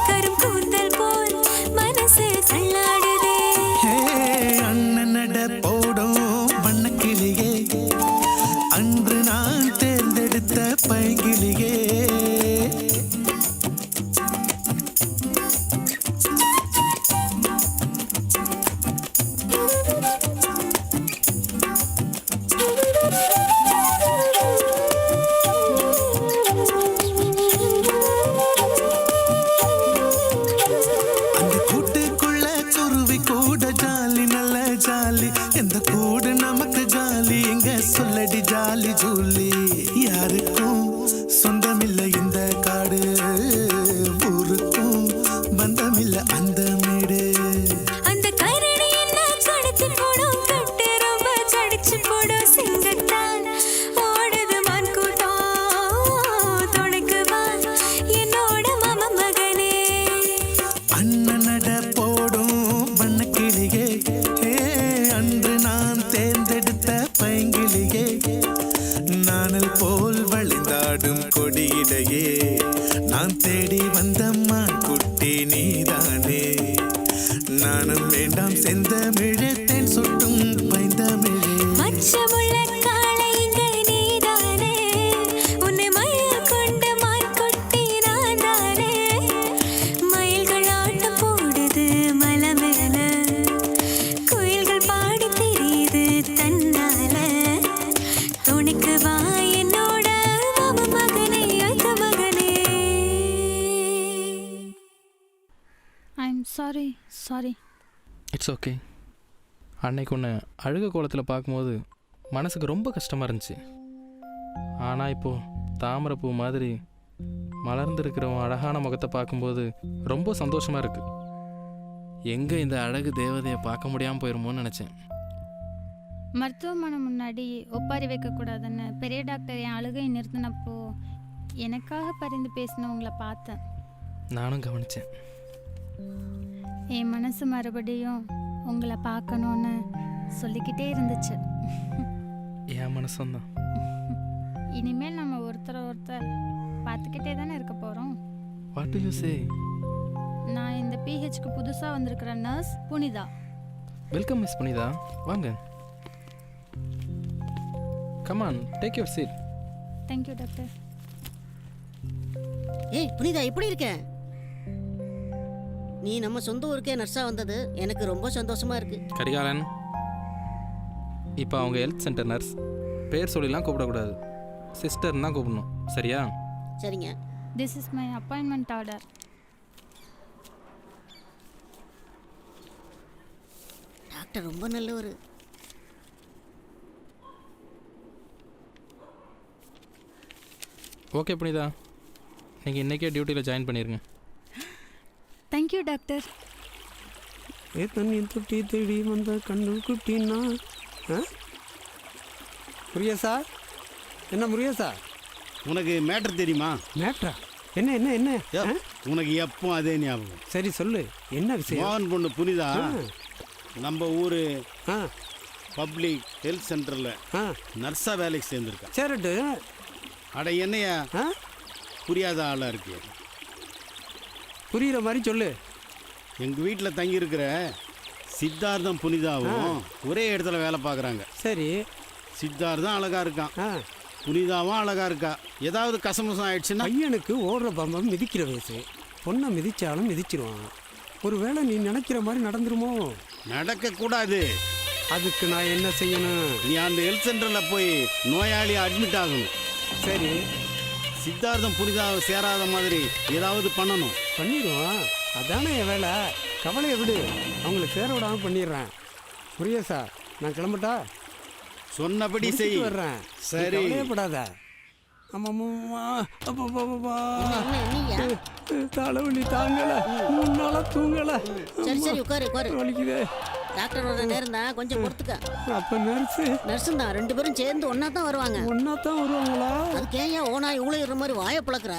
கரும் கூந்தல் போல் மனசு தள்ளாடுதே. அண்ணன் நட போடும் வண்ணக்கிளியே, அன்று நான் தேர்ந்தெடுத்த பைங்கிளியே. அந்த கூட்டுக்குள்ள குருவி கூட ஜாலி, நல்ல ஜாலி. எந்த கூடு நமக்கு காலி, இங்க சொல்லடி ஜாலி ஜூலி. யாருக்கும் சொந்தமில்லை இந்த காடு, ஊருக்கும் பந்தமில்லை அந்த மேடு. அந்த கரடி என்ன கடத்தி போடும், கட்டு ரொம்ப சடிச்சு போடும், சிங்கத்தான் ஓடுது மான் கூட்டம், துணைக்கு வா என்னோட மாமா மகனே. அண்ணன் நட போடும் வண்ணக்கிளியே, அன்று நான் தேர்ந்தெடுத்த பைங்கிளியே. நானல் போல் வழிந்தாடும் கொடியிடையே, நான் தேடி வந்த மான் குட்டி நீதானே. நானும் வேண்டாம் செந்தமிழே, தேன் சொட்டும் பைந்தமிழே. மச்சமுள்ள காளை இங்க நீதானே, உன்னை மயில் கொண்டு மான் கொட்டி நான் தானே. மயில்கள் ஆட்டம் போடுது மலை மேல, குயில்கள் பாடி தெரியுது தன்னால. துணைக்கு வா என்னோட மாமா மகனே, அத்த மகனே. I'm sorry. It's okay. அன்னைக்கு உன்னை அழுக கோலத்தில் பார்க்கும்போது மனசுக்கு ரொம்ப கஷ்டமாக இருந்துச்சு. ஆனால் இப்போது தாமரைப்பூ மாதிரி மலர்ந்திருக்கிற உன் அழகான முகத்தை பார்க்கும்போது ரொம்ப சந்தோஷமாக இருக்குது. எங்கே இந்த அழகு தேவதையை பார்க்க முடியாமல் போயிருமோன்னு நினச்சேன். மருத்துவமனை முன்னாடி ஒப்பாரி வைக்கக்கூடாதுன்னு பெரிய டாக்டர் என் அழுகை நிறுத்தினப்போ எனக்காக பரிந்து பேசினவங்கள பார்த்தேன். நானும் கவனித்தேன். என் மனசு மறுபடியும் உங்களை பார்க்கணுன்னு சொல்லிக்கிட்டே இருந்துச்சு. என் மனசும் தான். இனிமேல் நம்ம ஒருத்தர் பார்த்துக்கிட்டே தானே இருக்க போகிறோம். What do you say? நான் இந்த பிஹெச்க்கு புதுசாக வந்திருக்கிற nurse Punitha. Welcome miss Punitha, வாங்க. Come on, take your seat. Thank you doctor. ஏய் புனிதா, எப்படி இருக்க? நீ நம்ம சொந்த ஊருக்கே நர்ஸா வந்தது எனக்கு ரொம்ப சந்தோஷமா இருக்கு. கரிகாலன், இப்போ அவங்க ஹெல்த் சென்டர் நர்ஸ். பேர் சொல்லிலாம் கூப்பிடக்கூடாது, சிஸ்டர்னு தான் கூப்பிடணும், சரியா? சரிங்க. This is my appointment order. Doctor ரொம்ப நல்லவர். ஓகே புனிதா, நீங்கள் இன்றைக்கே டியூட்டியில் ஜாயின் பண்ணிடுங்க. Thank you doctor. தண்ணி தொட்டி தேடி வந்த கண்ணு குட்டினா. முருகேசா, என்ன முருகேசா? உனக்கு மேட்டர் தெரியுமா? மேட்ரா? என்ன என்ன என்ன? உனக்கு எப்போ அதே ஞாபகம். சரி சொல்லு, என்ன விஷயம்? மோகன் பொண்ணு புனிதா நம்ம ஊர் பப்ளிக் ஹெல்த் சென்டரில் நர்ஸாக வேலைக்கு சேர்ந்துருக்கா. சரிட்டு. அட என்னையா புரியாத ஆளாக இருக்கு. புரியுற மாதிரி சொல்லு. எங்கள் வீட்டில் தங்கியிருக்கிற சித்தார்த்தம் புனிதாவும் ஒரே இடத்துல வேலை பார்க்குறாங்க. சரி. சித்தார்த்தம் அழகாக இருக்கான், புனிதாவும் அழகாக இருக்கா. ஏதாவது கசமசம் ஆயிடுச்சுன்னா பையனுக்கு ஓடுற பம்பம் மிதிக்கிற வயசு. பொண்ணை மிதிச்சாலும் மிதிச்சிருவான். ஒருவேளை நீ நினைக்கிற மாதிரி நடந்துருமோ? நடக்கக்கூடாது. அதுக்கு நான் என்ன செய்யணும்? நீ அந்த ஹெல்த் சென்டரில் போய் நோயாளி அட்மிட் ஆகணும். சரி. சித்தார்த்தம் புனிதா சேராத மாதிரி ஏதாவது பண்ணணும். பண்ணிடுவோம், அதானே என் வேலை. கவலையை விடு, அவங்கள சேர விடாமல் பண்ணிடுறேன். முருகேசா, நான் கிளம்பட்டா? சொன்னபடி செய். வர்றேன். சரி. கவலையப்படாத. தலைவலி தாங்கல, முன்னால தூங்கல. சரி சரி உட்காரு உட்காரு. வலிக்குதே. டாக்டர் வர நேரம் தான், கொஞ்சம் பொறுத்துக்க. அப்ப நர்ஸும் தான், 2 பேரும் சேர்ந்து ஒன்னா தான் வருவாங்க. ஒன்னா தான் வருவாங்களா? அதுக்கு ஏன் ஓனா இவ்வளோ இடுற மாதிரி வாயை பழக்கிற?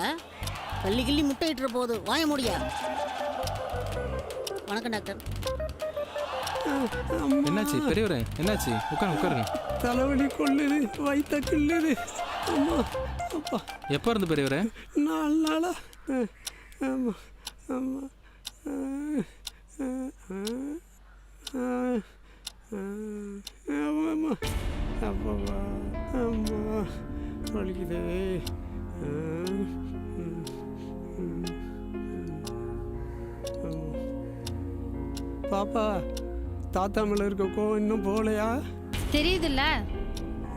பள்ளி கிள்ளி முட்டை இட்டுற போது வாய முடியா? வணக்கம் டாக்டர். என்னாச்சு பெரியவரே, என்னாச்சு? உட்காருங்க. தலைவலி கொள்ளுது, வயிற்ற கிள்ளுது. அம்மா அப்பா. எப்போ இருந்து பெரியவரே? 4 நாளா. ஆமா ஆமா. ஆமாம்மா. அப்பா அம்மா வலிக்குதே. பாப்பா, தாத்தா மேல இருக்க கோவம் இன்னும் போகலையா? தெரியுதுல்ல,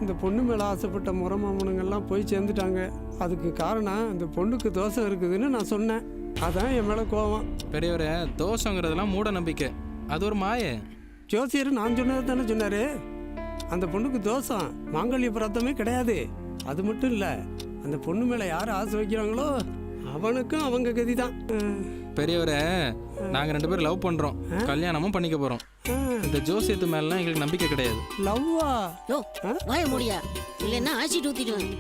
இந்த பொண்ணு மேலே ஆசைப்பட்ட முறை மாமனுங்கெல்லாம் போய் சேர்ந்துட்டாங்க. அதுக்கு காரணம் இந்த பொண்ணுக்கு தோசை இருக்குதுன்னு நான் சொன்னேன். அதான் என் மேலே கோவம். பெரியவரே, தோசைங்கிறதெல்லாம் மூட நம்பிக்கை, அது ஒரு மாய. ஜோசியர் நான் சொன்னது தானே சொன்னார். அந்த பொண்ணுக்கு தோசம் மாங்கல்ய பிரார்த்தமே கிடையாது. அது மட்டும் இல்லை, அந்த பொண்ணு மேலே யார் ஆசை வைக்கிறாங்களோ அவனுக்கும் அவங்க கதி தான். பெரியவரே, நாங்கள் 2 பேரும் லவ் பண்ணுறோம், கல்யாணமும் பண்ணிக்க போகிறோம். இந்த ஜோசியத்து மேலாம் எங்களுக்கு நம்பிக்கை கிடையாது. லவ்வா? யோ வாய முடியா, இல்லைன்னா ஆசிட் ஊற்றிடுவேன்.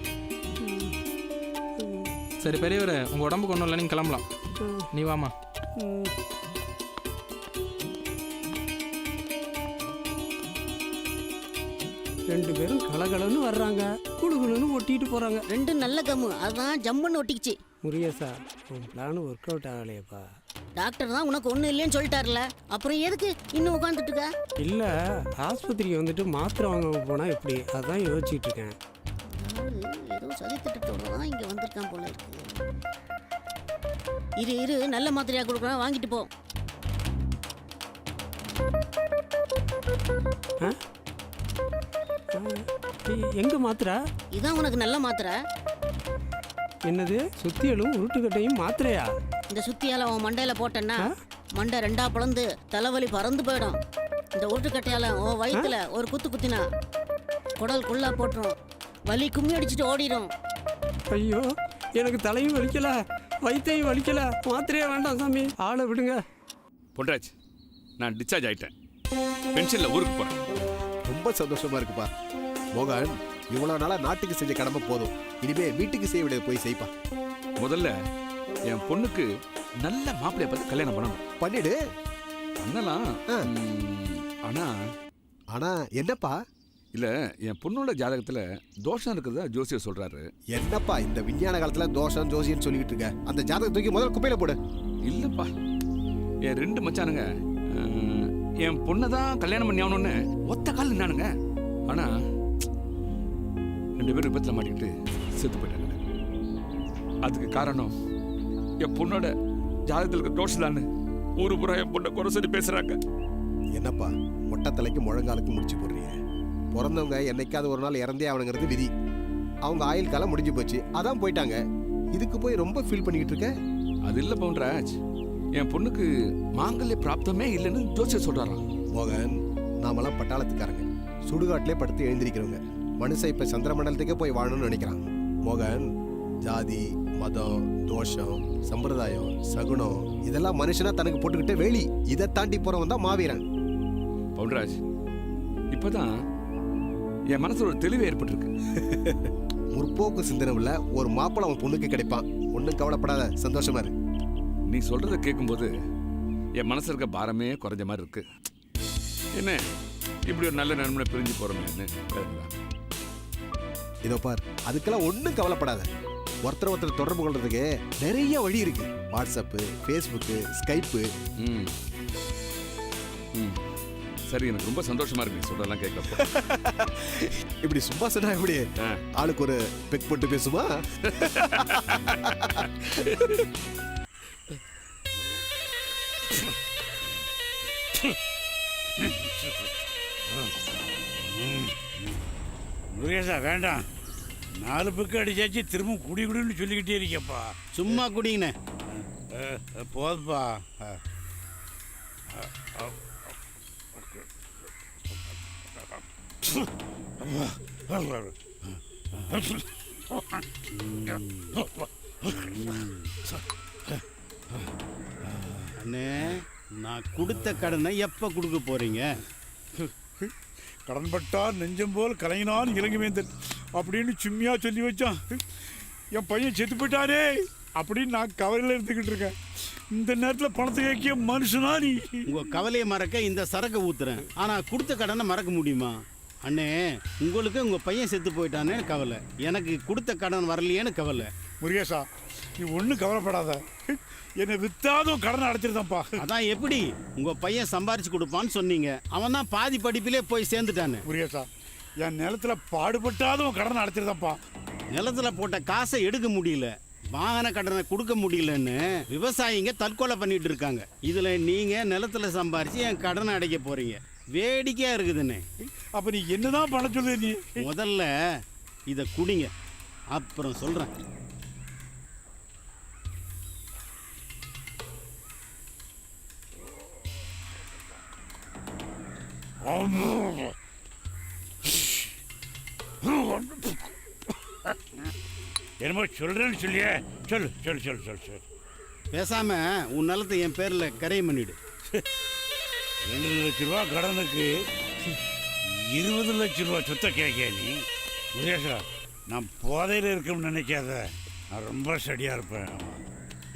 சரி பெரியவரே, உங்கள் உடம்புக்கு ஒன்றும் இல்லை, நீங்கள் கிளம்பலாம். நீ வாமா. ரெண்டு பேரும் கலகலன்னு வர்றாங்க, குழுகுலுன்னு ஒட்டிட்டு போறாங்க. 2 நல்ல கம்மு, அதான் ஜம்முன்னு ஒட்டிக்கிச்சு. முருகேசா, உன் பிளான் ஒர்க் அவுட் ஆகலையப்பா. டாக்டர் தான் உனக்கு ஒன்றும் இல்லைன்னு சொல்லிட்டார்ல, அப்புறம் எதுக்கு இன்னும் உட்காந்துட்டு இருக்க? இல்ல, ஆஸ்பத்திரிக்கு வந்துட்டு மாத்திரை வாங்க போனா எப்படி, அதான் யோசிச்சுட்டு இருக்கேன். ஏதோ சதி திட்டத்தோட தான் இங்க வந்திருக்கான் போல இருக்கு. இரு நல்ல மாத்திரையா கொடுக்குறேன், வாங்கிட்டு போ. எங்க மாத்திரை? இதான் உனக்கு நல்ல மாத்திரை. என்னது? சுத்தியலும் உருட்டுக்கட்டையும் மாத்திரையா? இந்த சுத்தியால உன் மண்டையில போட்டேன்னா மண்டை 2ஆ பிளந்து தலைவலி பறந்து போயிடும். இந்த உருட்டுக்கட்டையால உன் வயிற்றுல ஒரு குத்து குத்தினா குடல் குள்ளா போட்டுரும், வலி கும்மி அடிச்சுட்டு ஓடிடும். ஐயோ, எனக்கு தலையும் வலிக்கல, வயிற்றையும் வலிக்கல, மாத்திரையே வேண்டாம் சாமி, ஆளை விடுங்க. பொன்ராஜ், நான் டிஸ்சார்ஜ் ஆயிட்டேன், பென்ஷன்ல ஊருக்கு போறேன். ரொம்ப சந்தோஷமா இருக்குப்பா. மோகன், இவ்வளவு நாளா நாட்டுக்கு செஞ்ச கடமை போதும், இனிமே வீட்டுக்கு செய்ய விட போய் செய்ப்பா. முதல்ல என் பொண்ணுக்கு நல்ல மாப்பிள்ளைய பார்த்து கல்யாணம் பண்ணணும். பண்ணிடு. பண்ணலாம். ஆனா ஆனா என்னப்பா? இல்ல, என் பொண்ணோட ஜாதகத்துல தோஷம் இருக்கிறதா ஜோசியர் சொல்றாரு. என்னப்பா இந்த விஞ்ஞான காலத்துல தோஷம் ஜோசியன்னு சொல்லிட்டு இருக்க? அந்த ஜாதகம் தூக்கி முதல்ல குப்பையில போடு. இல்லப்பா, என் 2 மச்சானுங்க என் பொண்ணை தான் கல்யாணம் பண்ணி ஆகணும்னு ஒத்த கால் நின்னானுங்க. ஆனா 2 பேரும் விபத்துல மாட்டிக்கிட்டு செத்து போயிட்டாங்க. அதுக்கு காரணம் என் பொண்ணோட ஜாதகத்தில் இருக்க தோஷம் தானே ஊரு புறா என் பொண்ணை குறை சொல்லி பேசுறாங்க. என்னப்பா மொட்டை தலைக்கு முழங்காலுக்கு முடிச்சு போடுறீங்க? பிறந்தவங்க என்னைக்காவது ஒரு நாள் இறந்தே ஆகணுங்கிறது விதி. அவங்க ஆயுள் காலம் முடிஞ்சு போச்சு, அதான் போயிட்டாங்க. இதுக்கு போய் ரொம்ப ஃபீல் பண்ணிக்கிட்டு இருக்க? அது இல்ல பவுன்ராஜ், என் பொண்ணுக்கு மாங்கல்ய பிராப்தமே இல்லைன்னு ஜோசியர் சொல்றாராம். மோகன், நாமெல்லாம் பட்டாளத்துக்காரங்க, சுடுகாட்டிலே படுத்து எழுந்திருக்கிறவங்க. மனுஷன் இப்ப சந்திர மண்டலத்துக்கே போய் வாழணும்னு நினைக்கிறான். மோகன், ஜாதி, மதம், தோஷம், சம்பிரதாயம், சகுனம் இதெல்லாம் மனுஷனா தனக்கு போட்டுக்கிட்டே வேலி. இதை தாண்டி போறவன் தான் மாவீரன். பவுன்ராஜ், இப்பதான் என் மனசுல ஒரு தெளிவு ஏற்பட்டிருக்கு. முற்போக்கு சிந்தனை உள்ள ஒரு மாப்பிள்ளை அவன் பொண்ணுக்கு கிடைப்பான். ஒன்றும் கவலைப்படாத, சந்தோஷமா இரு. நீ சொல்றத கேட்கும்போது என் மனசுல இருக்க பாரமே குறைஞ்ச மாதிரி இருக்கு. என்ன இப்படி ஒரு நல்ல நண்பனை பிரிஞ்சு போறோம்னு. இதோ பார், அதுக்கெல்லாம் ஒன்றும் கவலைப்படாத. ஒருத்தர் தொடர்பு கொள்றதுக்கு நிறைய வழி இருக்கு. WhatsApp, Facebook, Skype. சரி, எனக்கு ரொம்ப சந்தோஷமா இருக்கு நீ சொல்றதெல்லாம் கேட்கப்போ. இப்படி சும்மா சொன்னா எப்படி? ஆளுக்கு ஒரு பெக் போட்டு பேசுமா? முருகேசா, வேண்டாம். 4 பக்கு அடிச்சாச்சு, திரும்ப குடி குடின்னு சொல்லிக்கிட்டே இருக்கேப்பா. சும்மா குடிங்கண்ணே. போதுப்பா. அண்ணே, நான் கொடுத்த கடனை எப்போ கொடுக்க போறீங்க? கடன்பட்டார் நெஞ்சம் போல் கலைஞனான் இலங்குவேந்தன் அப்படின்னு சும்மியா சொல்லி வச்சான். என் பையன் செத்து போயிட்டானே அப்படின்னு நான் கவலையில் இருந்துக்கிட்டு இருக்கேன். இந்த நேரத்தில் பணத்தை கேட்கிய மனுஷனா நீ? உங்க கவலையை மறக்க இந்த சரக்கை ஊத்துறேன், ஆனா கொடுத்த கடனை மறக்க முடியுமா? அண்ணே, உங்களுக்கு உங்க பையன் செத்து போயிட்டானேன்னு கவலை, எனக்கு கொடுத்த கடன் வரலையேன்னு கவலை. முருகேசா, நீ ஒன்றும் கவலைப்படாத. என்னை வித்தாதும் கடன் அடைச்சிருந்தான்ப்பா. அதான் எப்படி? உங்க பையன் சம்பாரிச்சு கொடுப்பான்னு சொன்னீங்க, அவன் தான் பாதி படிப்பிலே போய் சேர்ந்துட்டானே. முருகேசா, என் நிலத்துல பாடுபட்டாதும் கடன் அடைச்சிருந்தான்ப்பா. நிலத்துல போட்ட காசை எடுக்க முடியல, வாகன கடனை கொடுக்க முடியலன்னு விவசாயிங்க தற்கொலை பண்ணிட்டு இருக்காங்க. இதுல நீங்க நிலத்துல சம்பாரிச்சு என் கடனை அடைக்க போறீங்க. வேடிக்கையா இருக்குதுண்ணே. அப்ப நீ என்னதான் பண்ண சொல்லு? நீ முதல்ல இதை குடிங்க, அப்புறம் சொல்றேன். என்னமோ சொல்றேன்னு சொல்லியே. சொல்லு சொல்லு சொல்லு சொல்லு சொல்லு. பேசாம உன் நிலத்தை என் பேர்ல கரையம் பண்ணிடு. 2 லட்ச ரூபா கடனுக்கு 20 லட்ச ரூபா சொத்தை கேட்க நீ? முருகேசா, நான் போதையில் இருக்கணும்னு நினைக்காத, நான் ரொம்ப ஸ்டடியாக இருப்பேன்.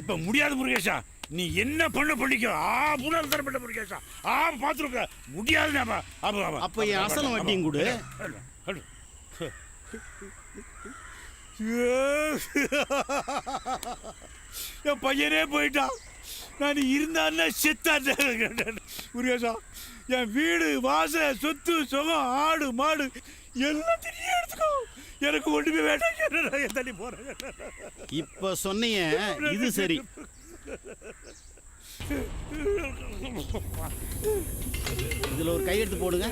இப்போ முடியாது முருகேசா, நீ என்ன பண்ணிக்கோ. புனல் தரப்பட்ட முருகேசா, பார்த்துருக்க முடியாது. அப்போ என் அசலும் வட்டியும் கொடு. என் பையனே போயிட்டான், நான் இருந்தான்னா செத்தான். முருகேசா, என் வீடு வாச சொத்து சுகம் ஆடு மாடு எல்லாத்தையும் எடுத்துக்கோ, எனக்கு ஒன்றுமே வேண்டாம். தள்ளி போறேன். இப்ப சொன்னீங்க, இது சரி. இதுல ஒரு கையெழுத்து போடுங்க.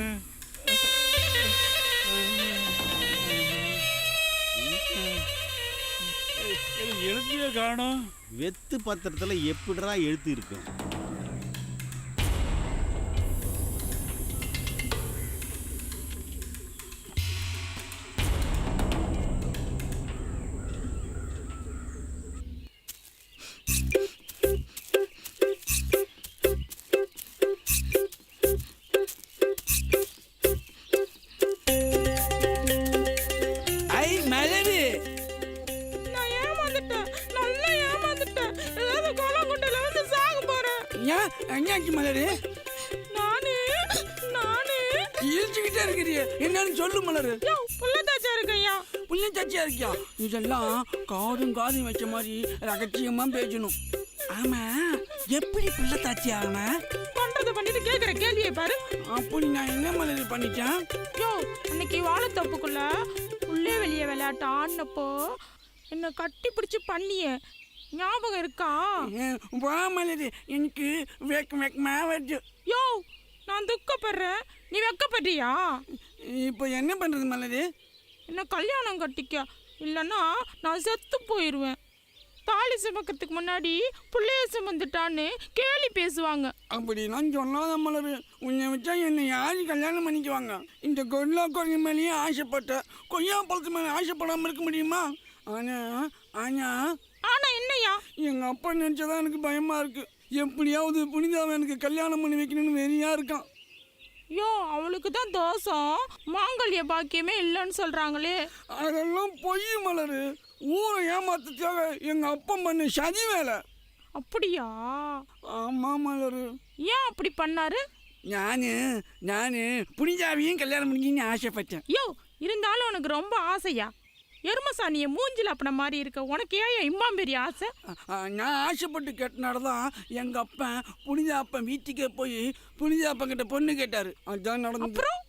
எழுதியே காணும். வெத்து பத்திரத்துல எப்படிடா எழுத்து இருக்கும்? என்னாச்சு மலரு? இழுச்சுக்கிட்டே இருக்கிறிய, என்னன்னு சொல்லு மலரு. புள்ளத்தாச்சியா இருக்கையா? புள்ளத்தாச்சியா இருக்கியா? இதெல்லாம் காதும் வச்ச மாதிரி ரகசியமா பேசணும். ஆமா, எப்படி புள்ளத்தாச்சி ஆகன? பண்றத பண்ணிட்டு கேக்குற கேள்வியை பாரு. அப்படி நான் என்ன மலரு பண்ணிட்டேன்? அன்னைக்கு வாழைத்தோப்புக்குள்ள உள்ளே வெளியே விளையாட்டு ஆடினப்போ என்ன கட்டி பிடிச்சு பண்ணிய ஞாபகம் இருக்கா? வா மலரு, எனக்கு வெக்கமா வருது. நான் துக்கப்படுறேன், நீ வெக்கப்படுறியா? இப்போ என்ன பண்றது மலரு? என்ன கல்யாணம் கட்டிக்க, இல்லைன்னா நான் செத்து போயிடுவேன். தாலி சுமக்கிறதுக்கு முன்னாடி பிள்ளைய சுமந்துட்டான்னு கேலி பேசுவாங்க. அப்படிலாம் சொல்லாத மலரு, உன்னை வச்சா என்னை யாரு கல்யாணம் பண்ணிக்குவாங்க? இந்த கொல்லா கொய்ய மேலேயே ஆசைப்பட்ட, கொய்யா பழத்து மேலே ஆசைப்படாமல் இருக்க முடியுமா? ஆனா என்னையா? எங்க அப்பா நினைச்சதான் எனக்கு பயமா இருக்கு. எப்படியாவது புனிதாவை எனக்கு கல்யாணம் பண்ணி வைக்கணும்னு வெறியா இருக்கான். அவளுக்கு தான் தோசம், மாங்கல்ய பாக்கியமே இல்லைன்னு சொல்றாங்களே. அதெல்லாம் பொய் மலரு, ஊரை ஏமாத்துக்காக எங்க அப்பா பண்ண சதி வேலை. அப்படியா? ஆமா மலரு. ஏன் அப்படி பண்ணாரு? நானு புனிதாவையும் கல்யாணம் பண்ணிக்கின்னு ஆசைப்பட்டேன். இருந்தாலும் உனக்கு ரொம்ப ஆசையா? எருமசாணிய மூஞ்சில் அப்பன மாதிரி இருக்க உனக்கு ஏன் இம்மா பெரிய ஆசை? நான் ஆசைப்பட்டு கேட்டனாலதான் எங்க அப்பன் புனித அப்பன் வீட்டுக்கே போய் புனித அப்பன் கிட்ட பொண்ணு கேட்டாரு. அதுதான் நடந்து. அப்புறம்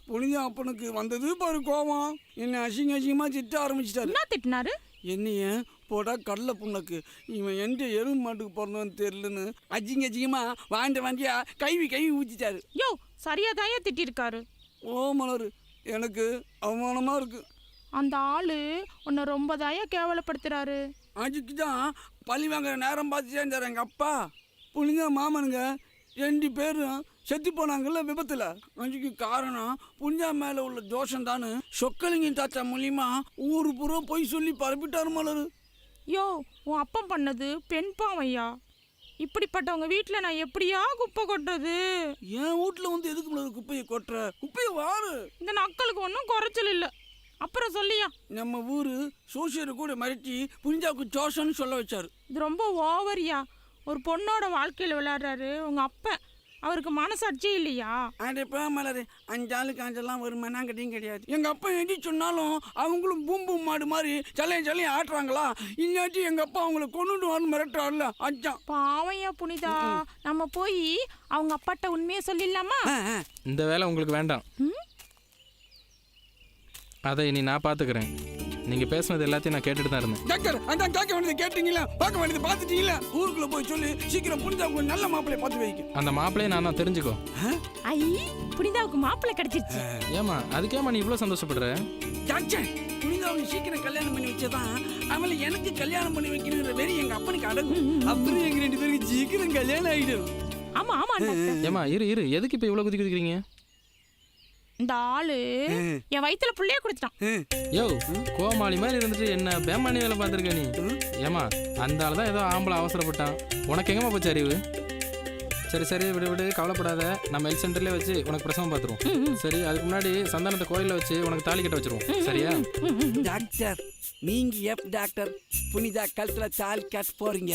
புனித அப்பனுக்கு வந்தது பாரு கோவம், என்னை அசிங்கமா திட்ட ஆரம்பிச்சிட்டாரு. என்ன திட்டினாரு? என்னைய போடா கடலை புண்ணக்கு, இவன் எந்த எருமை மாட்டுக்கு பிறந்தவன்னு தெரியலன்னு அசிங்கமா வாண்டியா கைவி ஊற்றிட்டாரு. சரியா தாயா திட்டிருக்காரு. ஓ மலரு, எனக்கு அவமானமா இருக்கு. அந்த ஆளு உன்னை ரொம்ப தாயா கேவலப்படுத்துறாரு. அதுக்கு தான் பழி வாங்குற நேரம் பார்த்து சேர்ந்தார் எங்கள் அப்பா. புனித மாமனுங்க 2 பேரும் செத்து போனாங்கல்ல விபத்துல. அதுக்கு காரணம் புஞ்சா மேல உள்ள தோஷம் தானு சொக்கலிங்க தாத்தா மூலியமா ஊரு பூரா போய் சொல்லி பரப்பிட்டாரு மலரு. யோ, உன் அப்பன் பண்ணது பெண் பாவையா? இப்படிப்பட்டவங்க வீட்டுல நான் எப்படியா குப்பை கொட்டுறது? என் வீட்டுல வந்து எதுக்கு மலரு குப்பையை கொட்டுற? குப்பையை வாரு. இந்த நக்களுக்கு ஒன்றும் குறைச்சல் இல்லை. அப்புறம் சொல்லியா, நம்ம ஊரு சோசியரை கூட மிரட்டி புனிதாவுக்கு தோஷம்னு சொல்ல வச்சாரு. இது ரொம்ப ஓவரியா. ஒரு பொண்ணோட வாழ்க்கையில் விளையாடுறாரு உங்க அப்பன். அவருக்கு மனசாட்சி இல்லையா? அடைப்பா மலரு, 5 ஆளுக்கு 5 ஒரு மண்ணாங்கட்டியும் கிடையாது. எங்க அப்பா எது சொன்னாலும் அவங்களும் பூம்பு மாடு மாதிரி சலையும் ஆட்டுறாங்களா? இல்லாட்டி எங்க அப்பா அவங்கள கொண்டுட்டு வந்து மிரட்டுறாருல, அச்சான். பாவையா புனிதா, நம்ம போய் அவங்க அப்பாட்ட உண்மையை சொல்லிடலாமா? இந்த வேலை உங்களுக்கு வேண்டாம். அதை இனி நான் பார்த்துக்கிறேன். நீங்கள் பேசுனது எல்லாத்தையும் நான் கேட்டுட்டு தான் இருந்தேன். டாக்டர், அதான் கேட்க வேண்டியது கேட்டீங்களா? பார்க்க வேண்டியது பார்த்துட்டீங்களா? ஊருக்குள்ள போய் சொல்லி சீக்கிரம் புனிதாவுக்கு ஒரு நல்ல மாப்பிள்ளைய பார்த்து வைக்க. அந்த மாப்பிள்ளையை நான் தான் தெரிஞ்சுக்கோ. ஐ, புனிதாவுக்கு மாப்பிள்ளை கிடைச்சிருச்சு. ஏமா அதுக்கேமா நீ இவ்வளோ சந்தோஷப்படுற? டாக்டர், புனிதாவுக்கு சீக்கிரம் கல்யாணம் பண்ணி வச்சதான் அவளை எனக்கு கல்யாணம் பண்ணி வைக்கணுங்கிற வெறி எங்க அப்பனுக்கு அடங்கும். அப்புறம் எங்க 2 பேருக்கு சீக்கிரம் கல்யாணம் ஆயிடும். ஆமா ஆமா. ஏமா இரு எதுக்கு இப்போ இவ்வளோ குதிக்கிறீங்க? இந்த ஆளு என் வயிற்றுல புள்ளைய கொடுத்துட்டான். யோ, கோமாளி மாதிரி இருந்துட்டு என்ன பேமானி வேலை பார்த்துருக்க நீ? ஏமா அந்த ஆள் தான் ஏதோ ஆம்பளை அவசரப்பட்டான். உனக்கு எங்கம்மா போச்சு அறிவு? சரி விடு கவலைப்படாத. நம்ம ஹெல்த் சென்டர்லேயே வச்சு உனக்கு பிரசவம் பார்த்துருவோம். சரி, அதுக்கு முன்னாடி சந்தானத்தை கோயிலில் வச்சு உனக்கு தாலி கட்ட வச்சிருவோம். சரியா? டாக்டர், நீங்க எப் டாக்டர் புனிதா கழுத்துல தாலி கட்ட போறீங்க?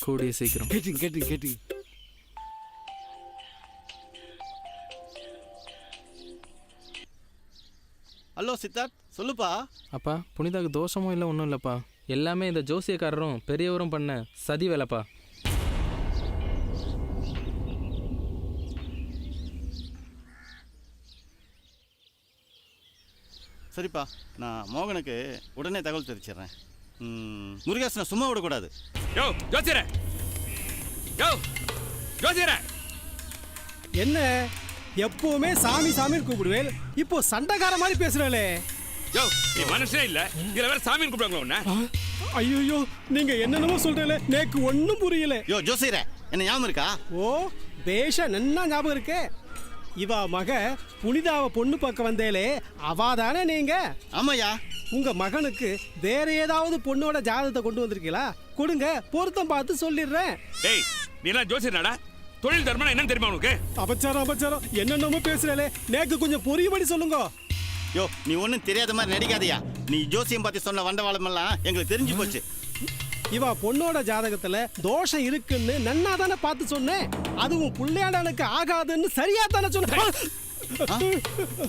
கூடிய சீக்கிரம். கேட்டு ஹலோ சித்தார்த், சொல்லுப்பா. அப்பா, புனிதாக்கு தோஷமும் இல்லை, ஒன்றும் இல்லைப்பா. எல்லாமே இந்த ஜோசியக்காரரும் பெரியவரும் பண்ண சதி வேலைப்பா. சரிப்பா, நான் மோகனுக்கு உடனே தகவல் தெரிவிச்சிடுறேன். முருகேசனை சும்மா விடக்கூடாது. என்ன எப்பவுமே சாமி சாமி கூப்பிடுவேன், இப்போ சண்டைக்கார மாதிரி பேசுறாளே. நீ மனுஷனே இல்ல, இதுல வேற சாமின்னு கூப்பிடுவாங்க உன்ன. ஐயோ, நீங்க என்னென்னமோ சொல்றீங்களே, எனக்கு ஒன்றும் புரியல. யோ ஜோசியரே, என்ன ஞாபகம் இருக்கா? ஓ, பேஷா நன்னா ஞாபகம் இருக்கே. இவா மக புனிதாவ பொண்ணு பக்கம் வந்தேலே, அவாதானே நீங்க? ஆமாயா. உங்க மகனுக்கு வேற ஏதாவது பொண்ணோட ஜாதகத்தை கொண்டு வந்திருக்கீங்களா? கொடுங்க, பொருத்தம் பார்த்து சொல்லிடுறேன். டேய், நீ எல்லாம் ஜோசியர்டா? தொழில் தர்மம் என்னன்னு தெரியுமா உனக்கு? அபச்சாரம் என்னென்னமோ பேசுறே, நேக்கு கொஞ்சம் புரியும்படி சொல்லுங்க. யோ, நீ ஒன்றும் தெரியாத மாதிரி நடிக்காதயா. நீ ஜோசியம் பார்த்து சொன்ன வண்டவாளமெல்லாம் எங்களுக்கு தெரிஞ்சு போச்சு. இவா பொண்ணோட ஜாதகத்துல தோஷம் இருக்குன்னு நன்னா தானே பார்த்து சொன்னேன். அதுவும் புள்ளையாடனுக்கு ஆகாதுன்னு சரியா தானே சொன்னேன்.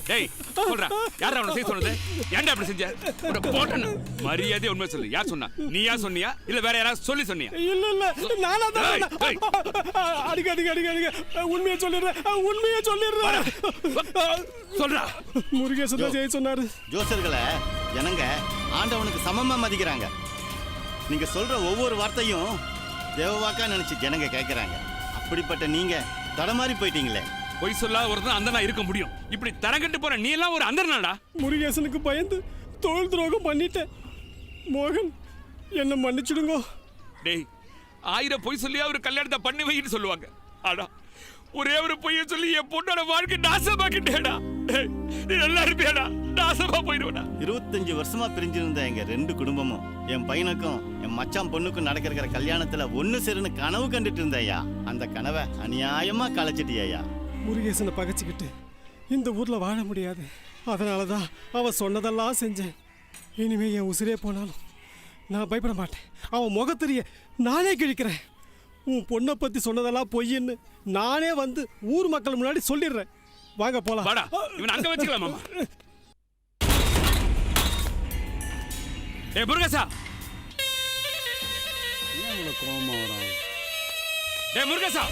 டேய், சொல்றா, யாரா அவனை செய்ய சொன்னது? ஏன்டா அப்படி செஞ்ச? உன்னை போட்டேன்னு மரியாதை உண்மை சொல்லு. யார் சொன்னா? நீயா சொன்னியா இல்ல வேற யாராவது சொல்லி சொன்னியா? இல்ல நானா தான். அடிக்க உண்மையை சொல்லிடுறேன். சொல்றா. முருகேசன் தான் செய்ய சொன்னாரு. ஜோசியர்களை ஜனங்க ஆண்டவனுக்கு சமமா மதிக்கிறாங்க. நீங்க சொல்ற ஒவ்வொரு வார்த்தையும் தேவவாக்கா நினைச்சு ஜனங்க கேட்கறாங்க. அப்படிப்பட்ட நீங்க தடமாறி போயிட்டீங்களே. பொய் சொல்லாத ஒருத்தன் அந்தனா இருக்க முடியும்? இப்படி தரங்கட்டு போற நீ எல்லாம் ஒரு அந்தனாடா. முருகேசனுக்கு பயந்து தொழில் துரோகம் பண்ணிட்டேன். மோகன், என்ன மன்னிச்சிடுங்க. டேய், 1000 பொய் சொல்லி அவர் கல்யாணத்தை பண்ணி வைன்னு சொல்லுவாங்க. ஆனா ஒரே ஒரு பொய்ய சொல்லி என் பொண்ணோட வாழ்க்கை நாசமாக்கிட்டேடா. நீ நல்லா இருப்பியாடா? நாசமா போயிடுவா. 25 வருஷமா பிரிஞ்சிருந்த எங்க 2 குடும்பமும் என் பையனுக்கும் என் மச்சான் பொண்ணுக்கும் நடக்கிற கல்யாணத்துல ஒன்னு சேருன்னு கனவு கண்டுட்டு இருந்தேயா. அந்த கனவை அநியாயமா கலைச்சிட்டியா. முருகேசனை பகைச்சிக்கிட்டு இந்த ஊர்ல வாழ முடியாது. அதனாலதான் அவன் சொன்னதெல்லாம் செஞ்சேன். இனிமே என் உசிரே போனாலும் நான் பயப்பட மாட்டேன். அவன் முகத்தெரிய நானே கிழிக்கிறேன். உன் பொண்ணை பத்தி சொன்னதெல்லாம் பொய்ன்னு நானே வந்து ஊர் மக்கள் முன்னாடி சொல்லிடுறேன். வாங்க போலாம். இவன் அங்க வச்சுக்கலாம் மாமா. டேய் முருகேசா, ஏன் இவ்வளவு கோவமா வரான்? டேய் முருகேசா,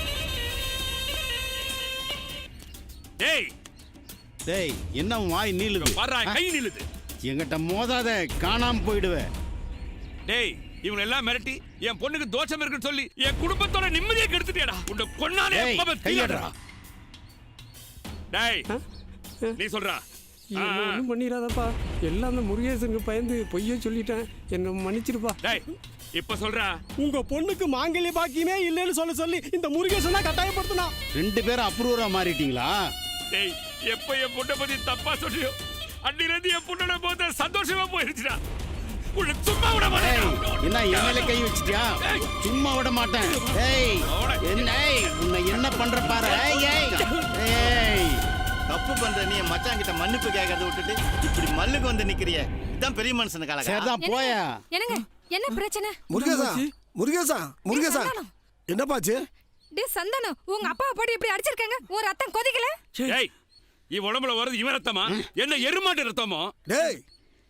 டேய் என்ன வாய் நீளுது? பாறா, கை நீளுது. என்கிட்ட மோதாத, காணாம போயிடுவேன். டேய், இவங்க எல்லாம் மிரட்டி என் பொண்ணுக்கு தோஷம் இருக்குன்னு சொல்லி என் குடும்பத்தோட நிம்மதியை கெடுத்துட்டியாடா. உன்னை கொன்னாலே கையடா. டேய், நீ சொல்றா. ஒன்றும் பண்ணிடாதப்பா. எல்லாம் அந்த முருகேசனுக்கு பயந்து பொய்ய சொல்லிட்டேன். என்ன மன்னிச்சிருப்பா. டேய், இப்ப சொல்றா. உங்க பொண்ணுக்கு மாங்கல்ய பாக்கியமே இல்லைன்னு சொல்லி இந்த முருகேசன் தான் கட்டாயப்படுத்தினா. 2 பேரும் அப்ரூவரா மாறிட்டீங்களா? டேய், எப்ப என் பொண்ணை பத்தி தப்பா சொல்றியோ அன்னிலிருந்து என் பொண்ணோட போத சந்தோஷமா போயிருச்சுடா. உள்ள சும்மா விட மாட்டேன். என்ன எம்எல்ஏ கை வச்சிட்டியா? சும்மா விட மாட்டேன். ஏய் என்ன உன்னை என்ன பண்ற பாரு. ஏய் தப்பு பண்ற நீ மச்சான் கிட்ட மன்னிப்பு கேட்கறத விட்டுட்டு இப்படி மல்லுக்கு வந்து நிக்கிறிய. இதான் பெரிய மனுஷன காலகா. சரிதான் போயா. என்னங்க என்ன பிரச்சனை? முருகேசா முருகேசா முருகேசா என்னப்பாச்சு? டேய் சந்தானம், உங்க அப்பாவை போட்டு இப்படி அடிச்சிருக்காங்க. ஒரு ரத்தம் கொதிக்கல. ஏய், இவ உடம்புல வருது இவன் ரத்தமா? என்ன எருமாட்டு ரத்தமோ? டேய்,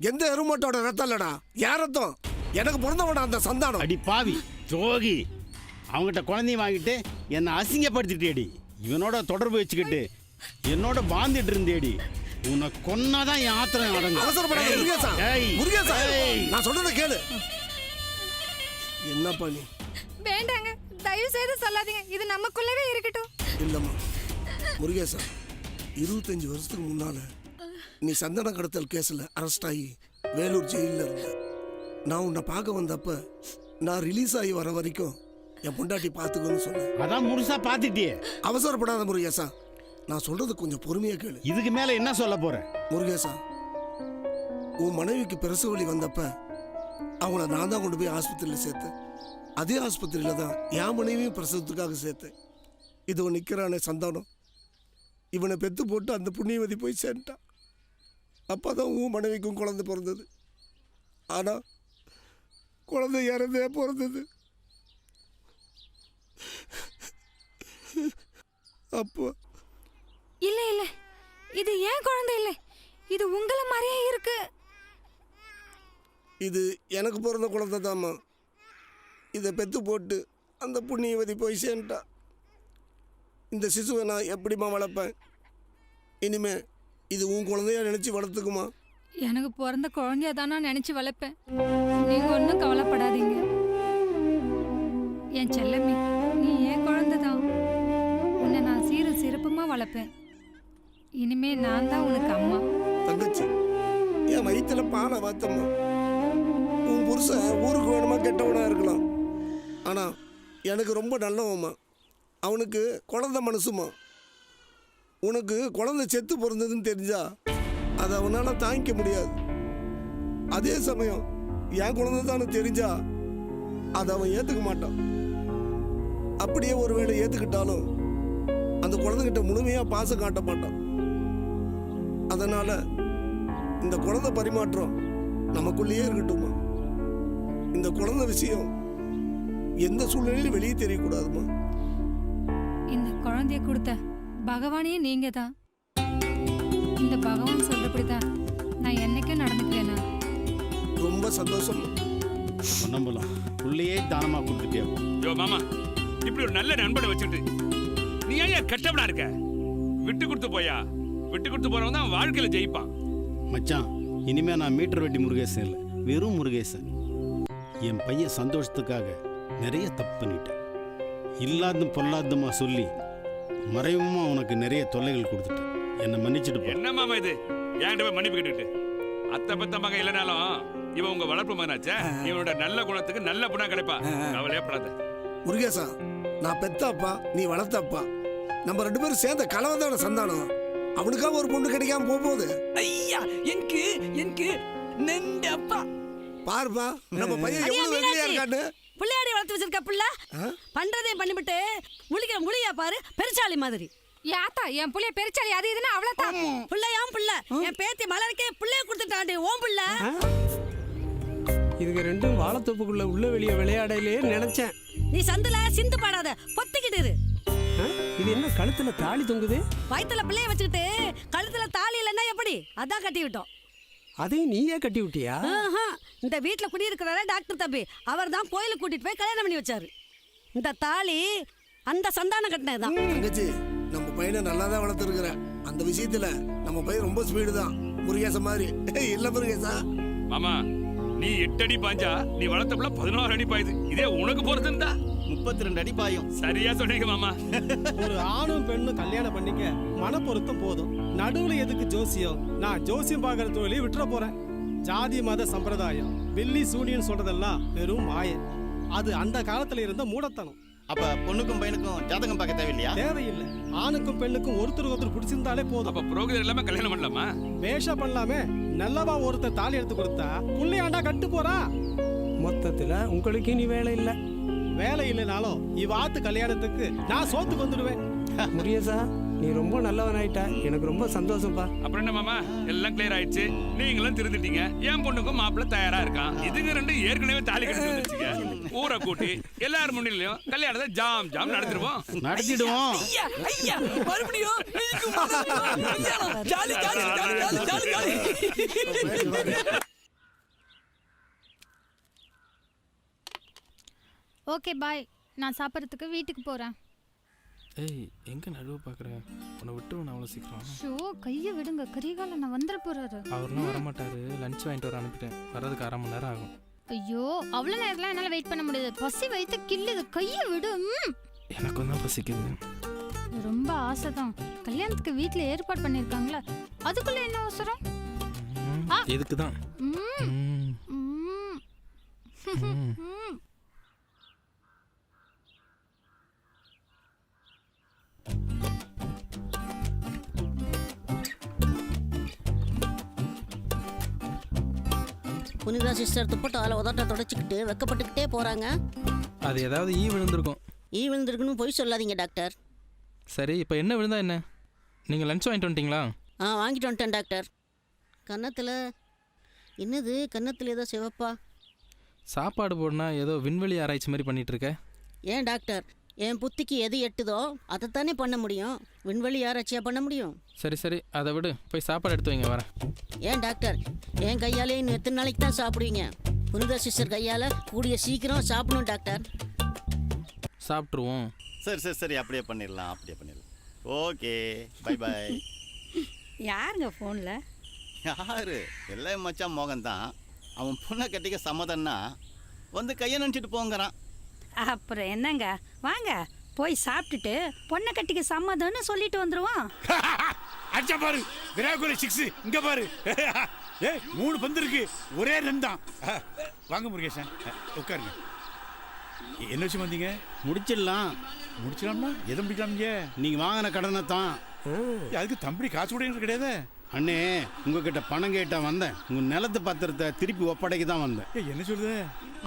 எந்த எருமாட்டோட ரத்தம் இல்லடா, யார் ரத்தம்? எனக்கு பிறந்தவடா அந்த சந்தானம். அடி பாவி ஜோகி, அவங்ககிட்ட குழந்தைய வாங்கிட்டு என்னை அசிங்கப்படுத்திட்டேடி. இவனோட தொடர்பு வச்சுக்கிட்டு என்னோட பாந்துட்டு இருந்தேடி. உன்னை கொன்னாதான் என் ஆத்திரம் அடங்கும். அவசரப்படாத முருகேசா. ஏய், முருகேசா, ஏய். நான் சொல்றத கேளு. என்னப்பா நீ? வேண்டாங்க, தயவு செய்து சொல்லாதீங்க. இது நமக்குள்ளவே இருக்கட்டும். இல்லம்மா முருகேசா, 25 வருஷத்துக்கு முன்னால நீ சந்தன கடத்தல் கேஸ்ல அரெஸ்ட் ஆகி வேலூர் ஜெயிலில் இருந்த. நான் உன்னை பார்க்க வந்தப்ப நான் ரிலீஸ் ஆகி வர வரைக்கும் என் பொண்டாட்டி பார்த்துக்கணும்னு சொன்னேன். அதான் முழுசா பார்த்துட்டியே. அவசரப்படாத முருகேசா, நான் சொல்றது கொஞ்சம் பொறுமையா கேளு. இதுக்கு மேல என்ன சொல்ல போற? முருகேசா, உன் மனைவிக்கு பிரசவ வலி வந்தப்ப அவங்கள நான் தான் கொண்டு போய் ஆஸ்பத்திரியில் சேர்த்தேன். அதே ஆஸ்பத்திரியில் தான் என் மனைவியும் பிரசவத்துக்காக சேர்த்தேன். இதோ நிற்கிறானே சந்தானம், இவனை பெத்து போட்டு அந்த புண்ணியவதி போய் சேர்ந்துட்டான். அப்போ தான் உன் மனைவிக்கும் குழந்தை பிறந்தது. ஆனால் குழந்தை இறந்தே பிறந்தது. அப்போ இல்ல இல்ல, இது ஏன் குழந்தை இல்லை, இது உங்கள மாதிரியே இருக்கு. இது எனக்கு பிறந்த குழந்தை தாம்மா. இதை பெத்து போட்டு அந்த புண்ணியவதி போய் சேர்ந்துட்டா. இந்த சிசுவை நான் எப்படிம்மா வளர்ப்பேன்? இனிமே இது உன் குழந்தையா நினைச்சு வளர்த்துக்குமா? எனக்கு பிறந்த குழந்தைய தான் நான் நினைச்சு வளர்ப்பேன். நீங்க ஒன்றும் கவலைப்படாதீங்க. என் செல்லம்மி, நீ ஏன் குழந்தை தான். உன்னை நான் சிறப்புமா வளர்ப்பேன். இனிமே நான் தான் உனக்கு அம்மா. தங்கச்சி, என் வயிற்றுல பானை வாத்தம்மா. உன் புருஷன் ஊருக்கு வேணுமா கெட்டவனா இருக்கலாம், ஆனால் எனக்கு ரொம்ப நல்லவம்மா. அவனுக்கு குழந்தை மனசுமா. உனக்கு குழந்தை செத்து பிறந்ததுன்னு தெரிஞ்சா அதை அவனால் தாங்கிக்க முடியாது. அதே சமயம் என் குழந்தை தானே தெரிஞ்சா அதை அவன் ஏற்றுக்க மாட்டான். அப்படியே ஒருவேளை ஏற்றுக்கிட்டாலும் அந்த குழந்தைகிட்ட முழுமையாக பாசம் காட்ட மாட்டான். அதனால இந்த குழந்தை பரிமாற்றம் நமக்குள்ளேயே இருக்கட்டுமா. இந்த குழந்தை விஷயம் எந்த சூழ்நிலையிலும் வெளியே தெரியக்கூடாதுமா. இந்த குழந்தைய கொடுத்த பகவானே நீங்க தான். இந்த பகவான் சொல்றபடிதான் நான் என்னைக்கும் நடந்துக்கிறேனா. ரொம்ப சந்தோஷம். நம்பலாம் உள்ளேயே தானமா கொடுத்துட்டே. யோ மாமா, இப்படி ஒரு நல்ல நண்பனை வச்சுட்டு நீ ஏன் கெட்டவனா இருக்க? விட்டு கொடுத்து போயா. விட்டு கொடுத்து போறவன் தான் வாழ்க்கையில ஜெயிப்பான். மச்சான், இனிமே நான் மீட்டர் வெட்டி முருகேசன் இல்லை, வெறும் முருகேசன். என் பையன் சந்தோஷத்துக்காக நிறைய தப்பு பண்ணிட்டேன். இல்லாதும் பொல்லாதுமா சொல்லி மறைமுகமா உனக்கு நிறைய தொல்லைகள் கொடுத்துட்டேன். என்னை மன்னிச்சுட்டு போ. என்ன மாமா இது? ஏன்டா போய் மன்னிப்பு கேட்டுட்டு? அத்தை பத்த மகன் இல்லைனாலும் இவன் உங்க வளர்ப்பு மகனாச்சே. இவனோட நல்ல குணத்துக்கு நல்ல புண்ணா கிடைப்பா. கவலையப்படாத முருகேசா. நான் பெத்த அப்பா, நீ வளர்த்த அப்பா. நம்ம 2 பேரும் சேர்ந்த கலவதான சந்தானம். அவனுக்காக ஒரு பொண்ணு கிடைக்காம போகுது. ஐயா, எனக்கு நெண்டு அப்பா. பாருப்பா, நம்ம பையன் எவ்வளவு வெள்ளையா இருக்கான்னு. பிள்ளையாடி வளர்த்து வச்சிருக்க பிள்ளை பண்றதையும் பண்ணிவிட்டு முழிக்கிற முழியா பாரு, பெருச்சாளி மாதிரி. யாத்தா, என் புள்ளைய பெருச்சாளி அது இதுன்னு அவ்வளவுதான். பிள்ளையாம் பிள்ளை, என் பேத்தி மலருக்கே பிள்ளைய கொடுத்துட்டாண்டி ஓம் பிள்ளை. இதுக்கு ரெண்டும் வாழைத்தோப்புக்குள்ள உள்ள வெளியே விளையாடலே நினைச்சேன். நீ சந்துல சிந்து பாடாத, பொத்திக்கிட்டு இரு. இது என்ன கழுத்துல தாலி தொங்குது? வயித்துல பிள்ளைய வச்சுக்கிட்டு கழுத்துல தாலி இல்லைன்னா எப்படி? அதான் கட்டி விட்டோம். அதையும் நீயே கட்டி விட்டியா? இந்த வீட்டுல குடியிருக்கிறார டாக்டர் தம்பி, அவர் தான் கோயிலுக்கு கூட்டிட்டு போய் கல்யாணம் பண்ணி வச்சாரு. இந்த தாலி அந்த சந்தானம் கட்டினதுதான். தங்கச்சி, நம்ம பையனை நல்லா தான் வளர்த்துருக்குற. அந்த விஷயத்துல நம்ம பையன் ரொம்ப ஸ்பீடு தான். முருகேச மாதிரி இல்ல முருகேசா? மாமா, நீ 8 அடி பாஞ்சா நீ வளர்த்தப்பல 16 அடி பாயுது. இதே உனக்கு பொறுத்திருந்தா 32 அடி பாயும். சரியா சொன்னீங்க மாமா. ஒரு ஆணும் பெண்ணும் கல்யாணம் பண்ணிக்க மன பொருத்தம் போதும். நடுவுல எதுக்கு ஜோசியம்? நான் ஜோசியம் பார்க்கற தொழிலை விட்டுற போறேன். ஜாதி மத சம்பிரதாயம் வெள்ளி சூனியன் சொல்றதெல்லாம் வெறும் மாய. அது அந்த காலத்துல இருந்த மூடத்தனம். அப்ப பொண்ணுக்கும் பையனுக்கும் ஜாதகம் பார்க்க தேவையில்லையா? தேவையில்லை. ஆணுக்கும் பெண்ணுக்கும் ஒருத்தருக்கு ஒருத்தர் பிடிச்சிருந்தாலே போதும். அப்ப புரோகிதர் இல்லாம கல்யாணம் பண்ணலாமா? வேஷம் பண்ணலாமே. நல்லவா ஒருத்தர் தாலி எடுத்து கொடுத்தா புள்ளையாண்டா கட்டு போறா. மொத்தத்துல உங்களுக்கு இனி வேலை இல்ல. வேலை இல்லைனாலும் இவாத்து கல்யாணத்துக்கு நான் சோத்துக்கு வந்துடுவேன். முருகேசா, நீ ரொம்ப நல்லவன் ஆயிட்ட. எனக்கு ரொம்ப சந்தோஷம்பா. அப்புறம் என்ன மாமா, எல்லாம் கிளியர் ஆயிடுச்சு. நீங்களும் திருந்துட்டீங்க. என் பொண்ணுக்கும் மாப்பிள்ள தயாரா இருக்கான். இதுங்க ரெண்டு ஏற்கனவே தாலி கட்டி வந்துச்சுங்க. ஊரை கூட்டி எல்லாரும் முன்னிலையும் கல்யாணத்தை ஜாம் ஜாம் நடத்திடுவோம். நடத்திடுவோம். ஓகே பாய், நான் சாப்பிட்றதுக்கு வீட்டுக்கு போகிறேன். ஏய், எங்கே நடுவு பார்க்குறேன்? உன்னை விட்டு நான் அவ்வளோ சீக்கிரம். ஷோ, கையை விடுங்க. கரிகால நான் வந்துட போறாரு. அவர்லாம் வரமாட்டாரு. லஞ்ச் வாங்கிட்டு வர அனுப்பிட்டேன். வர்றதுக்கு 1/2 மணி நேரம் ஆகும். ஐயோ, அவ்வளோ நேரம்லாம் என்னால் வெயிட் பண்ண முடியாது. பசி வயிற்று கில்லுது. கையை விடு. எனக்கும் தான் பசிக்குது. ரொம்ப ஆசை தான். கல்யாணத்துக்கு வீட்டில் ஏற்பாடு பண்ணியிருக்காங்களா, அதுக்குள்ள என்ன அவசரம்? இதுக்கு தான். புனிதா சிஸ்டர் துப்பட்டால உதட்ட தொடச்சிக்கிட்டு வெக்கப்பட்டுக்கிட்டே போறாங்க. அது ஏதாவது விழுந்திருக்கும். விழுந்திருக்குன்னு போய் சொல்லாதீங்க டாக்டர். சரி, இப்போ என்ன விழுந்தா என்ன? நீங்கள் லஞ்ச் வாங்கிட்டு வந்துட்டீங்களா? வாங்கிட்டு வந்துட்டேன் டாக்டர். கன்னத்தில் என்னது? கன்னத்தில் ஏதோ சிவப்பா? சாப்பாடு போடனா ஏதோ விண்வெளி ஆராய்ச்சி மாதிரி பண்ணிட்டு இருக்க. ஏன் டாக்டர், என் புத்திக்கு எது எட்டுதோ அதைத்தானே பண்ண முடியும். விண்வெளி ஆராய்ச்சியா பண்ண முடியும்? சரி சரி, அதை விடு. போய் சாப்பாடு எடுத்து வைங்க, வரேன். ஏன் டாக்டர், என் கையாலே இன்னும் எத்தனை நாளைக்கு தான் சாப்பிடுவீங்க? புனிதா சிஸ்டர் கையால் கூடிய சீக்கிரம் சாப்பிடணும் டாக்டர். சாப்பிட்ருவோம். சரி சரி சரி, அப்படியே பண்ணிடலாம், அப்படியே பண்ணிடலாம். Okay, bye bye. யாருங்க ஃபோனில்? யாரு? எல்லாம் மச்சான் மோகன் தான். அவன் பொண்ணை கட்டிக்க சம்மதன்னா வந்து கையை நினச்சிட்டு போங்கிறான். அப்புறம் என்னங்க, வாங்க போய் சாப்பிட்டுட்டு பொண்ணை கட்டிக்க சம்மதம்னு சொல்லிட்டு வந்துருவோம். அடிச்சா பாரு, விராகுல 6. இங்க பாரு. ஏய், 3 பந்து இருக்கு, ஒரே ரன் தான். வாங்க முருகேசன், உட்காருங்க. என்ன விஷயம் வந்தீங்க? முடிச்சிடலாம். முடிச்சிடலாம்னா எதை முடிக்கலாம்ங்க? நீங்கள் வாங்கின கடனை தான். அதுக்கு தம்பி காசு கூட கிடையாது. அண்ணே, உங்ககிட்ட பணம் கேட்டா வந்தேன். உங்கள் நிலத்து பத்திரத்தை திருப்பி ஒப்படைக்க தான் வந்தேன். என்ன சொல்லுது?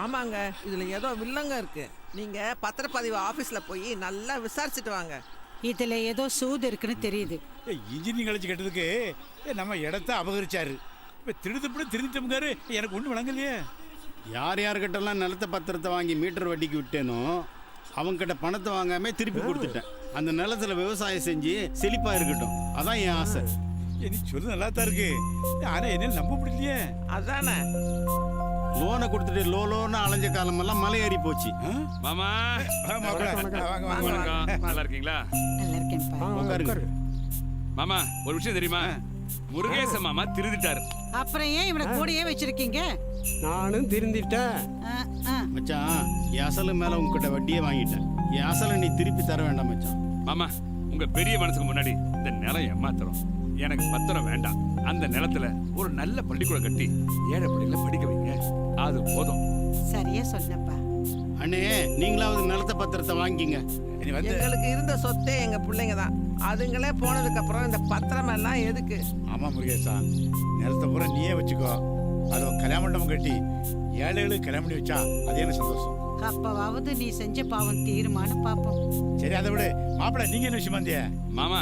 ஆமாங்க, இதில் ஏதோ வில்லங்க இருக்கு. நீங்கள் பத்திரப்பதிவு ஆஃபீஸில் போய் நல்லா விசாரிச்சுட்டு வாங்க. இதில் ஏதோ சூது இருக்குன்னு தெரியுது. இன்ஜினியரிங் காலேஜ் கட்டதுக்கு நம்ம இடத்த அபகரிச்சாரு. இப்போ திருந்துட்டோம்காரு. எனக்கு ஒன்றும் வழங்கலையே. யார் யார்கிட்டலாம் நிலத்த பத்திரத்தை வாங்கி மீட்டர் வட்டிக்கு விட்டேனோ அவங்ககிட்ட பணத்தை வாங்காம திருப்பி கொடுத்துட்டேன். அந்த நிலத்துல விவசாயம் செஞ்சு செழிப்பா இருக்கட்டும், அதான் என் ஆசை. நீ சொல்லு நல்லா தான் இருக்கு, ஆனா என்ன நம்ப முடியலையே. அதானே, லோனை கொடுத்துட்டு லோன்னு அலைஞ்ச காலமெல்லாம் மலை ஏறி போச்சு. மாமா, நல்லா இருக்கீங்களா? நல்லா இருக்கேன். மாமா, ஒரு விஷயம் தெரியுமா? முருகேச மாமா திருந்திட்டாரு. அப்புறம் ஏன் இவனை கூடயே வச்சிருக்கீங்க? நானும் திருந்திட்டேன். மச்சான், என் அசலு மேல உங்ககிட்ட வட்டியே வாங்கிட்டேன். என் அசலை நீ திருப்பி தர வேண்டாம் மச்சான். மாமா, உங்க பெரிய மனசுக்கு முன்னாடி இந்த நிலம் ஏமாத்துறோம். எனக்கு பத்திரம் வேண்டாம். அந்த நிலத்துல ஒரு நல்ல பள்ளிக்கூடம் கட்டி ஏழை பிள்ளைகளை படிக்க வைங்க, அது போதும். சரியா சொன்னப்பா. அண்ணே, நீங்களாவது நிலத்த பத்திரத்தை வாங்கிங்க. எங்களுக்கு இருந்த சொத்தே எங்க பிள்ளைங்க தான். அதுங்களே போனதுக்கு அப்புறம் இந்த பத்திரம் எல்லாம் எதுக்கு? ஆமா முருகேசா, நிலத்தை பூரா நீயே வச்சுக்கோ. அதை கல்யாண மண்டபம் கட்டி ஏழைகளுக்கு கல்யாணம் பண்ணி வச்சா அது என்ன சந்தோஷம். அப்பவாவது நீ செஞ்ச பாவம் தீருமானு பாப்போம். சரி, அதை விடு. மாப்பிள்ள, நீங்க என்ன விஷயம் வந்திய? மாமா,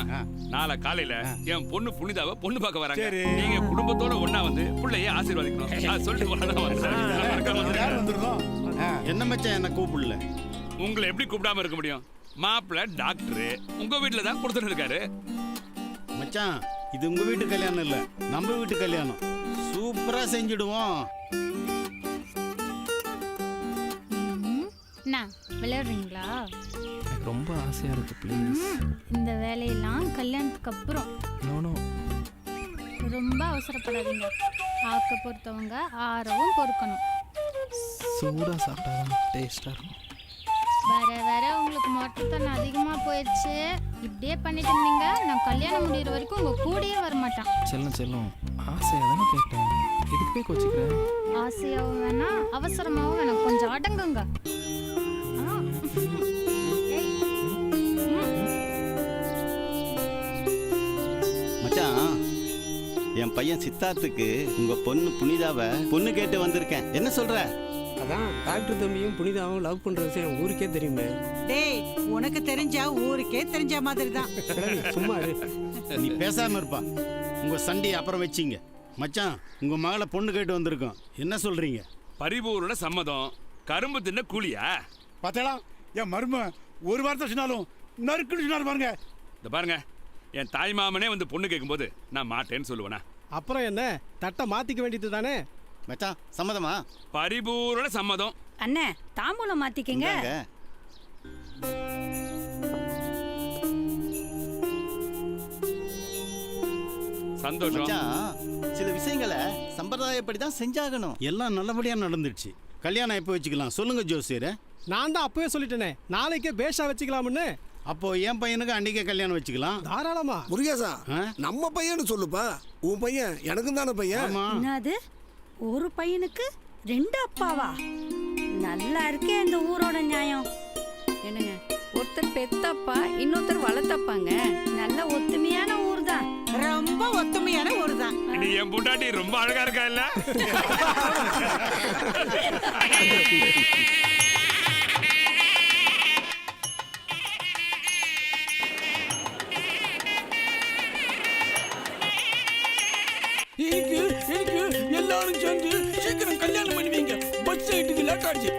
நாளை காலையில என் பொண்ணு புனிதாவை பொண்ணு பார்க்க வராங்க. நீங்க குடும்பத்தோட ஒண்ணா வந்து பிள்ளைய ஆசீர்வதிக்கணும். சொல்லிட்டு வந்துருந்தோம். என்ன மச்சான் என்ன கூப்பிடல? உங்களை எப்படி கூப்பிடாம இருக்க முடியும்? மாப்பிள்ள டாக்டரு உங்க வீட்டுல தான் கொடுத்துட்டு இருக்காரு. மச்சான், இது உங்க வீட்டு கல்யாணம் இல்ல, நம்ம வீட்டு கல்யாணம். சூப்பரா செஞ்சிடுவோம். என்ன விளையாடுறீங்களா? எனக்கு ரொம்ப ஆசையா இருக்கு. ப்ளீஸ். இந்த வேலையெல்லாம் கல்யாணத்துக்கு அப்புறம். நோ. ரொம்ப அவசரப்படாதீங்க. ஆக்க பொறுத்தவங்க ஆறவும் பொறுக்கணும். சூடா சாப்பிட்டாதான் டேஸ்டா இருக்கும். வர உங்களுக்கு மொட்டத்தனம் அதிகமா போயிடுச்சு. இப்படியே பண்ணிட்டு இருந்தீங்க, நான் கல்யாணம் முடிகிற வரைக்கும் உங்க கூடயே வரமாட்டான். செல்லம் ஆசையாக தானே கேட்டேன், இதுக்கு போய் கோச்சிக்கிறேன். ஆசையாவும் வேணாம் அவசரமாவும் வேணாம், கொஞ்சம் அடங்குங்க. ஆ. ஏய். மச்சான், என் பையன் சித்தார்த்துக்கு உங்க பொண்ணு புனிதாவை பொண்ணு கேட்டு வந்திருக்கேன். என்ன சொல்ற? அதான் டாக்டர் தம்பியும் புனிதாவும் லவ் பண்ற விஷயம் ஊருக்கே தெரியுமே. டேய், உனக்கு தெரிஞ்சா ஊருக்கே தெரிஞ்ச மாதிரி தான். சும்மா இரு. நீ பேசாம இருப்பா. உங்க சண்டையை அப்புறம் வச்சிங்க. மச்சான், உங்க மகளை பொண்ணு கேட்டு வந்திருக்கோம். என்ன சொல்றீங்க? பரிபூரண சம்மதம். கரும்பு தின்ன கூலியா? பார்த்தா என் மரும ஒரு வார்த்தை சொன்னாலும் நறுக்குன்னு சொன்னாலும் பாருங்க. இந்த பாருங்க, என் தாய் மாமனே வந்து பொண்ணு கேட்கும்போது நான் மாட்டேன்னு சொல்லுவேனா? அப்புறம் என்ன, தட்டை மாத்திக்க வேண்டியது தானே. மச்சான், சம்மதமா? பரிபூரண சம்மதம். அண்ணே, தாம்பூலம் மாத்திக்கங்க. சந்தோஷம். மச்சான், சில விஷயங்களை சம்பிரதாயப்படி தான் செஞ்சாகணும். எல்லாம் நல்லபடியா நடந்துடுச்சு. கல்யாணம் எப்போ வச்சுக்கலாம் சொல்லுங்க ஜோசியர். நான் தான் அப்பவே சொல்லிட்டேனே, நாளைக்கே பேஷா வச்சுக்கலாம்னு. அப்போ என் பையனுக்கு அன்றைக்கே கல்யாணம் வச்சுக்கலாம். தாராளமா. முருகேசா, நம்ம பையன்னு சொல்லுப்பா. உன் பையன் எனக்கும் தானே பையன். என்னது, ஒரு பையனுக்கு 2 அப்பாவா? நல்லா இருக்கே இந்த ஊரோட நியாயம். என்னங்க, ஒருத்தர் பெத்தப்பா, இன்னொருத்தர் வளர்த்தப்பாங்க. நல்ல ஒத்துமையான ஊர் தான். ரொம்ப ஒத்துமையான ஊர் தான். நீ என் பொண்டாட்டி ரொம்ப அழகா இருக்கா இல்ல? எல்லாரும் சேர்ந்து சீக்கிரம் கல்யாணம் பண்ணுவீங்க. பஸ் சைட்டுக்கு லேட் ஆச்சு.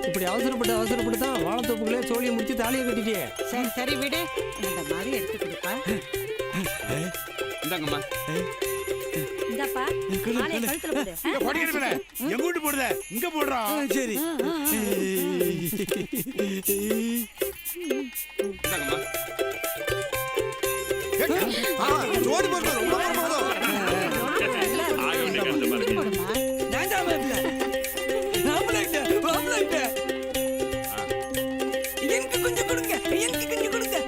இப்படி அவசரப்பட்டு தான் வாழைத்தோப்புகளே சோழியை முடிச்சு தாலியை கட்டிட்டியே. சரி சரி விடு, இந்த மாதிரி எடுத்து கொடுப்பா. இந்தாங்கம்மா. இந்தப்பா, மாலையை கழுத்துல போடு. எங்க வீட்டு போடுத இங்க போடுறா. சரி. இந்தாங்கம்மா. ரோடு போடுறது ரொம்ப பிரமாதம். எனக்கு கொஞ்சம் கொடுங்க, எனக்கு கொஞ்சம் கொடுங்க.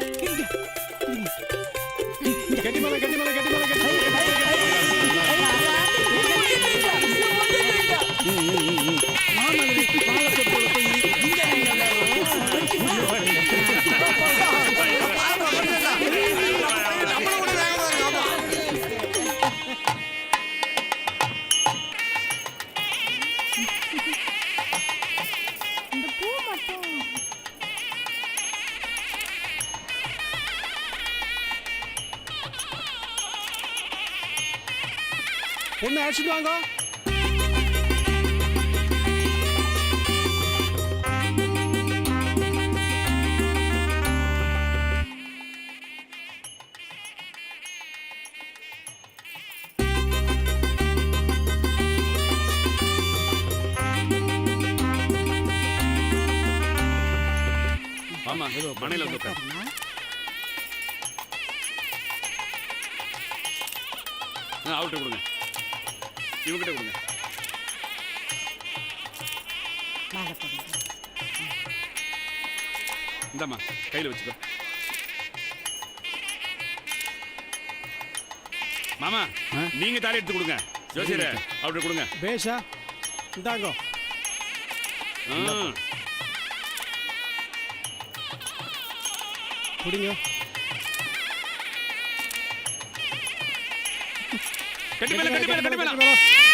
இந்த பூ மட்டும் பொண்ணு அழைச்சிட்டு வாங்க. ஆமா, மனையில வந்து உட்காரு. அவர்கிட்ட கொடுங்க, இவங்கிட்ட கொடுங்க. இந்தாம்மா, கையில் வச்சுக்கோ. மாமா, நீங்க தாலி எடுத்து கொடுங்க. ஜோசியரே, அவர்கிட்ட கொடுங்க. பேஷா, இந்தாங்க. குடிங்க. கட்டி மேல, கட்டி மேல, கட்டி மேல.